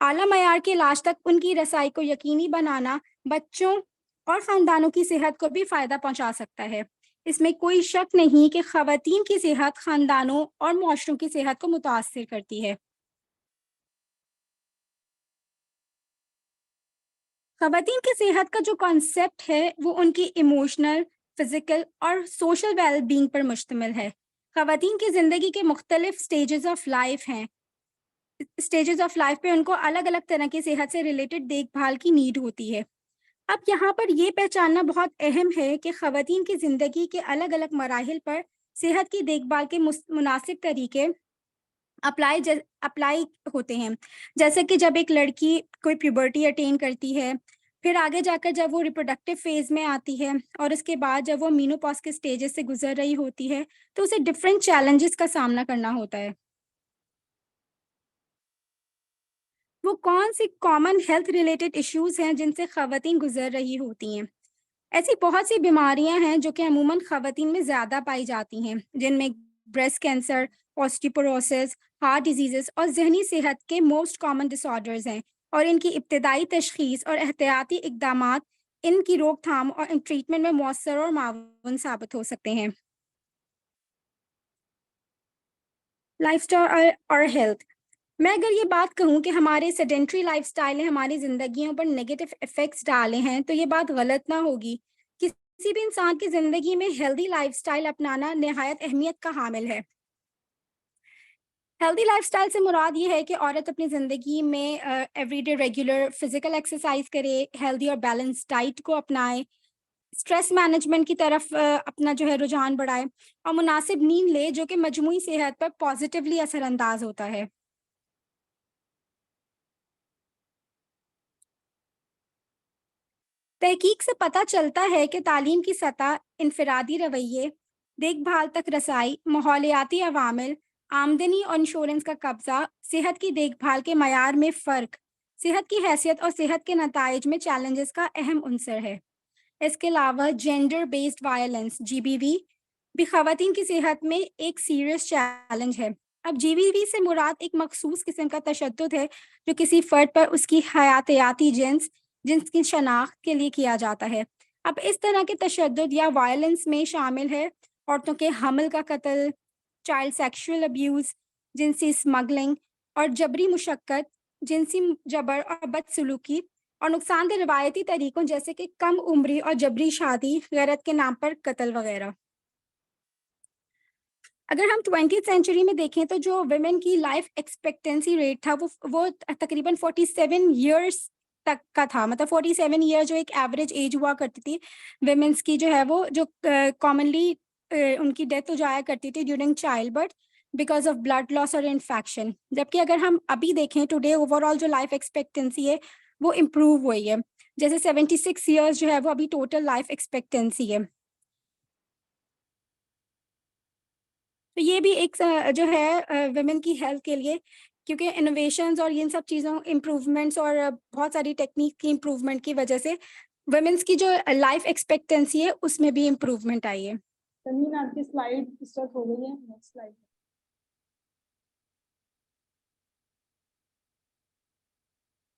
आला मयार के इलाज तक उनकी रसाई को यकीनी बनाना बच्चों और ख़ानदानों की सेहत को भी फ़ायदा पहुँचा सकता है। इसमें कोई शक नहीं कि खवातीन की सेहत ख़ानदानों और मुआशरों की सेहत को मुतासिर करती है। खवातीन की सेहत का जो कॉन्सेप्ट है वो उनकी इमोशनल, फिजिकल और सोशल वेलबींग पर मुश्तमिल है। खवातीन की ज़िंदगी के मुख्तलिफ स्टेजेस ऑफ लाइफ हैं। स्टेजेस ऑफ लाइफ पे उनको अलग अलग तरह की सेहत से रिलेटेड देखभाल की नीड होती है। अब यहाँ पर ये पहचानना बहुत अहम है कि खवातीन की ज़िंदगी के अलग अलग मराहिल पर सेहत की देखभाल के मुनासिब तरीके अप्लाई होते हैं। जैसे कि जब एक लड़की कोई प्यूबर्टी अटेन करती है, फिर आगे जाकर जब वो रिप्रोडक्टिव फेज में आती है और उसके बाद जब वो मीनोपॉज के स्टेजेस से गुजर रही होती है तो उसे डिफरेंट चैलेंजेस का सामना करना होता है। वो कौन सी कॉमन हेल्थ रिलेटेड इश्यूज हैं जिनसे खवातीन गुजर रही होती हैं। ऐसी बहुत सी बीमारियां हैं जो कि अमूमन खवातीन में ज़्यादा पाई जाती हैं, जिनमें breast cancer, osteoporosis, heart diseases और जहनी सेहत के मोस्ट कॉमन डिसऑर्डर्स हैं, और इनकी इब्तदाई तशखीस और एहतियाती इकदामात इनकी रोकथाम और ट्रीटमेंट में मौसर और मावन साबित हो सकते हैं। लाइफस्टाइल और हेल्थ, मैं अगर ये बात कहूँ कि हमारे सेडेंट्री लाइफस्टाइल ने हमारी ज़िंदगियों पर नेगेटिव इफ़ेक्ट्स डाले हैं तो ये बात गलत ना होगी। किसी भी इंसान की जिंदगी में हेल्दी लाइफस्टाइल अपनाना निहायत अहमियत का हामिल है। हेल्दी लाइफस्टाइल से मुराद ये है कि औरत अपनी ज़िंदगी में एवरीडे रेगुलर फिजिकल एक्सरसाइज करे, हेल्दी और बैलेंस डाइट को अपनाए, स्ट्रेस मैनेजमेंट की तरफ अपना जो है रुझान बढ़ाए और मुनासिब नींद ले, जो कि मजमूई सेहत पर पॉजिटिवली असरअंदाज होता है। तहकीक से पता चलता है कि तालीम की सतह, इनफरादी रवैये, देखभाल तक रसाई, माहौलियाती अवामिल, आमदनी और इंश्योरेंस का कब्जा, सेहत की देखभाल के मयार में फ़र्क, सेहत की हैसियत और सेहत के नताइज में चैलेंजेस का अहम उनसर है। इसके अलावा जेंडर बेस्ड वायलेंस (GBV) भी ख़वातीन की सेहत में एक सीरियस चैलेंज है। अब GBV से मुराद एक मखसूस किस्म का तशद्दुद है जो किसी फ़र्द पर उसकी हयातियाती जिन्स की शनाख्त के लिए किया जाता है। अब इस तरह के तशद्दुद या वायलेंस में शामिल है औरतों के हमल का कत्ल, चाइल्ड सेक्सुअल अब्यूज़, जिनसी स्मगलिंग और जबरी मुशक्कत, जिनसी जबर और बदसलूकी और नुकसानदेह रिवायती तरीकों जैसे कि कम उम्री और जबरी शादी, गैरत के नाम पर कत्ल वगैरह। अगर हम 20th सेंचुरी में देखें तो जो वुमेन की लाइफ एक्सपेक्टेंसी रेट था वो तकरीबन 47 इयर्स तक का था। मतलब 47 ईयर जो एक एवरेज एज हुआ करती थी वुमेन्स की, जो है वो जो कॉमनली उनकी डेथ हो जाया करती थी during child birth because of blood loss और इन्फेक्शन। जबकि अगर हम अभी देखें टुडे ओवरऑल जो लाइफ एक्सपेक्टेंसी है वो इम्प्रूव हुई है। जैसे 76 ईयर्स जो है वो अभी टोटल लाइफ एक्सपेक्टेंसी है। तो ये भी एक जो है वुमेन की हेल्थ के लिए, क्योंकि इनोवेशंस और इन सब चीज़ों इम्प्रूवमेंट्स और बहुत सारी टेक्निक की इम्प्रूवमेंट की वजह से वुमेन्स की जो लाइफ एक्सपेक्टेंसी है उसमें भी इम्प्रूवमेंट आई है। तमीन, आपकी स्लाइड स्टक हो गई है, next slide.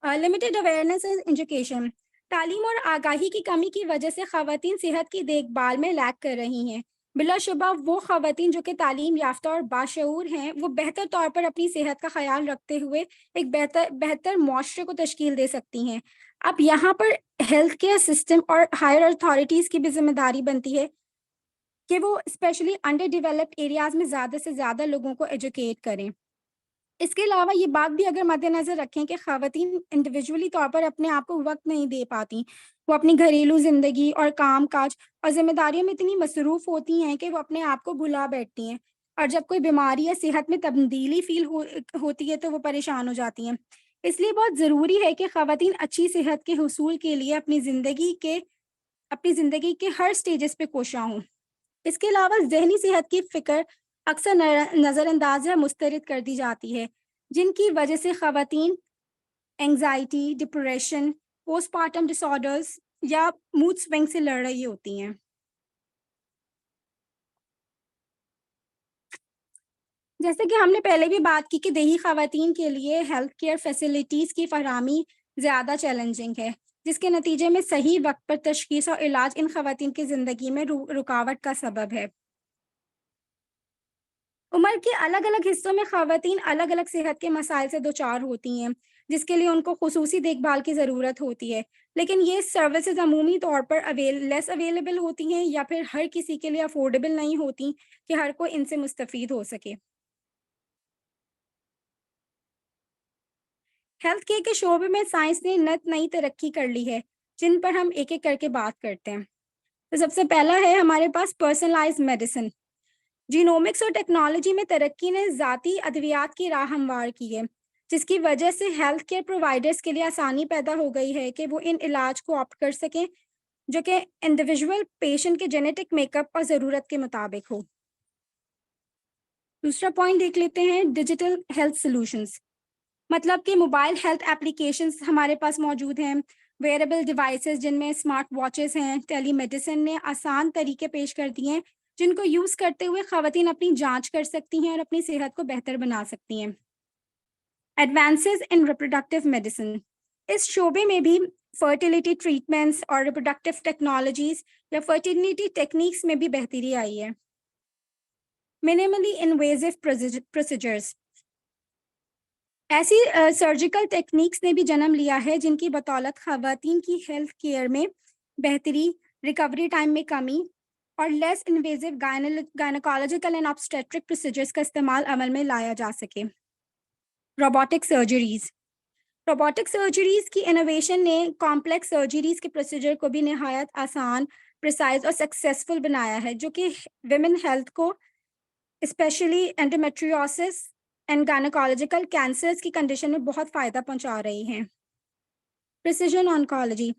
Limited awareness and education, तालीम और आगाही की कमी की वजह से ख़वातीन सेहत की देखभाल में लैग कर रही हैं। बिलाशुबा वो ख़वातीन जो कि तालीम याफ्ता और बाशऊर हैं वो बेहतर तौर पर अपनी सेहत का ख्याल रखते हुए एक बेहतर मुआशरे को तश्कील दे सकती हैं। अब यहाँ पर हेल्थ केयर सिस्टम और हायर अथॉरिटीज़ की भी जिम्मेदारी बनती है कि वो स्पेशली अंडर डेवलप्ड एरियाज़ में ज़्यादा से ज़्यादा लोगों को एजुकेट करें। इसके अलावा ये बात भी अगर मद्देनजर रखें कि ख़वातीन इंडिविजुअली तौर पर अपने आप को वक्त नहीं दे पाती, वो अपनी घरेलू जिंदगी और काम काज और जिम्मेदारियों में इतनी मसरूफ होती हैं कि वो अपने आप को भुला बैठती हैं, और जब कोई बीमारी या सेहत में तब्दीली होती है तो वो परेशान हो जाती हैं। इसलिए बहुत ज़रूरी है कि ख़वातीन अच्छी सेहत के हुसूल के लिए अपनी ज़िंदगी के हर स्टेजेस पे कोशा हों। इसके अलावा ज़हनी सेहत की फ़िक्र अक्सर नज़रअंदाज या मुस्तरद कर दी जाती है, जिनकी वजह से ख़वातीन एंग्जाइटी, डिप्रेशन, पोस्टपार्टम डिसऑर्डर्स या मूड स्विंग से लड़ रही होती हैं। जैसे कि हमने पहले भी बात की कि देही ख़वातीन के लिए हेल्थ केयर फैसिलिटीज़ की फरहमी ज़्यादा चैलेंजिंग है, जिसके नतीजे में सही वक्त पर तशख़ीस और इलाज इन ख़वातीन की ज़िंदगी में रुकावट का सबब है। उम्र के अलग अलग हिस्सों में ख़वातीन अलग अलग सेहत के मसाइल से दोचार होती हैं, जिसके लिए उनको खुसूसी देखभाल की ज़रूरत होती है। लेकिन ये सर्विसेज अमूमी तौर पर लेस अवेलेबल होती हैं या फिर हर किसी के लिए अफोर्डेबल नहीं होती कि हर कोई इनसे मुस्तफ़ीद हो सके। हेल्थ केयर के शोबे में साइंस ने नई तरक्की कर ली है, जिन पर हम एक एक करके बात करते हैं। तो सबसे पहला है हमारे पास पर्सनलाइज्ड मेडिसिन। जीनोमिक्स और टेक्नोलॉजी में तरक्की ने ज़ाती अद्वियात की राह हमवार की है, जिसकी वजह से हेल्थ केयर प्रोवाइडर्स के लिए आसानी पैदा हो गई है कि वो इन इलाज को ऑप्ट कर सकें जो कि इंडिविजुअल पेशेंट के जेनेटिक मेकअप और ज़रूरत के मुताबिक हो। दूसरा पॉइंट देख लेते हैं, डिजिटल हेल्थ सॉल्यूशंस। मतलब कि मोबाइल हेल्थ एप्लीकेशंस हमारे पास मौजूद हैं, वेयरेबल डिवाइसेस जिनमें स्मार्ट वॉचेस हैं। टेलीमेडिसिन ने आसान तरीके पेश कर दिए हैं जिनको यूज़ करते हुए ख़वातीन अपनी जांच कर सकती हैं और अपनी सेहत को बेहतर बना सकती हैं। एडवांसेस इन रिप्रोडक्टिव मेडिसिन, इस शोबे में भी फर्टिलिटी ट्रीटमेंट्स और रिप्रोडक्टिव टेक्नोलॉजीज या फर्टिलिटी टेक्निक्स में भी बेहतरी आई है। मिनिमली इन्वेजिव प्रोसीजर्स, ऐसी सर्जिकल टेक्निक्स ने भी जन्म लिया है जिनकी बदौलत ख़वातीन की हेल्थ केयर में बेहतरी रिकवरी टाइम में कमी और less invasive gynaecological and obstetric procedures का इस्तेमाल अमल में लाया जा सके। रोबोटिक सर्जरीज की इनोवेशन ने कॉम्प्लेक्स सर्जरीज के प्रोसीजर को भी निहायत आसान, प्रिसाइज और सक्सेसफुल बनाया है, जो कि विमेन हेल्थ को specially endometriosis and gynaecological cancers की कंडीशन में बहुत फायदा पहुंचा रही हैं। प्रिसिजन ऑन्कोलॉजी,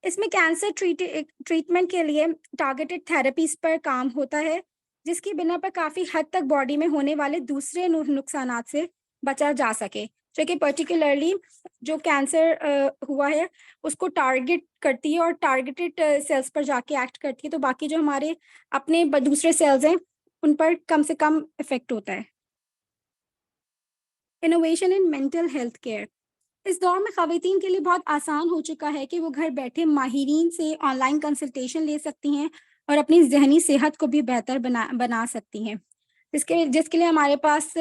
इसमें कैंसर ट्रीटमेंट के लिए टारगेटेड थेरेपीज पर काम होता है, जिसकी बिना पर काफी हद तक बॉडी में होने वाले दूसरे नुकसानात से बचा जा सके, जो कि पर्टिकुलरली जो कैंसर हुआ है उसको टारगेट करती है और टारगेटेड सेल्स पर जाके एक्ट करती है, तो बाकी जो हमारे अपने दूसरे सेल्स हैं उन पर कम से कम इफेक्ट होता है। Innovation in mental health care, इस दौर में खवातीन के लिए बहुत आसान हो चुका है कि वो घर बैठे माहिरीन से ऑनलाइन कंसल्टेशन ले सकती हैं और अपनी जहनी सेहत को भी बेहतर बना सकती हैं, जिसके लिए हमारे पास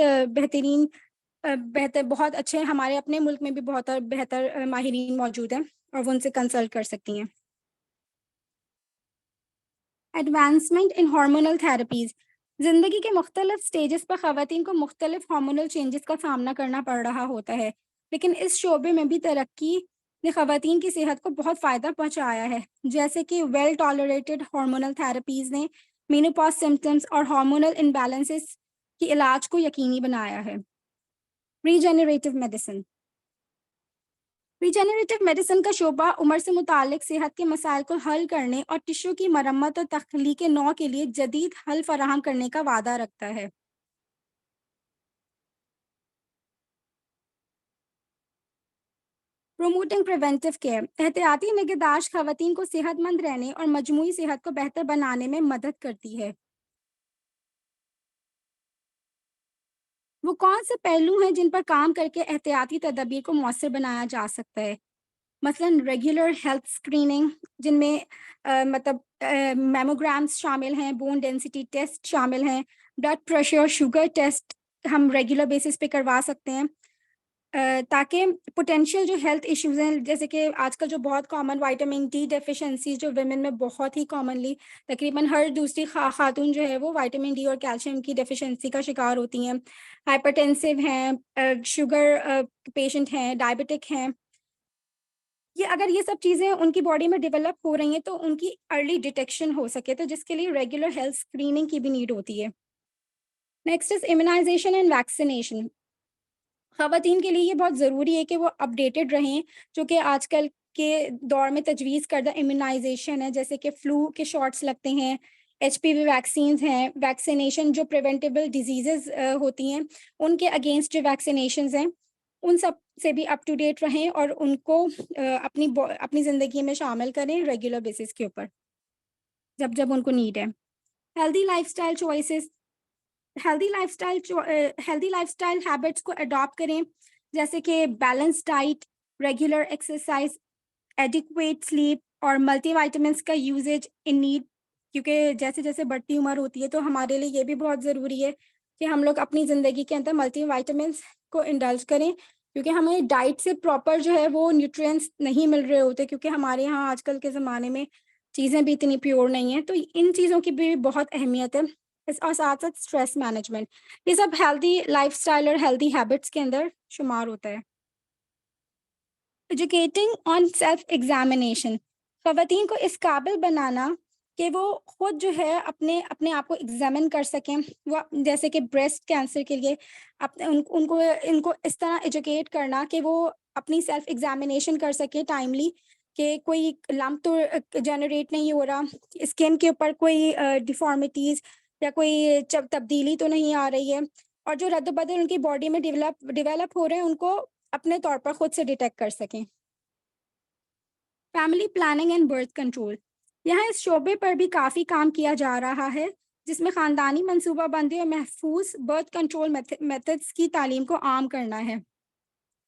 बेहतर बहुत अच्छे, हमारे अपने मुल्क में भी बहुत बेहतर माहिरीन मौजूद हैं और वो उनसे कंसल्ट कर सकती हैं। एडवांसमेंट इन हार्मोनल थेरेपीज, जिंदगी के मुख्तलिफ स्टेजेस पर खवातीन को मुख्तलिफ हार्मोनल चेंजेस का सामना करना पड़ रहा होता है, लेकिन इस शोबे में भी तरक्की ने खवातीन की सेहत को बहुत फ़ायदा पहुंचाया है, जैसे कि वेल टॉलरेटेड हार्मोनल थेरेपीज़ ने मेनोपॉज सिम्टम्स और हार्मोनल इम्बैलेंसेस के इलाज को यकीनी बनाया है। रीजेनरेटिव मेडिसिन का शोबा उम्र से मुतालिक सेहत के मसाइल को हल करने और टिश्यू की मरम्मत और तख्लीक नौ के लिए जदीद हल फराहम करने का वादा रखता है। प्रोमोटिंग प्रिवेंटिव केयर, एहतियाती निगहदाश्त खवातीन को सेहतमंद रहने और मजमूई सेहत को बेहतर बनाने में मदद करती है। वो कौन से पहलू हैं जिन पर काम करके एहतियाती तदबीर को मौसर बनाया जा सकता है? मसलन रेगुलर हेल्थ स्क्रीनिंग, जिनमें मैमोग्राम्स शामिल हैं, बोन डेंसिटी टेस्ट शामिल हैं, ब्लड प्रेशर, शुगर टेस्ट हम रेगुलर बेसिस पे करवा सकते हैं, ताकि पोटेंशियल जो हेल्थ इश्यूज हैं, जैसे कि आजकल जो बहुत कॉमन विटामिन डी डेफिशिएंसी जो विमेन में बहुत ही कॉमनली तकरीबन हर दूसरी खातून जो है वो विटामिन डी और कैल्शियम की डेफिशिएंसी का शिकार होती हैं, हाइपरटेंसिव हैं, शुगर पेशेंट हैं, डायबिटिक हैं, ये अगर ये सब चीज़ें उनकी बॉडी में डेवलप हो रही हैं तो उनकी अर्ली डिटेक्शन हो सके, तो जिसके लिए रेगुलर हेल्थ स्क्रीनिंग की भी नीड होती है। Next is immunisation and vaccination, खवातीन के लिए ये बहुत ज़रूरी है कि वो अपडेटेड रहें, जो कि आजकल के दौर में तजवीज़ करदा इम्यूनाइजेशन है, जैसे कि फ्लू के शॉट्स लगते हैं, HPV वैक्सीन हैं, वैक्सीनेशन जो प्रिवेंटेबल डिजीज़ होती हैं उनके अगेंस्ट जो वैक्सीनेशन हैं उन सब से भी अप टू डेट रहें और उनको अपनी ज़िंदगी में शामिल करें रेगुलर बेसिस के ऊपर जब जब उनको नीड है। Healthy lifestyle choices, healthy lifestyle habits को अडॉप्ट करें, जैसे कि balance diet, regular exercise, adequate sleep और मल्टीविटामिन्स का यूजेज इन नीड, क्योंकि जैसे जैसे बढ़ती उम्र होती है तो हमारे लिए ये भी बहुत ज़रूरी है कि हम लोग अपनी ज़िंदगी के अंदर मल्टीविटामिन्स को इंडल्ज करें, क्योंकि हमें डाइट से प्रॉपर जो है वो न्यूट्रिएंट्स नहीं मिल रहे होते, क्योंकि हमारे यहाँ आजकल के ज़माने में चीज़ें भी इतनी प्योर नहीं हैं, तो इन चीज़ों की भी बहुत अहमियत है। और साथ साथ स्ट्रेस मैनेजमेंट, ये सब हेल्दी लाइफस्टाइल और हेल्दी हैबिट्स के अंदर शुमार होता है। एजुकेटिंग ऑन सेल्फ एग्जामिनेशन, खवातीन को इस काबिल बनाना कि वो खुद जो है अपने आप को एग्जामिन कर सकें, वो जैसे कि ब्रेस्ट कैंसर के लिए इनको इस तरह एजुकेट करना कि वो अपनी सेल्फ एग्जामिनेशन कर सके टाइमली, कि कोई लम्प तो जनरेट नहीं हो रहा, स्किन के ऊपर कोई डिफॉर्मिटीज़ या कोई तब्दीली तो नहीं आ रही है, और जो रद्द-बदल उनकी बॉडी में डेवलप हो रहे हैं उनको अपने तौर पर खुद से डिटेक्ट कर सकें। Family planning and birth control, यहाँ इस शोबे पर भी काफ़ी काम किया जा रहा है, जिसमें ख़ानदानी मनसूबाबंदी और महफूज बर्थ कंट्रोल मेथड्स की तालीम को आम करना है,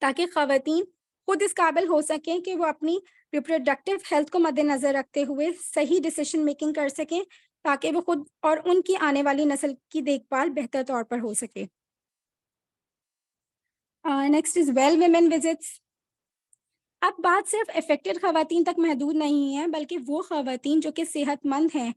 ताकि ख़वातीन खुद इस काबिल हो सकें कि वो अपनी रिप्रोडक्टिव हेल्थ को मद्देनज़र रखते हुए सही डिसीजन मेकिंग कर सकें, ताकि वो खुद और उनकी आने वाली नस्ल की देखभाल बेहतर तौर पर हो सके। Next is well women visits, अब बात सिर्फ अफेक्टेड खवातीन तक महदूद नहीं है, बल्कि वो खवातीन जो कि सेहतमंद हैं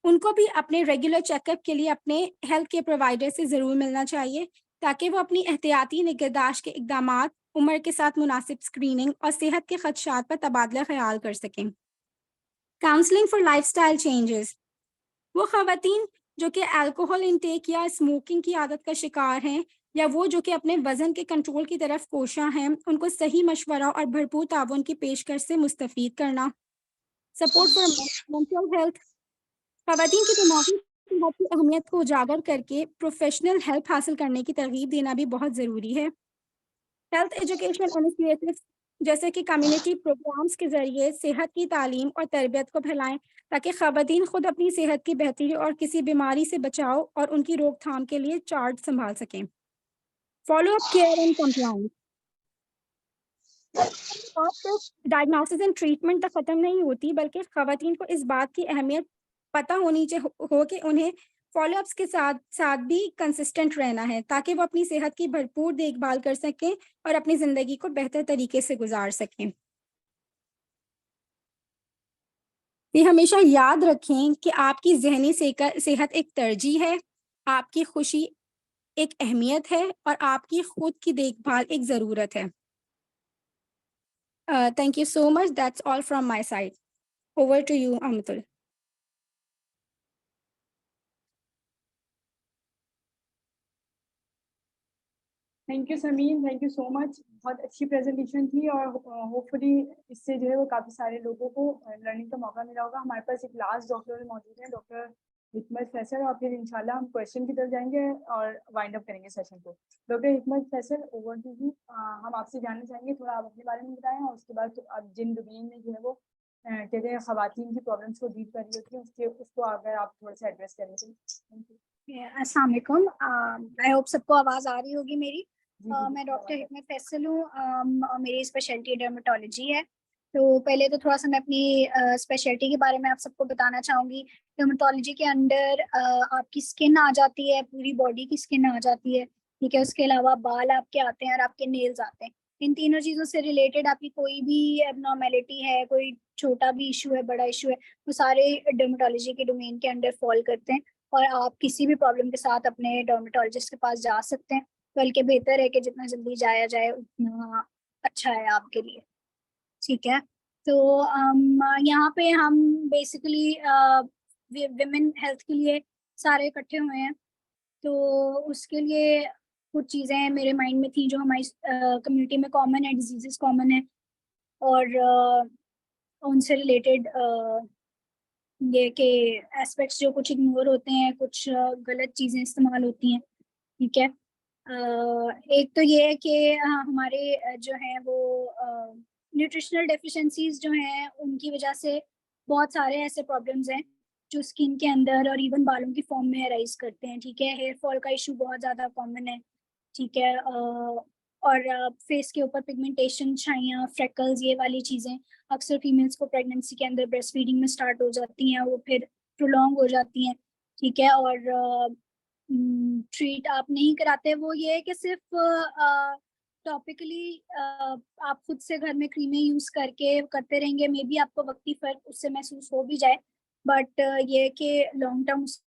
उनको भी अपने रेगुलर चेकअप के लिए अपने हेल्थ केयर प्रोवाइडर से ज़रूर मिलना चाहिए, ताकि वो अपनी एहतियाती निगहदाश्त के इक़दामात, उम्र के साथ मुनासिब स्क्रीनिंग और सेहत के खदशात पर तबादला ख्याल कर सकें। काउंसलिंग फॉर लाइफस्टाइल चेंजेस, वो खवातीन जो कि अल्कोहल इंटेक या स्मोकिंग की आदत का शिकार हैं, या वो जो कि अपने वजन के कंट्रोल की तरफ कोशां हैं, उनको सही मशवरा और भरपूर ताउन की पेशकश से मुस्तफीद करना। सपोर्ट फॉर मेंटल हेल्थ, खवातीन की दिमागी सेहत की अहमियत को उजागर करके प्रोफेशनल हेल्प हासिल करने की तरगीब देना भी बहुत ज़रूरी है। हेल्थ एजुकेशन इनिशिएटिव्स जैसे कि कम्युनिटी प्रोग्राम्स के ज़रिए सेहत की तालीम और तरबियत को फैलाएं, ताकि खवातीन खुद अपनी सेहत की बेहतरी और किसी बीमारी से बचाव और उनकी रोकथाम के लिए चार्ज संभाल सकें। Follow up care and compliance, बात सिर्फ डायग्नोसिस एंड ट्रीटमेंट तक खत्म नहीं होती, बल्कि खवातीन को इस बात की अहमियत पता होनी चाहिए कि उन्हें फॉलोअप्स के साथ साथ भी कंसिस्टेंट रहना है, ताकि वो अपनी सेहत की भरपूर देखभाल कर सकें और अपनी जिंदगी को बेहतर तरीके से गुजार सकें। ये हमेशा याद रखें कि आपकी जहनी सेहत एक तरजीह है, आपकी खुशी एक अहमियत है और आपकी खुद की देखभाल एक ज़रूरत है। Thank you so much. That's all from my side. Over to you, Amatul. Thank you Sameen, thank you so much. बहुत अच्छी प्रेजेंटेशन थी और होपफुली इससे जो है वो काफ़ी सारे लोगों को लर्निंग का मौका मिला होगा। हमारे पास एक लास्ट डॉक्टर मौजूद हैं, डॉक्टर हिकमत फैसल, और फिर इंशाल्लाह हम क्वेश्चन की तरफ जाएंगे और वाइंड अप करेंगे सेशन को। डॉक्टर हिकमत फैसल, ओवर टू यू। हम आपसे जानना चाहेंगे, थोड़ा आप अपने बारे में बताएं, और उसके बाद आप जिन डोमेन में जो है वो कहते हैं खवातीन की प्रॉब्लम्स को डील कर रही होती है, उसको अगर आप थोड़ा सा एड्रेस करें तो। Thank you. अस्सलाम वालेकुम, आई होप सबको आवाज़ आ रही होगी मेरी। मैं डॉक्टर हिकमत फैसल हूँ, मेरी स्पेशलिटी डर्मेटोलॉजी है। तो पहले तो थोड़ा सा मैं अपनी स्पेशलिटी के बारे में आप सबको बताना चाहूँगी। डर्मेटोलॉजी के अंडर आपकी स्किन आ जाती है, पूरी बॉडी की स्किन आ जाती है, ठीक है। उसके अलावा बाल आपके आते हैं और आपके नेल्स आते हैं। इन तीनों चीज़ों से रिलेटेड आपकी कोई भी एबनॉर्मेलिटी है, कोई छोटा भी इशू है, बड़ा इशू है, वो सारे डर्मेटोलॉजी के डोमेन के अंडर फॉल करते हैं, और आप किसी भी प्रॉब्लम के साथ अपने डर्मेटोलॉजिस्ट के पास जा सकते हैं। बल्कि बेहतर है कि जितना जल्दी जाया जाए उतना अच्छा है आपके लिए, ठीक है। तो यहाँ पे हम बेसिकली विमेन हेल्थ के लिए सारे इकट्ठे हुए हैं। तो उसके लिए कुछ चीज़ें मेरे माइंड में थी जो हमारी कम्युनिटी में कॉमन है, डिजीजेस कॉमन है, और उनसे रिलेटेड ये के एस्पेक्ट्स जो कुछ इग्नोर होते हैं, कुछ गलत चीज़ें इस्तेमाल होती हैं, ठीक है। एक तो ये है कि हमारे जो हैं वो न्यूट्रिशनल डेफिशिएंसीज जो हैं उनकी वजह से बहुत सारे ऐसे प्रॉब्लम्स हैं जो स्किन के अंदर और इवन बालों की फॉर्म में अराइज करते हैं, ठीक है। हेयर फॉल का इशू बहुत ज़्यादा कॉमन है, ठीक है। और फेस के ऊपर पिगमेंटेशन, छाइयाँ, फ्रेकल्स, ये वाली चीज़ें अक्सर फीमेल्स को प्रेगनेंसी के अंदर ब्रेस्ट फीडिंग में स्टार्ट हो जाती हैं, वो फिर प्रोलॉन्ग हो जाती हैं, ठीक है। और ट्रीट आप नहीं कराते, वो ये है कि सिर्फ टॉपिकली आप खुद से घर में क्रीमें यूज़ करके करते रहेंगे, मे बी आपको वक्ती फ़र्क उससे महसूस हो भी जाए, बट ये कि लॉन्ग टर्म